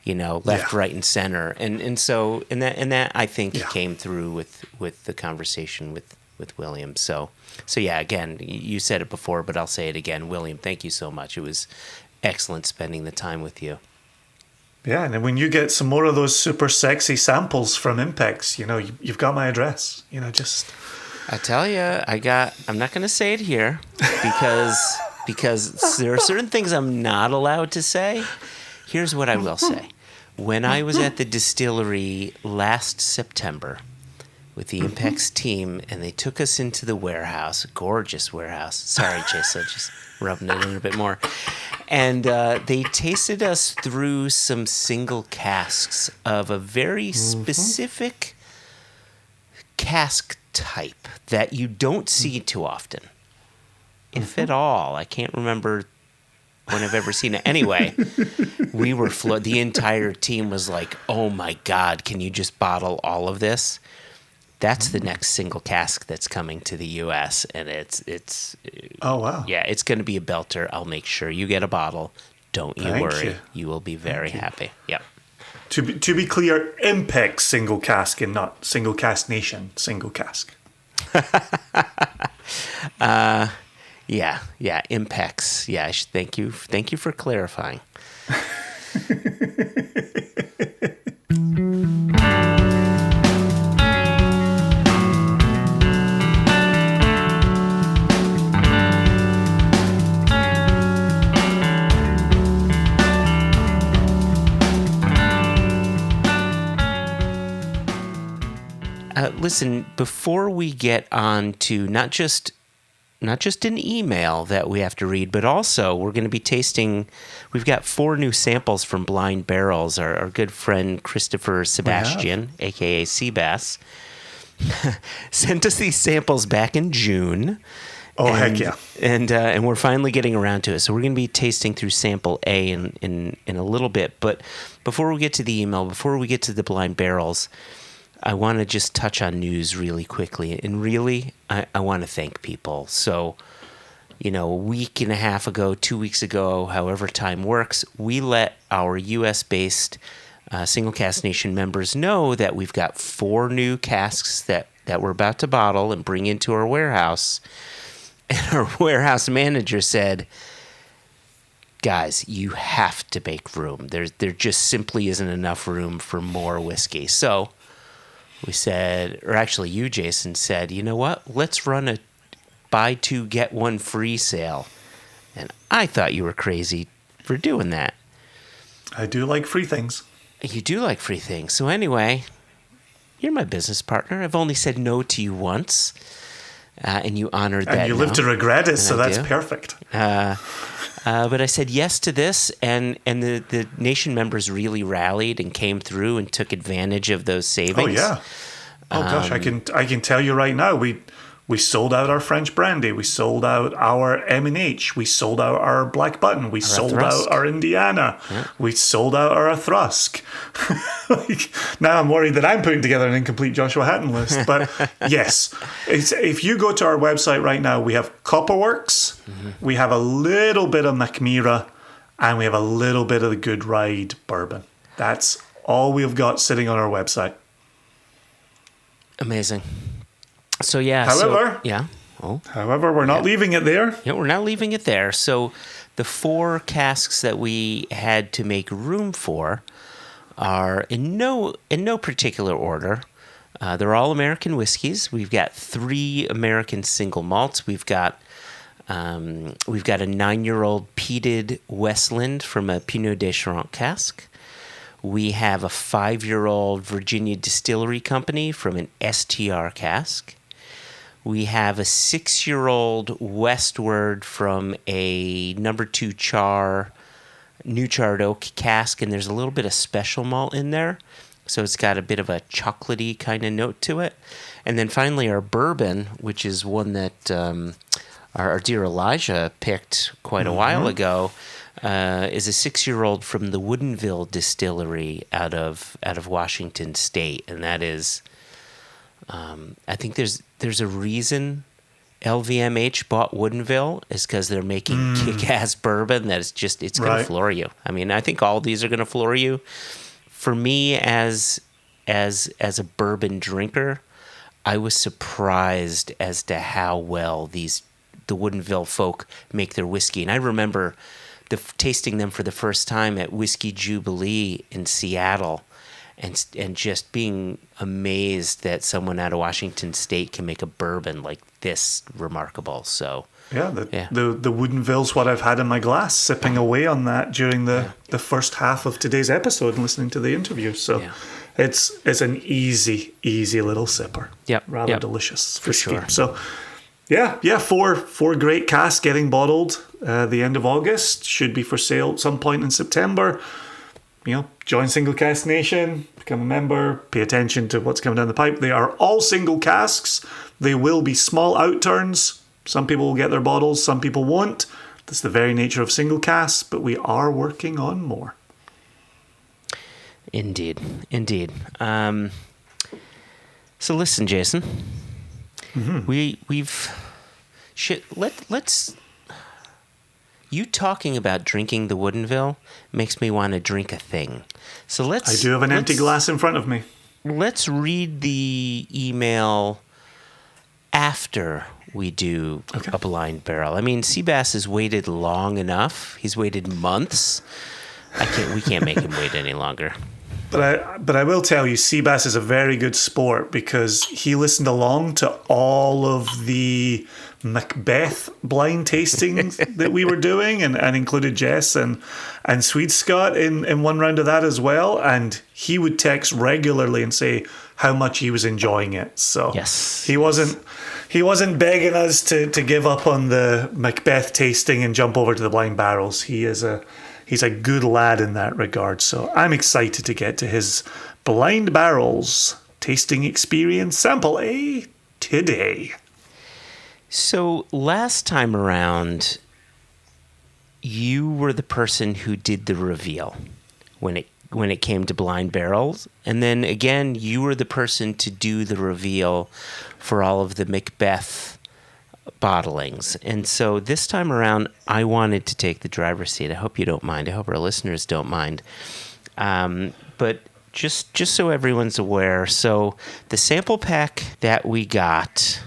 left, right, and center. And so that I think came through with the conversation with William. So yeah, again, you said it before, but I'll say it again. William, thank you so much. It was excellent spending the time with you. Yeah, and when you get some more of those super sexy samples from Impex, you've got my address. Just... I tell you, I'm not going to say it here because there are certain things I'm not allowed to say. Here's what I will say. When I was at the distillery last September with the Impex team, and they took us into the warehouse, gorgeous warehouse. Sorry, Chase, I just rubbing it in a bit more. And they tasted us through some single casks of a very specific cask type that you don't see too often, if at all. I can't remember when I've ever seen it. Anyway, we were the entire team was like, "Oh my God, can you just bottle all of this?" That's the next single cask that's coming to the U.S. and it's oh wow, yeah, it's going to be a belter. I'll make sure you get a bottle. Don't you worry, you will be very happy. Yep. To be clear, Impex single cask and not Single Cask Nation single cask. Yeah, Impex. Yeah, thank you for clarifying. Listen, before we get on to not just an email that we have to read, but also we're going to be tasting. We've got 4 new samples from Blind Barrels. Our good friend Christopher Sebastian, a.k.a. Seabass, sent us these samples back in June. Oh, heck yeah. And we're finally getting around to it. So we're going to be tasting through sample A in a little bit. But before we get to the email, before we get to the blind barrels, I want to just touch on news really quickly. And really, I want to thank people. So, a week and a half ago, 2 weeks ago, however time works, we let our U.S.-based Single Cask Nation members know that we've got 4 new casks that we're about to bottle and bring into our warehouse. And our warehouse manager said, guys, you have to make room. There just simply isn't enough room for more whiskey. So we said, or actually you, Jason, said, you know what? Let's run a buy 2, get 1 free sale. And I thought you were crazy for doing that. I do like free things. You do like free things. So anyway, you're my business partner. I've only said no to you once. And you honored that. And you live to regret it, so that's do. perfect. But I said yes to this, and the nation members really rallied and came through and took advantage of those savings. Oh yeah. Oh gosh, I can tell you right now, we sold out our French brandy, we sold out our M&H, we sold out our Black Button, we sold out our Indiana, we sold out our Thrusk. Now I'm worried that I'm putting together an incomplete Joshua Hatton list, but yes, if you go to our website right now, we have Copperworks, we have a little bit of Macmira, and we have a little bit of the Good Ride bourbon. That's all we've got sitting on our website. Amazing. So yeah. However, However, we're not leaving it there. Yeah, we're not leaving it there. So the 4 casks that we had to make room for are in no particular order. They're all American whiskeys. We've got 3 American single malts. We've got a 9-year-old peated Westland from a Pinot de Charente cask. We have a 5-year-old Virginia Distillery Company from an STR cask. We have a 6-year-old Westward from a number 2 New Charred Oak cask, and there's a little bit of special malt in there. So it's got a bit of a chocolatey kind of note to it. And then finally our bourbon, which is one that our dear Elijah picked quite a while ago, is a 6-year-old from the Woodinville Distillery out of Washington State. And that is, I think there's a reason LVMH bought Woodinville is because they're making kick-ass bourbon that is just, it's going to floor you. I mean, I think all these are going to floor you. For me, as a bourbon drinker, I was surprised as to how well the Woodinville folk make their whiskey. And I remember tasting them for the first time at Whiskey Jubilee in Seattle, and just being amazed that someone out of Washington State can make a bourbon like this remarkable. So the Woodinville's what I've had in my glass, sipping away on that during the first half of today's episode and listening to the interview. So it's an easy little sipper. Yep. Rather delicious for sure. So four great casks getting bottled the end of August, should be for sale at some point in September. Join Single Cask Nation, become a member, pay attention to what's coming down the pipe. They are all single casks. They will be small outturns. Some people will get their bottles, some people won't. That's the very nature of single casks, but we are working on more. Indeed. So listen, Jason. Let's. You talking about drinking the Woodinville makes me want to drink a thing. So I do have an empty glass in front of me. Let's read the email after we do a blind barrel. I mean, Seabass has waited long enough. He's waited months. We can't make him wait any longer. But I will tell you, Seabass is a very good sport because he listened along to all of the Macbeth blind tastings that we were doing and included Jess and Swede Scott in one round of that as well. And he would text regularly and say how much he was enjoying it. So he wasn't begging us to give up on the Macbeth tasting and jump over to the blind barrels. He's a good lad in that regard. So I'm excited to get to his blind barrels tasting experience sample A today. So last time around, you were the person who did the reveal when it came to blind barrels, and then again you were the person to do the reveal for all of the Macbeth bottlings. And so this time around, I wanted to take the driver's seat. I hope you don't mind. I hope our listeners don't mind. But just so everyone's aware, so the sample pack that we got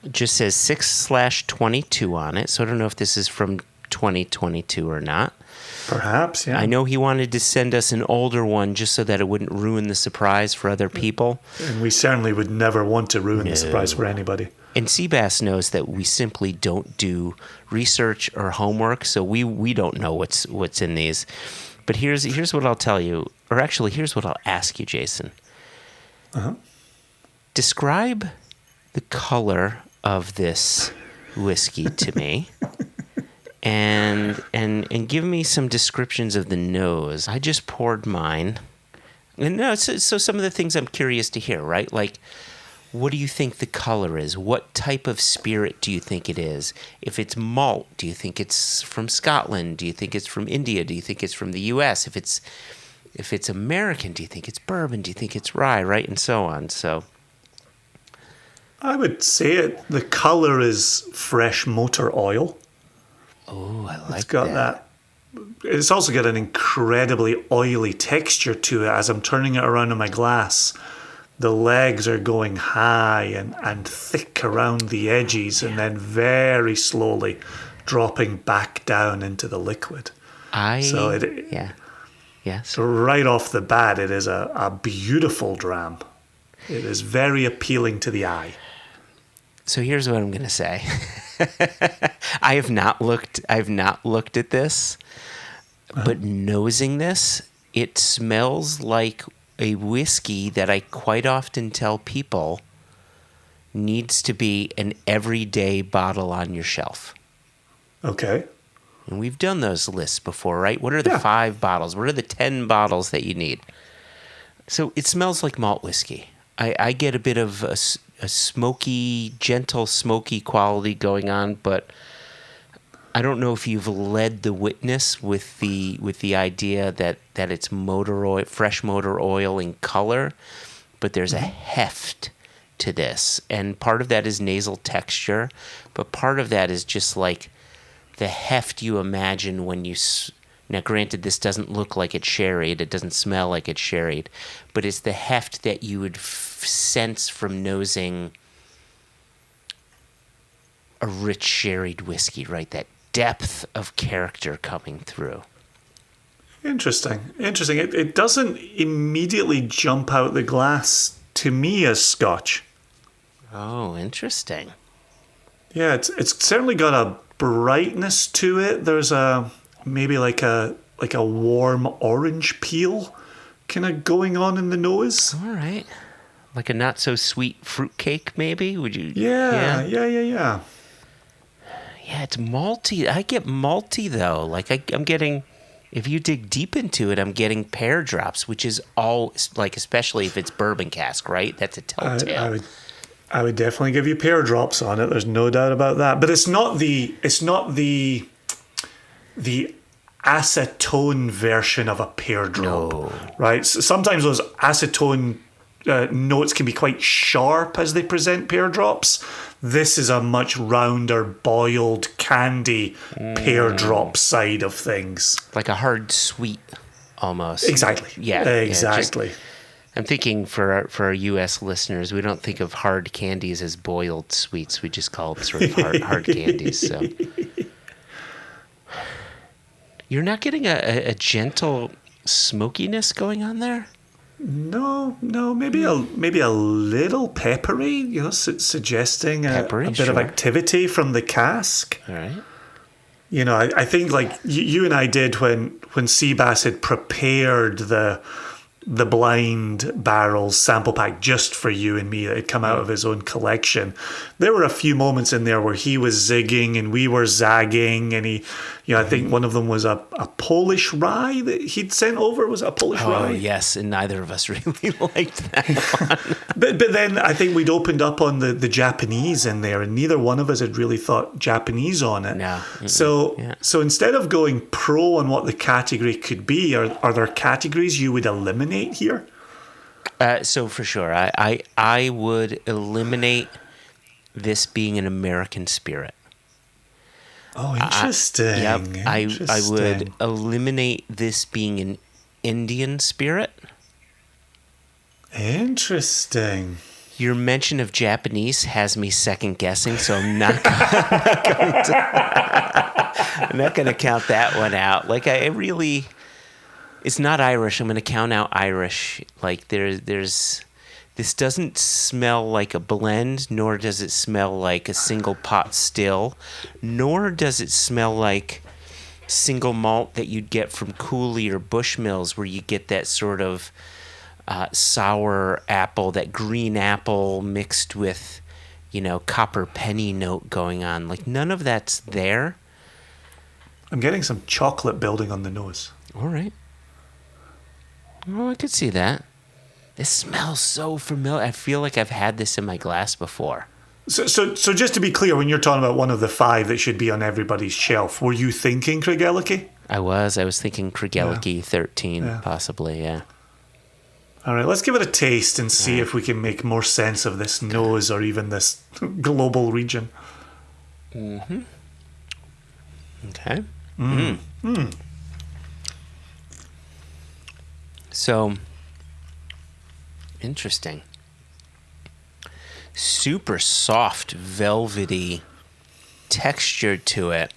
just says 6/22 on it. So I don't know if this is from 2022 or not. Perhaps, yeah. I know he wanted to send us an older one just so that it wouldn't ruin the surprise for other people. And we certainly would never want to ruin the surprise for anybody. And Seabass knows that we simply don't do research or homework, so we don't know what's in these. But here's what I'll tell you, or actually here's what I'll ask you, Jason. Uh-huh. Describe the color of this whiskey to me. And give me some descriptions of the nose. I just poured mine. And no, so some of the things I'm curious to hear, right? Like, what do you think the color is? What type of spirit do you think it is? If it's malt, do you think it's from Scotland? Do you think it's from India? Do you think it's from the U.S.? If it's American, do you think it's bourbon? Do you think it's rye, right? And so on. So I would say the color is fresh motor oil. Oh, I like It's got that. It's also got an incredibly oily texture to it. As I'm turning it around in my glass, the legs are going high and thick around the edges, and then very slowly dropping back down into the liquid. So right off the bat, it is a beautiful dram. It is very appealing to the eye. So here's what I'm going to say. I have not looked at this, but nosing this, it smells like a whiskey that I quite often tell people needs to be an everyday bottle on your shelf. Okay. And we've done those lists before, right? What are the 5 bottles? What are the 10 bottles that you need? So it smells like malt whiskey. I get a bit of a smoky, gentle, smoky quality going on, but I don't know if you've led the witness with the idea that it's motor oil, fresh motor oil in color, but there's a heft to this, and part of that is nasal texture, but part of that is just like the heft you imagine when you. Now, granted, this doesn't look like it's sherried. It doesn't smell like it's sherried, but it's the heft that you would sense from nosing a rich sherried whiskey, right? That depth of character coming through. Interesting. It doesn't immediately jump out the glass to me as Scotch. Oh, interesting. Yeah, it's certainly got a brightness to it. There's maybe like a warm orange peel kind of going on in the nose. All right. Like a not so sweet fruitcake, maybe? Would you? Yeah. Yeah, it's malty. I get malty though. Like I'm getting, if you dig deep into it, I'm getting pear drops, which is all like, especially if it's bourbon cask, right? That's a telltale. I would definitely give you pear drops on it. There's no doubt about that. But it's not the acetone version of a pear drop, right? So sometimes those acetone notes can be quite sharp as they present pear drops. This is a much rounder, boiled candy pear drop side of things. Like a hard sweet, almost. Exactly. Yeah. Exactly. I'm thinking for our U.S. listeners, we don't think of hard candies as boiled sweets. We just call them sort of hard candies. So you're not getting a gentle smokiness going on there? No, maybe a little peppery, suggesting a bit of activity from the cask. All right. I think like you and I did when Seabass had prepared the blind barrels sample pack just for you and me that had come out of his own collection. There were a few moments in there where he was zigging and we were zagging, and he I think one of them was a Polish rye that he'd sent over. Was it a Polish rye? Oh, yes, and neither of us really liked that one. But then I think we'd opened up on the Japanese in there, and neither one of us had really thought Japanese on it. No. So instead of going pro on what the category could be, are there categories you would eliminate here? So for sure, I would eliminate this being an American spirit. Oh, interesting. I would eliminate this being an Indian spirit. Interesting. Your mention of Japanese has me second guessing, so I'm not going to count that one out. Like it's not Irish. I'm going to count out Irish. Like there's. This doesn't smell like a blend, nor does it smell like a single pot still, nor does it smell like single malt that you'd get from Cooley or Bushmills, where you get that sort of sour apple, that green apple mixed with, copper penny note going on. Like none of that's there. I'm getting some chocolate building on the nose. All right. Oh, I could see that. This smells so familiar. I feel like I've had this in my glass before. So just to be clear, when you're talking about one of the 5 that should be on everybody's shelf, were you thinking Craigellachie? I was thinking Craigellachie 13, possibly, yeah. All right, let's give it a taste and see if we can make more sense of this nose or even this global region. Mm-hmm. Okay. So... interesting. Super soft, velvety texture to it.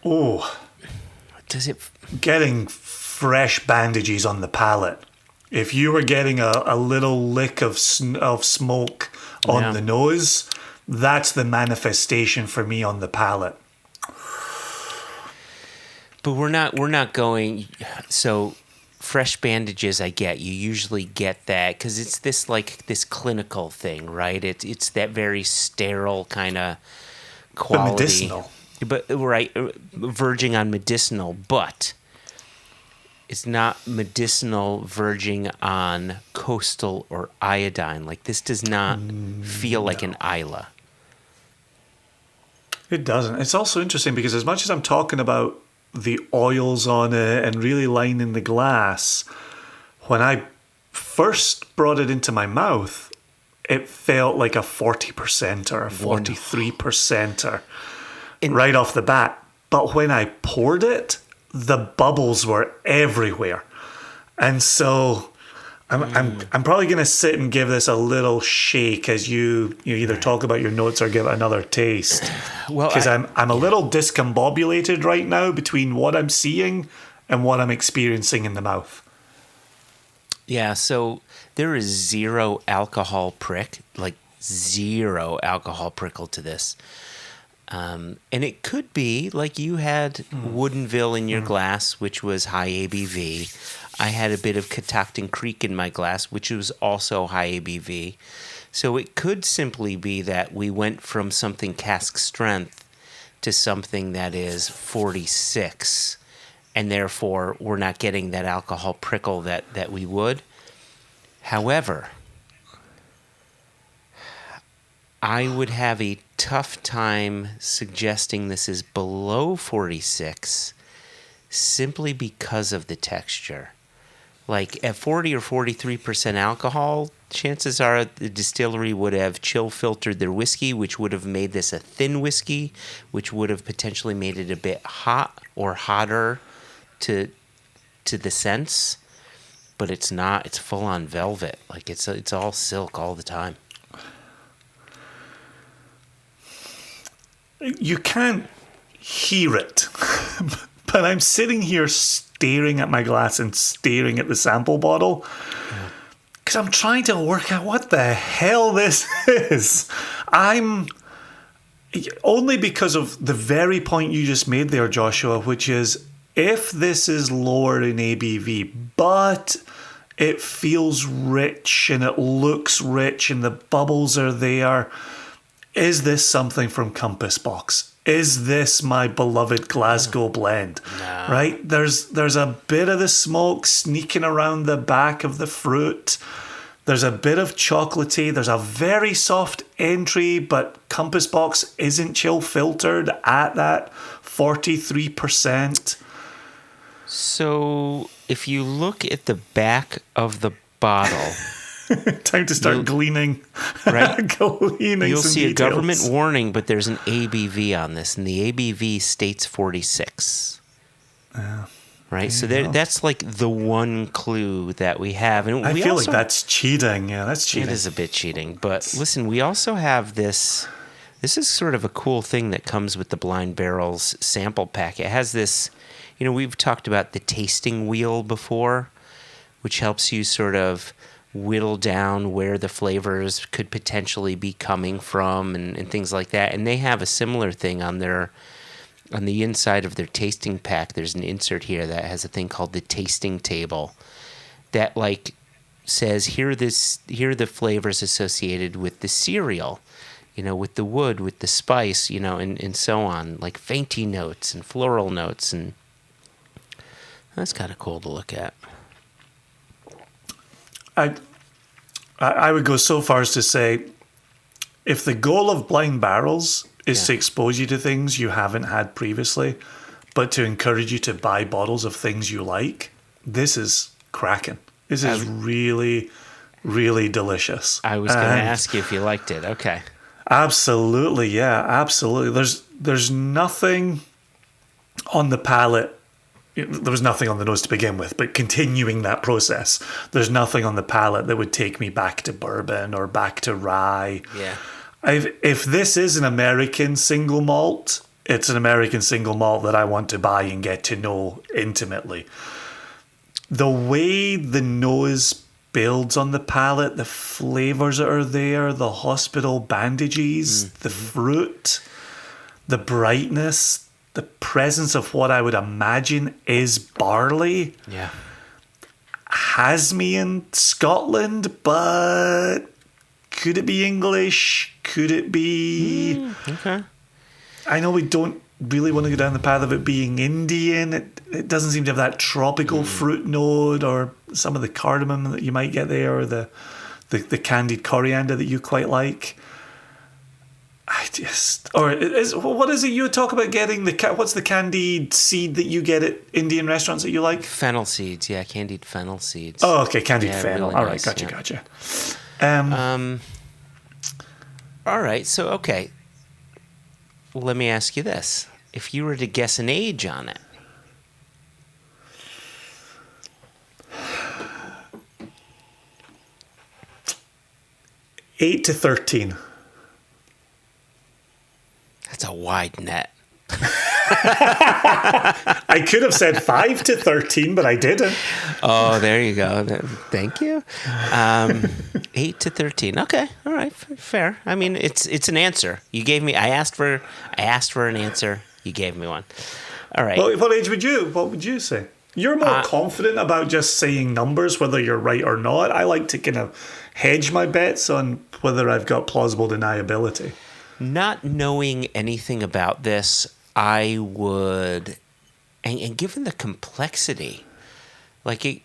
Oh. Does it... getting fresh bandages on the palate. If you were getting a little lick of smoke on the nose, that's the manifestation for me on the palate. But we're not going... So... fresh bandages, I get. You usually get that because it's this clinical thing, right? It's that very sterile kind of quality. But medicinal. But right, verging on medicinal, but it's not medicinal verging on coastal or iodine. Like this does not feel like an Isla. It doesn't. It's also interesting because as much as I'm talking about the oils on it and really lining the glass, when I first brought it into my mouth, it felt like a 40% or a 43% right off the bat. But when I poured it, the bubbles were everywhere. And so I'm probably going to sit and give this a little shake as you either talk about your notes or give it another taste. Well, because I'm a little discombobulated right now between what I'm seeing and what I'm experiencing in the mouth. Yeah, so there is zero alcohol prickle to this. And it could be like you had Woodinville in your glass, which was high ABV. I had a bit of Catoctin Creek in my glass, which was also high ABV. So it could simply be that we went from something cask strength to something that is 46, and therefore we're not getting that alcohol prickle that we would. However, I would have a tough time suggesting this is below 46 simply because of the texture. Like at 40 or 43% alcohol, chances are the distillery would have chill filtered their whiskey, which would have made this a thin whiskey, which would have potentially made it a bit hot or hotter to the sense. But it's not. It's full on velvet. Like it's all silk all the time. You can't hear it, but I'm sitting here staring at my glass and staring at the sample bottle because I'm trying to work out what the hell this is. I'm only because of the very point you just made there, Joshua, which is if this is lower in ABV, but it feels rich and it looks rich and the bubbles are there, is this something from Compass Box? Is this my beloved Glasgow blend? No. Right? There's a bit of the smoke sneaking around the back of the fruit. There's a bit of chocolatey. There's a very soft entry, but Compass Box isn't chill filtered at that 43%. So if you look at the back of the bottle... Time to start gleaning. Right? Gleaning You'll some see details. a government warning, but there's an ABV on this, and the ABV states 46. Right? So that's like the one clue that we have. And I feel like that's cheating. Yeah, that's cheating. It is a bit cheating. But listen, we also have this. This is sort of a cool thing that comes with the Blind Barrels sample pack. It has this, we've talked about the tasting wheel before, which helps you sort of whittle down where the flavors could potentially be coming from and things like that. And they have a similar thing on the inside of their tasting pack. There's an insert here that has a thing called the tasting table that like says here are the flavors associated with the cereal, with the wood, with the spice, and so on, like fainty notes and floral notes, and that's kind of cool to look at. I would go so far as to say, if the goal of Blind Barrels is to expose you to things you haven't had previously, but to encourage you to buy bottles of things you like, this is cracking. This is really, really delicious. I was going to ask you if you liked it. Okay. Absolutely, yeah, absolutely. There's nothing on the palate. There was nothing on the nose to begin with, but continuing that process, there's nothing on the palate that would take me back to bourbon or back to rye. Yeah. If this is an American single malt, it's an American single malt that I want to buy and get to know intimately. The way the nose builds on the palate, the flavors that are there, the hospital bandages, the fruit, the brightness, the presence of what I would imagine is barley. Yeah. Has me in Scotland, but could it be English? Could it be... Okay. I know we don't really want to go down the path of it being Indian. It doesn't seem to have that tropical fruit note or some of the cardamom that you might get there, or the candied coriander that you quite like. What is it you talk about getting? What's the candied seed that you get at Indian restaurants that you like? Fennel seeds, yeah, candied fennel seeds. Oh, okay, candied fennel. Really All nice, right, gotcha. All right, so okay. Let me ask you this: if you were to guess an age on it, 8 to 13. That's a wide net. I could have said 5 to 13, but I didn't. Oh, there you go. Thank you. 8 to 13. Okay. All right. Fair. I mean, it's an answer. You gave me. I asked for an answer. You gave me one. All right. Well, what age would you say? You're more confident about just saying numbers, whether you're right or not. I like to kind of hedge my bets on whether I've got plausible deniability. Not knowing anything about this, I would, and given the complexity, like it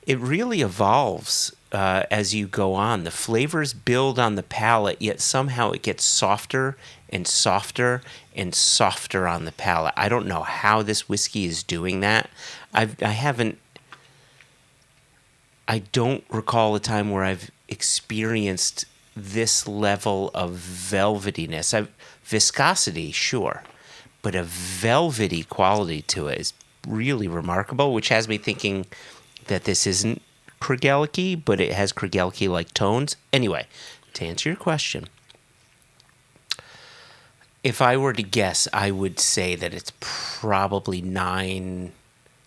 really evolves as you go on. The flavors build on the palate, yet somehow it gets softer and softer and softer on the palate. I don't know how this whiskey is doing that. I don't recall a time where I've experienced this level of velvetyness. Viscosity, sure, but a velvety quality to it is really remarkable, which has me thinking that this isn't Kragelicky, but it has Kragelicky-like tones. Anyway, to answer your question, if I were to guess, I would say that it's probably 9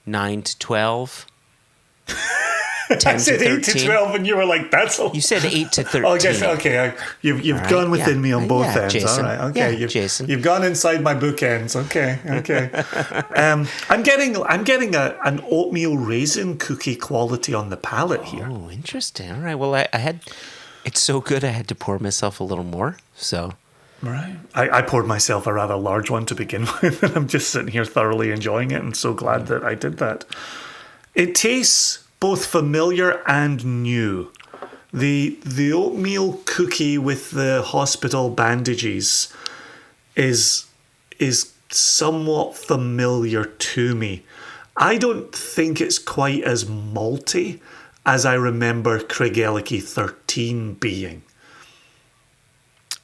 to 12. 10 I said to 8 to 12, and you were like, "That's a..." You said 8 to 13. Oh, yes, okay. You've right, gone within me on both ends. Jason. All right, okay. Jason. You've gone inside my bookends. Okay. I'm getting an oatmeal raisin cookie quality on the palate here. Oh, interesting. All right. Well, I had It's so good I had to pour myself a little more. So, right. I poured myself a rather large one to begin with, and I'm just sitting here thoroughly enjoying it and so glad that I did that. It tastes both familiar and new. The oatmeal cookie with the hospital bandages is somewhat familiar to me. I don't think it's quite as malty as I remember Craigellachie 13 being.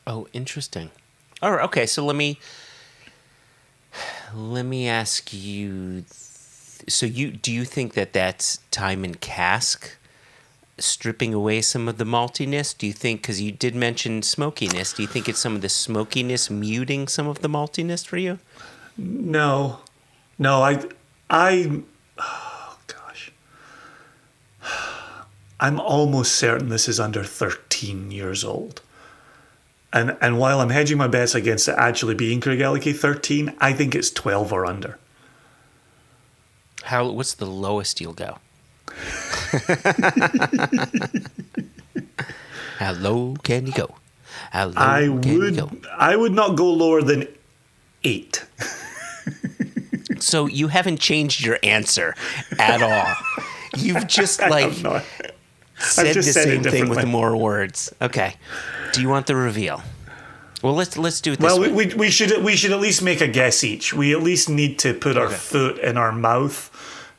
Oh, interesting. All right, okay, so let me ask you. So do you think that that's time in cask stripping away some of the maltiness? Do you think, because you did mention smokiness, do you think it's some of the smokiness muting some of the maltiness for you? No, oh gosh, I'm almost certain this is under 13 years old. And while I'm hedging my bets against it actually being Craigellachie 13, I think it's 12 or under. What's the lowest you'll go? How low can you go? How low can you go? I would not go lower than 8. So you haven't changed your answer at all. You've just said the same thing with more words. Okay. Do you want the reveal? Well, let's do it this way. Well, we should at least make a guess each. We at least need to put our foot in our mouth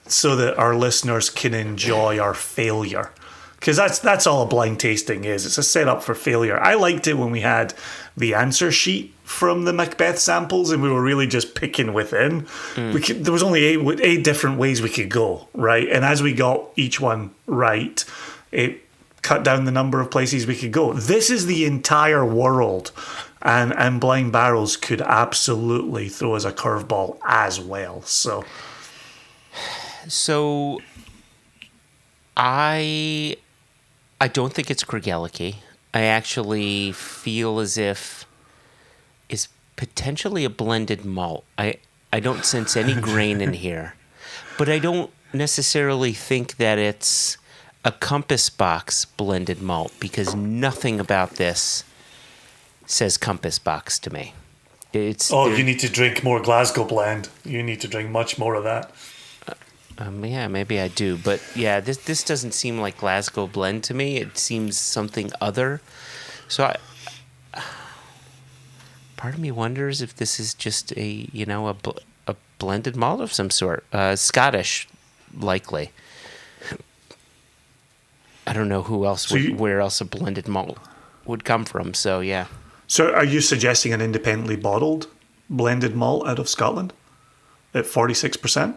so that our listeners can enjoy our failure. Because that's all a blind tasting is. It's a setup for failure. I liked it when we had the answer sheet from the Macbeth samples and we were really just picking within. There was only eight different ways we could go, right? And as we got each one right, it cut down the number of places we could go. This is the entire world. And Blind Barrels could absolutely throw us a curveball as well. So I don't think it's Craigellachie. I actually feel as if it's potentially a blended malt. I don't sense any grain in here, but I don't necessarily think that it's a Compass Box blended malt because nothing about this says Compass Box to me. You need to drink more Glasgow blend. You need to drink much more of that. Yeah, maybe I do. But yeah, this doesn't seem like Glasgow blend to me. It seems something other. So part of me wonders if this is just a blended malt of some sort. Scottish, likely. I don't know where else a blended malt would come from. So yeah. So are you suggesting an independently bottled blended malt out of Scotland at 46%?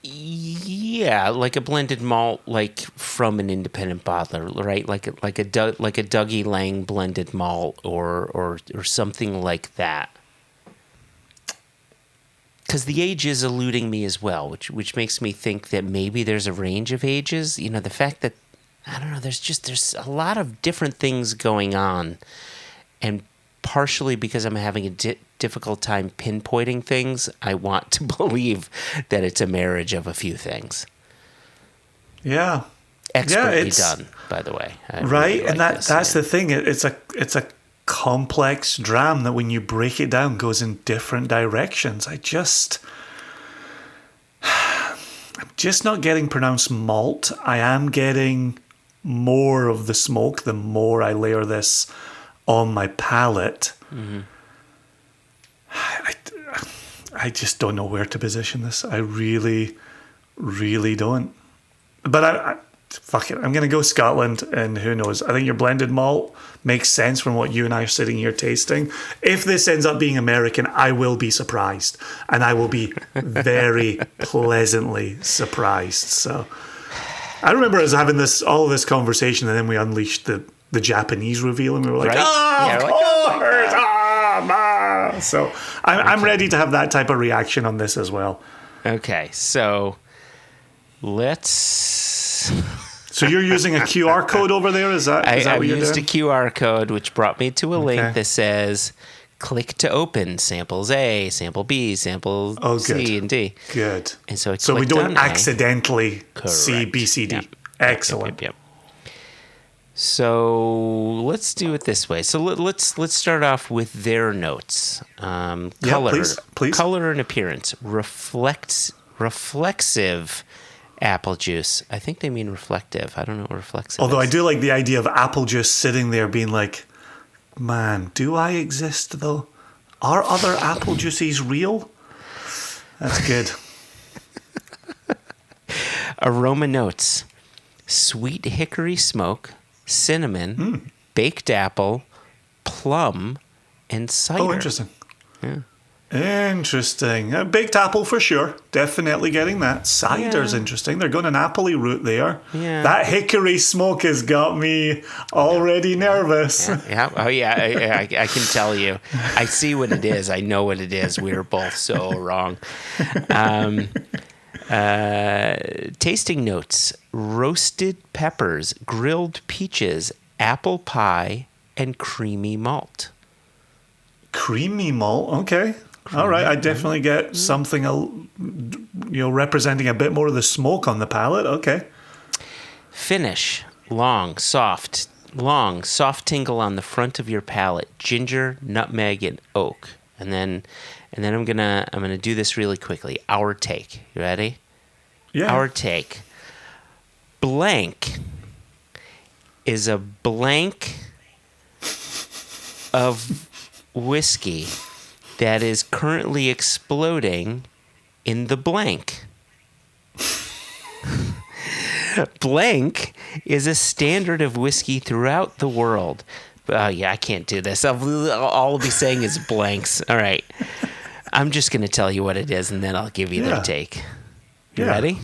Yeah, like a blended malt, like from an independent bottler, right? Like a Dougie Lang blended malt, or something like that. Because the age is eluding me as well, which makes me think that maybe there's a range of ages. You know, the fact that I don't know, there's a lot of different things going on, and partially because I'm having a difficult time pinpointing things, I want to believe that it's a marriage of a few things. Yeah. Expertly done, by the way. Right, really and that's the thing. It's a complex dram that when you break it down goes in different directions. I'm just not getting pronounced malt. I am getting more of the smoke the more I layer this on my palate. Mm-hmm. I just don't know where to position this. I really, really don't. But fuck it. I'm going to go Scotland, and who knows? I think your blended malt makes sense from what you and I are sitting here tasting. If this ends up being American, I will be surprised, and I will be very pleasantly surprised. So I remember us having all this conversation, and then we unleashed the Japanese reveal, and we were like, So I'm ready to have that type of reaction on this as well. Okay, so let's... So you're using a QR code over there? Is that what you're doing? I used a QR code, which brought me to a link that says, click to open samples A, sample B, sample C, and D. Good. And so we don't accidentally see B, C, D. Yep. Excellent. Yep. So let's do it this way. So let's start off with their notes. Color, please. Color and appearance. Reflexive apple juice. I think they mean reflective. I don't know what reflexive Although is. I do like the idea of apple juice sitting there being like, man, do I exist though? Are other apple juices real? That's good. Aroma notes. Sweet hickory smoke, cinnamon, baked apple, plum, and cider. Oh, interesting. Yeah. Interesting. Baked apple for sure. Definitely getting that. Cider's interesting. They're going an appley route there. Yeah. That hickory smoke has got me already nervous. Yeah. Oh, yeah. I can tell you. I see what it is. I know what it is. We were both so wrong. Tasting notes. Roasted peppers, grilled peaches, apple pie, and creamy malt. Creamy malt. Okay. All right. I definitely get something, representing a bit more of the smoke on the palate. Okay. Finish. Long, soft tingle on the front of your palate. Ginger, nutmeg, and oak. And then I'm gonna do this really quickly. Our take. You ready? Yeah. Our take. Blank is a blank of whiskey that is currently exploding in the blank. Blank is a standard of whiskey throughout the world. Yeah, I can't do this. All I'll be saying is blanks. All right. I'm just going to tell you what it is, and then I'll give you their take. You ready?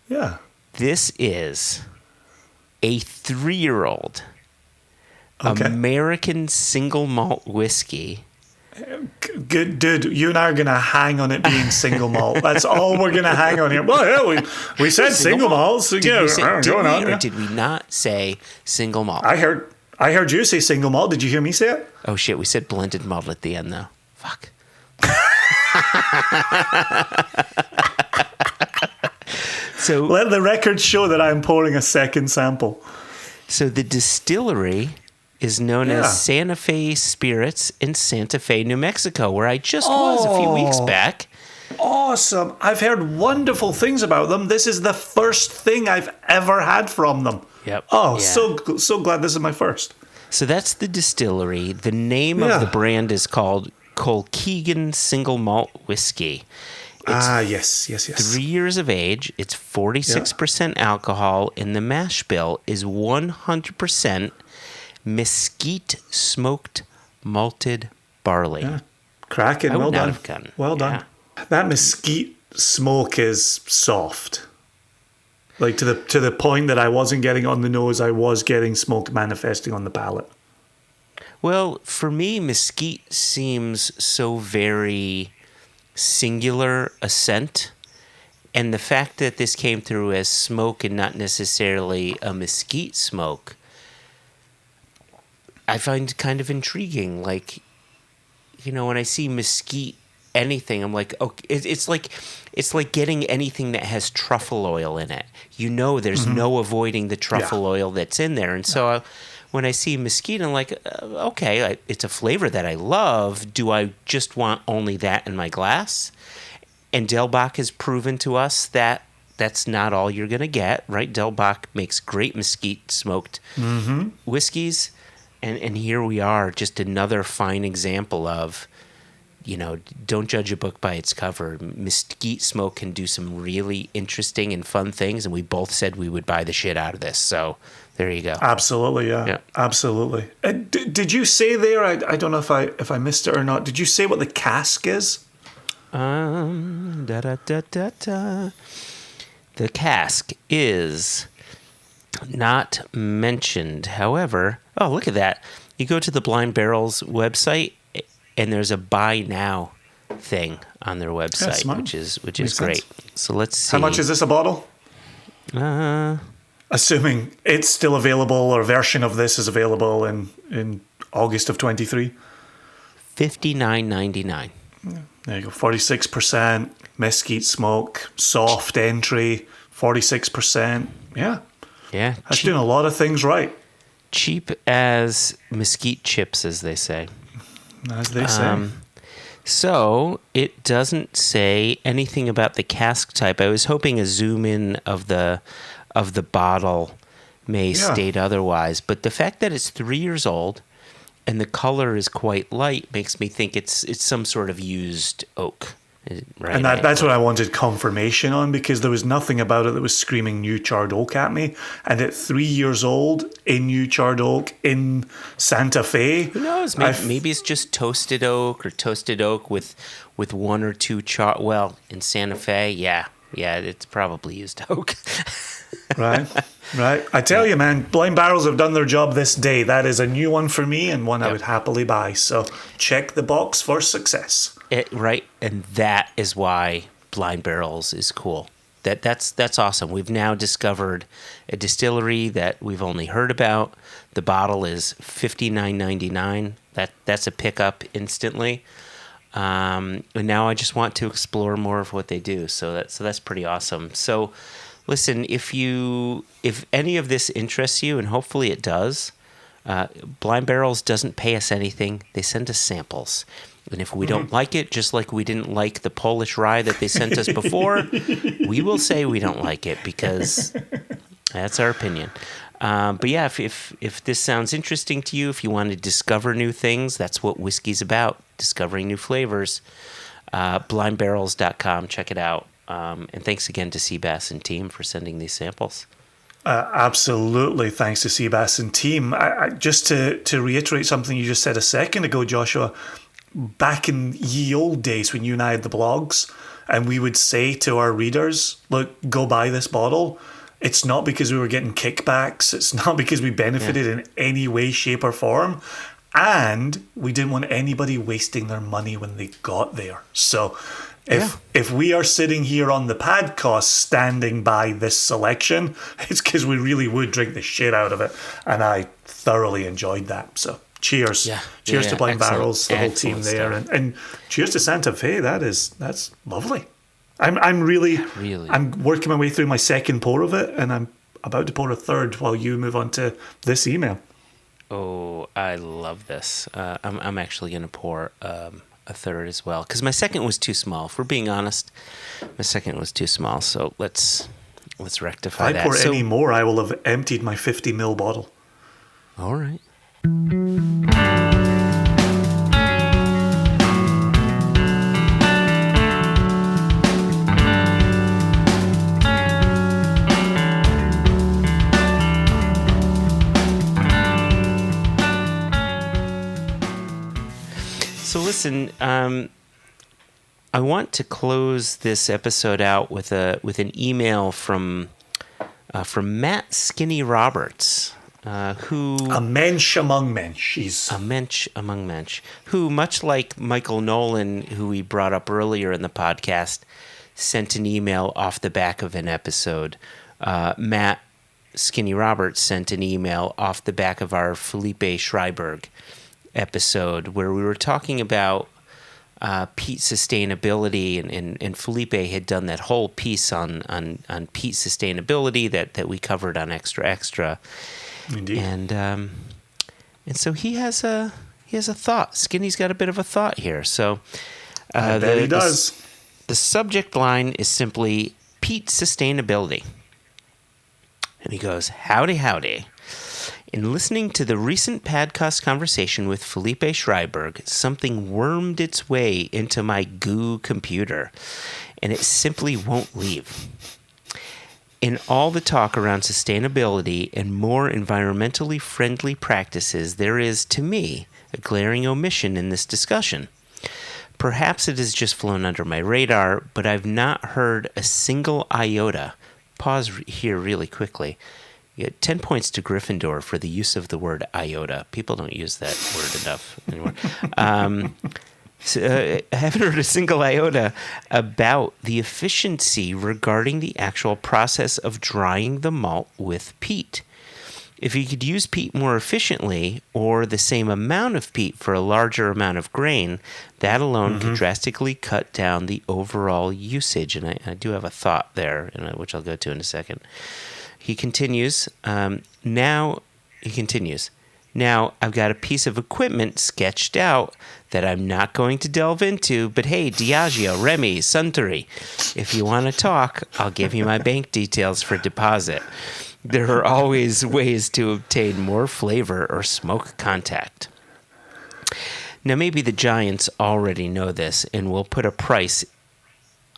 Yeah. This is a 3-year-old American single malt whiskey. Good, dude. You and I are going to hang on it being single malt. That's all we're going to hang on here. Well, yeah, we said single malt. So Did we not say single malt? I heard you say single malt. Did you hear me say it? Oh, shit. We said blended malt at the end, though. Fuck. So let the record show that I'm pouring a second sample. So the distillery is known as Santa Fe Spirits in Santa Fe, New Mexico, where I just was a few weeks back. Awesome. I've heard wonderful things about them. This is the first thing I've ever had from them. Yep. Oh, yeah. So glad this is my first. So that's the distillery. The name of the brand is called Colkegan Single Malt Whiskey. Yes. 3 years of age. It's 46% alcohol, and the mash bill is 100% mesquite smoked malted barley. Yeah. Cracking. Well done. Well done. Yeah. That mesquite smoke is soft. Like to the point that I wasn't getting on the nose, I was getting smoke manifesting on the palate. Well, for me, mesquite seems so very singular a scent, and the fact that this came through as smoke and not necessarily a mesquite smoke, I find kind of intriguing. Like, when I see mesquite anything, I'm like, okay, it's like getting anything that has truffle oil in it. There's no avoiding the truffle oil that's in there, and so when I see mesquite, I'm like, okay, it's a flavor that I love. Do I just want only that in my glass? And Del Bach has proven to us that that's not all you're going to get, right? Del Bach makes great mesquite smoked whiskeys. And here we are, just another fine example of, don't judge a book by its cover. Mesquite smoke can do some really interesting and fun things, and we both said we would buy the shit out of this. So there you go. Absolutely, yeah. Absolutely. Did you say there? I don't know if I missed it or not. Did you say what the cask is? The cask is not mentioned. However, look at that. You go to the Blind Barrel's website, and there's a buy now thing on their website, which is great. So let's see. How much is this a bottle? Assuming it's still available, or a version of this is available in August of 23. $59.99. There you go. 46% mesquite smoke, soft entry, 46%. Yeah. Yeah. That's doing a lot of things right. Cheap as mesquite chips, as they say. As they say. So it doesn't say anything about the cask type. I was hoping a zoom in of the bottle may state otherwise, but the fact that it's 3 years old and the color is quite light makes me think it's some sort of used oak. Right? And that's what I wanted confirmation on, because there was nothing about it that was screaming new charred oak at me. And at 3 years old, in new charred oak in Santa Fe. Who knows? Maybe it's just toasted oak or toasted oak with one or two well, in Santa Fe, yeah, it's probably used oak. Right. I tell you, man, Blind Barrels have done their job this day. That is a new one for me and one I would happily buy. So check the box for success. Right, and that is why Blind Barrels is cool. That's awesome. We've now discovered a distillery that we've only heard about. The bottle is $59.99. That's a pickup instantly. And now I just want to explore more of what they do. So that's pretty awesome. So listen, if any of this interests you, and hopefully it does, Blind Barrels doesn't pay us anything. They send us samples. And if we don't like it, just like we didn't like the Polish rye that they sent us before, we will say we don't like it, because that's our opinion. But yeah, if this sounds interesting to you, if you want to discover new things, that's what whiskey's about, discovering new flavors. Blindbarrels.com, check it out. And thanks again to Seabass and team for sending these samples. Absolutely, thanks to Seabass and team. I just to reiterate something you just said a second ago, Joshua, back in ye old days when you and I had the blogs, and we would say to our readers, look, go buy this bottle. It's not because we were getting kickbacks. It's not because we benefited in any way, shape, or form. And we didn't want anybody wasting their money when they got there. So if we are sitting here on the padcost standing by this selection, it's because we really would drink the shit out of it. And I thoroughly enjoyed that. So cheers. Cheers to Blind Barrels, the whole team there. And cheers to Santa Fe. That's lovely. I'm working my way through my second pour of it, and I'm about to pour a third while you move on to this email. Oh, I love this. I'm actually going to pour a third as well, because my second was too small. If we're being honest, my second was too small. So let's rectify that. If I pour any more, I will have emptied my 50ml bottle. All right. So listen, I want to close this episode out with an email from Matt Skinny Roberts, who a mensch among mensch. A mensch among mensch, who, much like Michael Nolan, who we brought up earlier in the podcast, sent an email off the back of an episode. Matt Skinny Roberts sent an email off the back of our Felipe Schreiberg episode, where we were talking about peat sustainability, and Felipe had done that whole piece on peat sustainability that we covered on Extra. Indeed. And so he has a thought. Skinny's got a bit of a thought here. So I bet he does. The subject line is simply peat sustainability. And he goes, howdy. In listening to the recent padcost conversation with Felipe Schreiberg, something wormed its way into my goo computer, and it simply won't leave. In all the talk around sustainability and more environmentally friendly practices, there is, to me, a glaring omission in this discussion. Perhaps it has just flown under my radar, but I've not heard a single iota. Pause here really quickly. 10 points to Gryffindor for the use of the word iota. People don't use that word enough anymore. I haven't heard a single iota about the efficiency regarding the actual process of drying the malt with peat. If you could use peat more efficiently, or the same amount of peat for a larger amount of grain, that alone could drastically cut down the overall usage. And I do have a thought there, which I'll go to in a second. He continues, now he continues, now I've got a piece of equipment sketched out that I'm not going to delve into, but hey, Diageo, Remy, Suntory, if you want to talk, I'll give you my bank details for deposit. There are always ways to obtain more flavor or smoke contact. Now, maybe the giants already know this and will put a price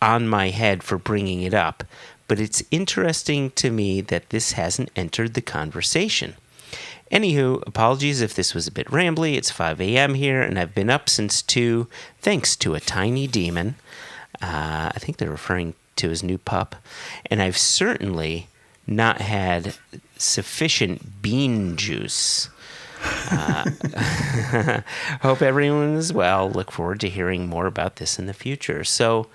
on my head for bringing it up, but it's interesting to me that this hasn't entered the conversation. Anywho, apologies if this was a bit rambly. It's 5 a.m. here, and I've been up since 2, thanks to a tiny demon. I think they're referring to his new pup. And I've certainly not had sufficient bean juice. Hope everyone is well. Look forward to hearing more about this in the future. So,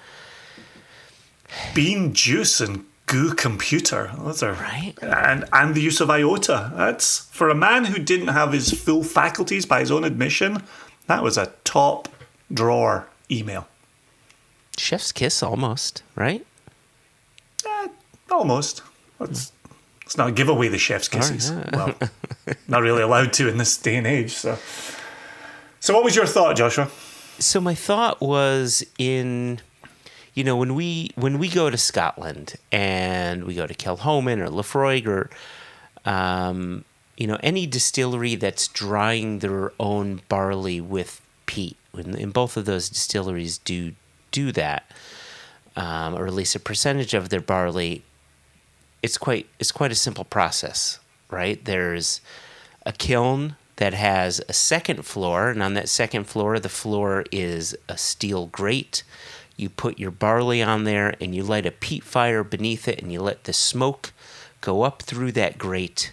bean juice and goo computer. Those are right. And the use of iota. That's, for a man who didn't have his full faculties by his own admission, that was a top drawer email. Chef's kiss almost, right? Almost. Let's not give away the chef's kisses. Right. Well, not really allowed to in this day and age. So what was your thought, Joshua? So my thought was when we go to Scotland and we go to Kilchoman or Laphroaig or any distillery that's drying their own barley with peat, and both of those distilleries do that, or at least a percentage of their barley. It's quite a simple process, right? There's a kiln that has a second floor, and on that second floor, the floor is a steel grate. You put your barley on there, and you light a peat fire beneath it, and you let the smoke go up through that grate.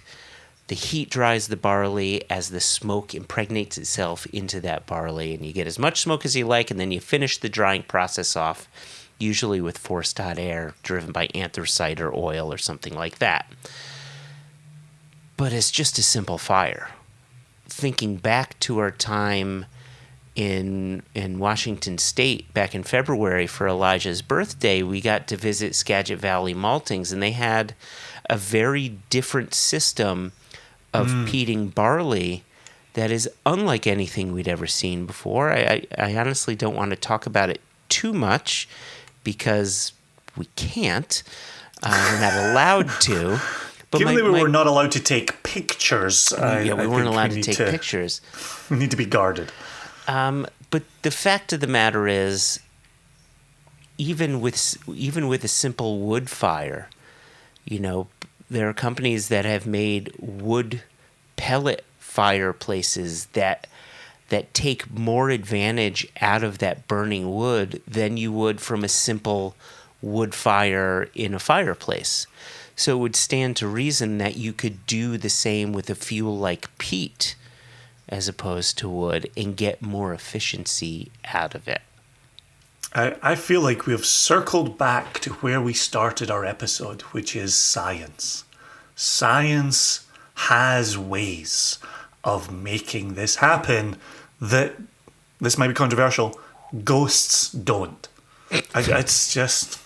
The heat dries the barley as the smoke impregnates itself into that barley, and you get as much smoke as you like, and then you finish the drying process off, usually with forced hot air driven by anthracite or oil or something like that. But it's just a simple fire. Thinking back to our time in Washington State back in February for Elijah's birthday, we got to visit Skagit Valley Maltings, and they had a very different system of peating barley that is unlike anything we'd ever seen before. I honestly don't want to talk about it too much because we can't. We're not allowed to. But Given that we were not allowed to take pictures. We weren't allowed to take pictures. We need to be guarded. But the fact of the matter is, even with a simple wood fire, there are companies that have made wood pellet fireplaces that take more advantage out of that burning wood than you would from a simple wood fire in a fireplace. So it would stand to reason that you could do the same with a fuel like peat as opposed to wood and get more efficiency out of it. I feel like we've circled back to where we started our episode, which is science. Science has ways of making this happen that, this might be controversial, ghosts don't. It's just...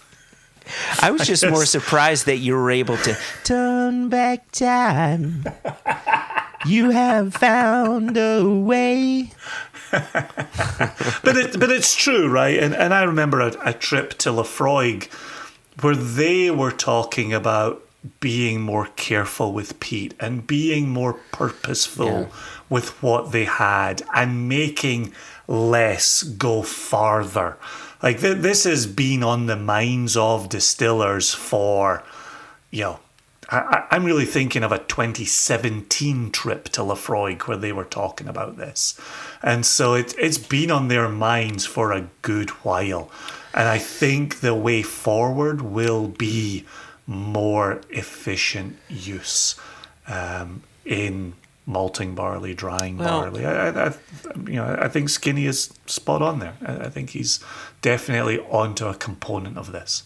I was just more surprised that you were able to turn back time. You have found a way. but it's true, right? And I remember a trip to Laphroaig where they were talking about being more careful with peat and being more purposeful with what they had and making less go farther. Like this has been on the minds of distillers for, I'm really thinking of a 2017 trip to Laphroaig where they were talking about this. And so it's been on their minds for a good while. And I think the way forward will be more efficient use in malting barley, drying barley. I think Skinny is spot on there. I think he's definitely onto a component of this.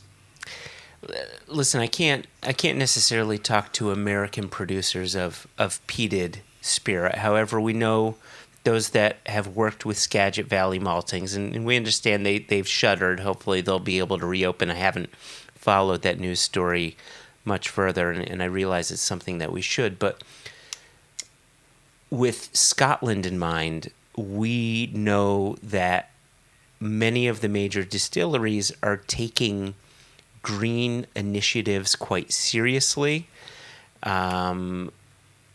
Listen, I can't necessarily talk to American producers of peated spirit. However, we know those that have worked with Skagit Valley Maltings, and we understand they've shuttered. Hopefully they'll be able to reopen. I haven't followed that news story much further, and I realize it's something that we should. But with Scotland in mind, we know that many of the major distilleries are taking green initiatives quite seriously.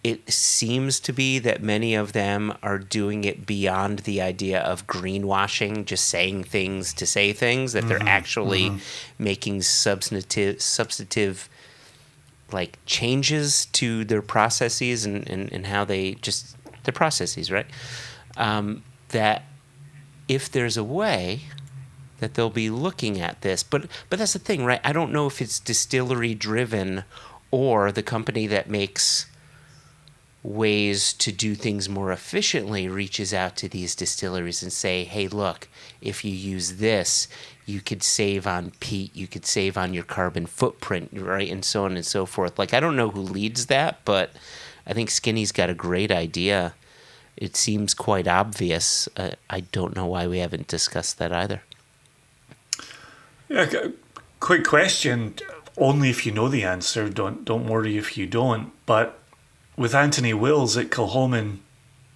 It seems to be that many of them are doing it beyond the idea of greenwashing, just saying things to say things, that they're actually making substantive like changes to their processes and how they just, their processes, right? That if there's a way that they'll be looking at this, but that's the thing, right? I don't know if it's distillery driven or the company that makes ways to do things more efficiently reaches out to these distilleries and say, hey, look, if you use this, you could save on peat, you could save on your carbon footprint, right? And so on and so forth. Like, I don't know who leads that, but I think Skinny's got a great idea. It seems quite obvious. I don't know why we haven't discussed that either. Yeah, quick question. Only if you know the answer. Don't worry if you don't. But with Anthony Wills at Kilchoman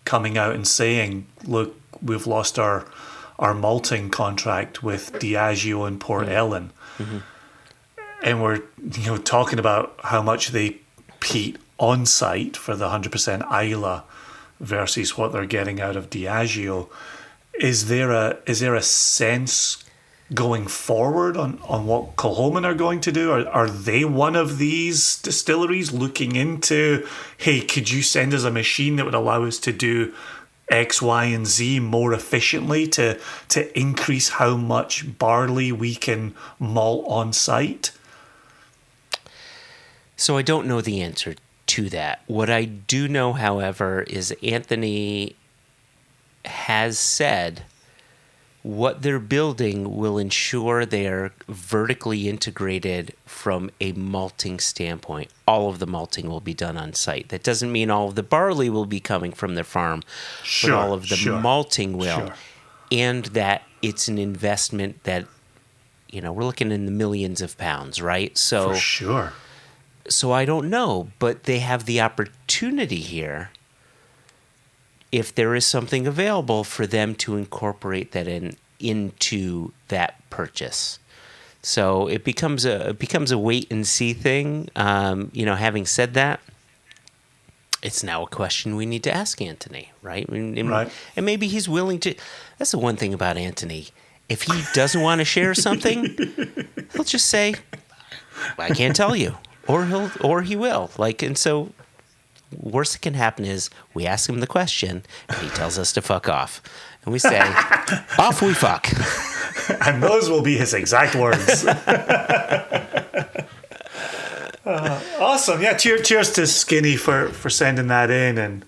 coming out and saying, look, we've lost our malting contract with Diageo and Port Ellen. And we're talking about how much they peat on site for the 100% Islay versus what they're getting out of Diageo. Is there a sense going forward on what Kilchoman are going to do? Are they one of these distilleries looking into, hey, could you send us a machine that would allow us to do X, Y, and Z more efficiently to increase how much barley we can malt on site? So I don't know the answer to that. What I do know, however, is Anthony has said what they're building will ensure they are vertically integrated from a malting standpoint. All of the malting will be done on site. That doesn't mean all of the barley will be coming from their farm, but all of the malting will. And that it's an investment that, we're looking in the millions of pounds, right? So, for sure. So I don't know, but they have the opportunity here, if there is something available, for them to incorporate that into that purchase. So it becomes a wait and see thing. Having said that, it's now a question we need to ask Anthony, right? And maybe he's willing to. That's the one thing about Anthony. If he doesn't want to share something, he'll just say, I can't tell you, or he will. And so worst that can happen is we ask him the question and he tells us to fuck off. And we say, off we fuck. And those will be his exact words. Awesome. Yeah, cheers to Skinny for sending that in. And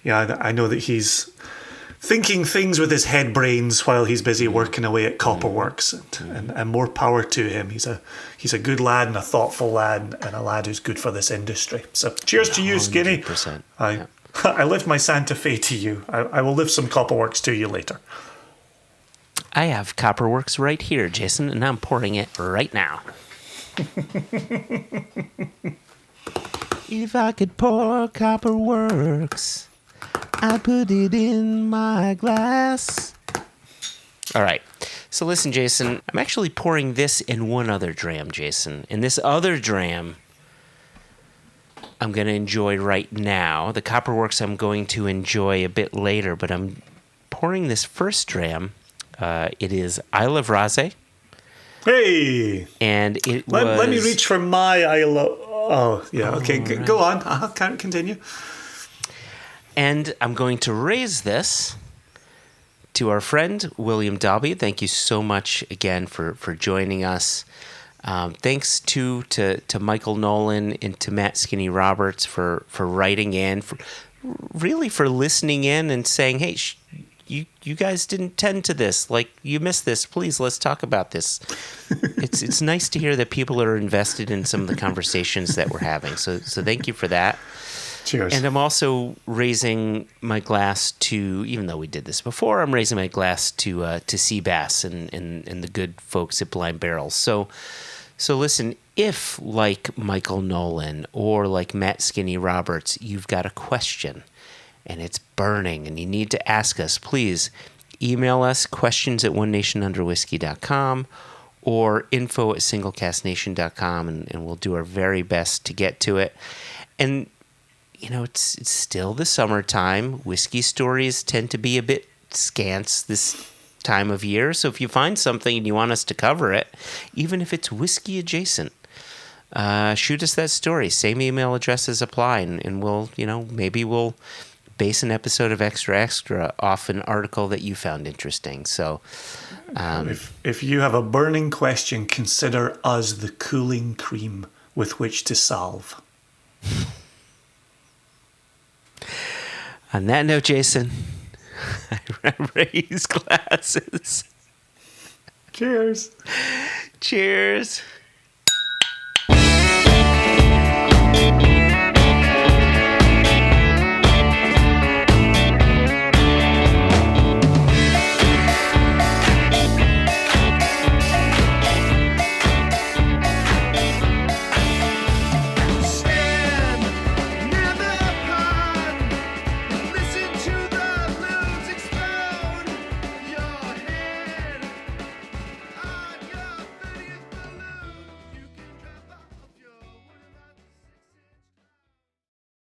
I know that he's thinking things with his head brains while he's busy working away at Copperworks, and more power to him. He's a good lad and a thoughtful lad and a lad who's good for this industry. So cheers to you, Skinny. 100%. I lift my Santa Fe to you. I will lift some Copperworks to you later. I have Copperworks right here, Jason, and I'm pouring it right now. If I could pour Copperworks, I'd put it in my glass. All right. So listen, Jason, I'm actually pouring this in one other dram, Jason. And this other dram I'm going to enjoy right now. The Copperworks I'm going to enjoy a bit later, but I'm pouring this first dram. It is Isle of Raasay. Hey! And it Let me reach for my Isle of... Oh, yeah, okay. Right. Go on. Can't continue. And I'm going to raise this to our friend, William Dobbie. Thank you so much again for joining us. Thanks to Michael Nolan and to Matt Skinny Roberts for writing in, for listening in and saying, hey, you guys didn't tend to this. Like, you missed this. Please, let's talk about this. It's nice to hear that people are invested in some of the conversations that we're having. So thank you for that. Cheers. And I'm also raising my glass to, even though we did this before, I'm raising my glass to Sea Bass and the good folks at Blind Barrels. So listen, if like Michael Nolan or like Matt Skinny Roberts, you've got a question and it's burning and you need to ask us, please email us questions@onenationunderwhiskey.com or info@singlecastnation.com, and we'll do our very best to get to it. And, you know, it's still the summertime. Whiskey stories tend to be a bit scant this time of year. So if you find something and you want us to cover it, even if it's whiskey adjacent, shoot us that story. Same email addresses apply, and we'll, you know, maybe we'll base an episode of Extra Extra off an article that you found interesting. So if you have a burning question, consider us the cooling cream with which to salve. On that note, Jason, I raise glasses. Cheers. Cheers.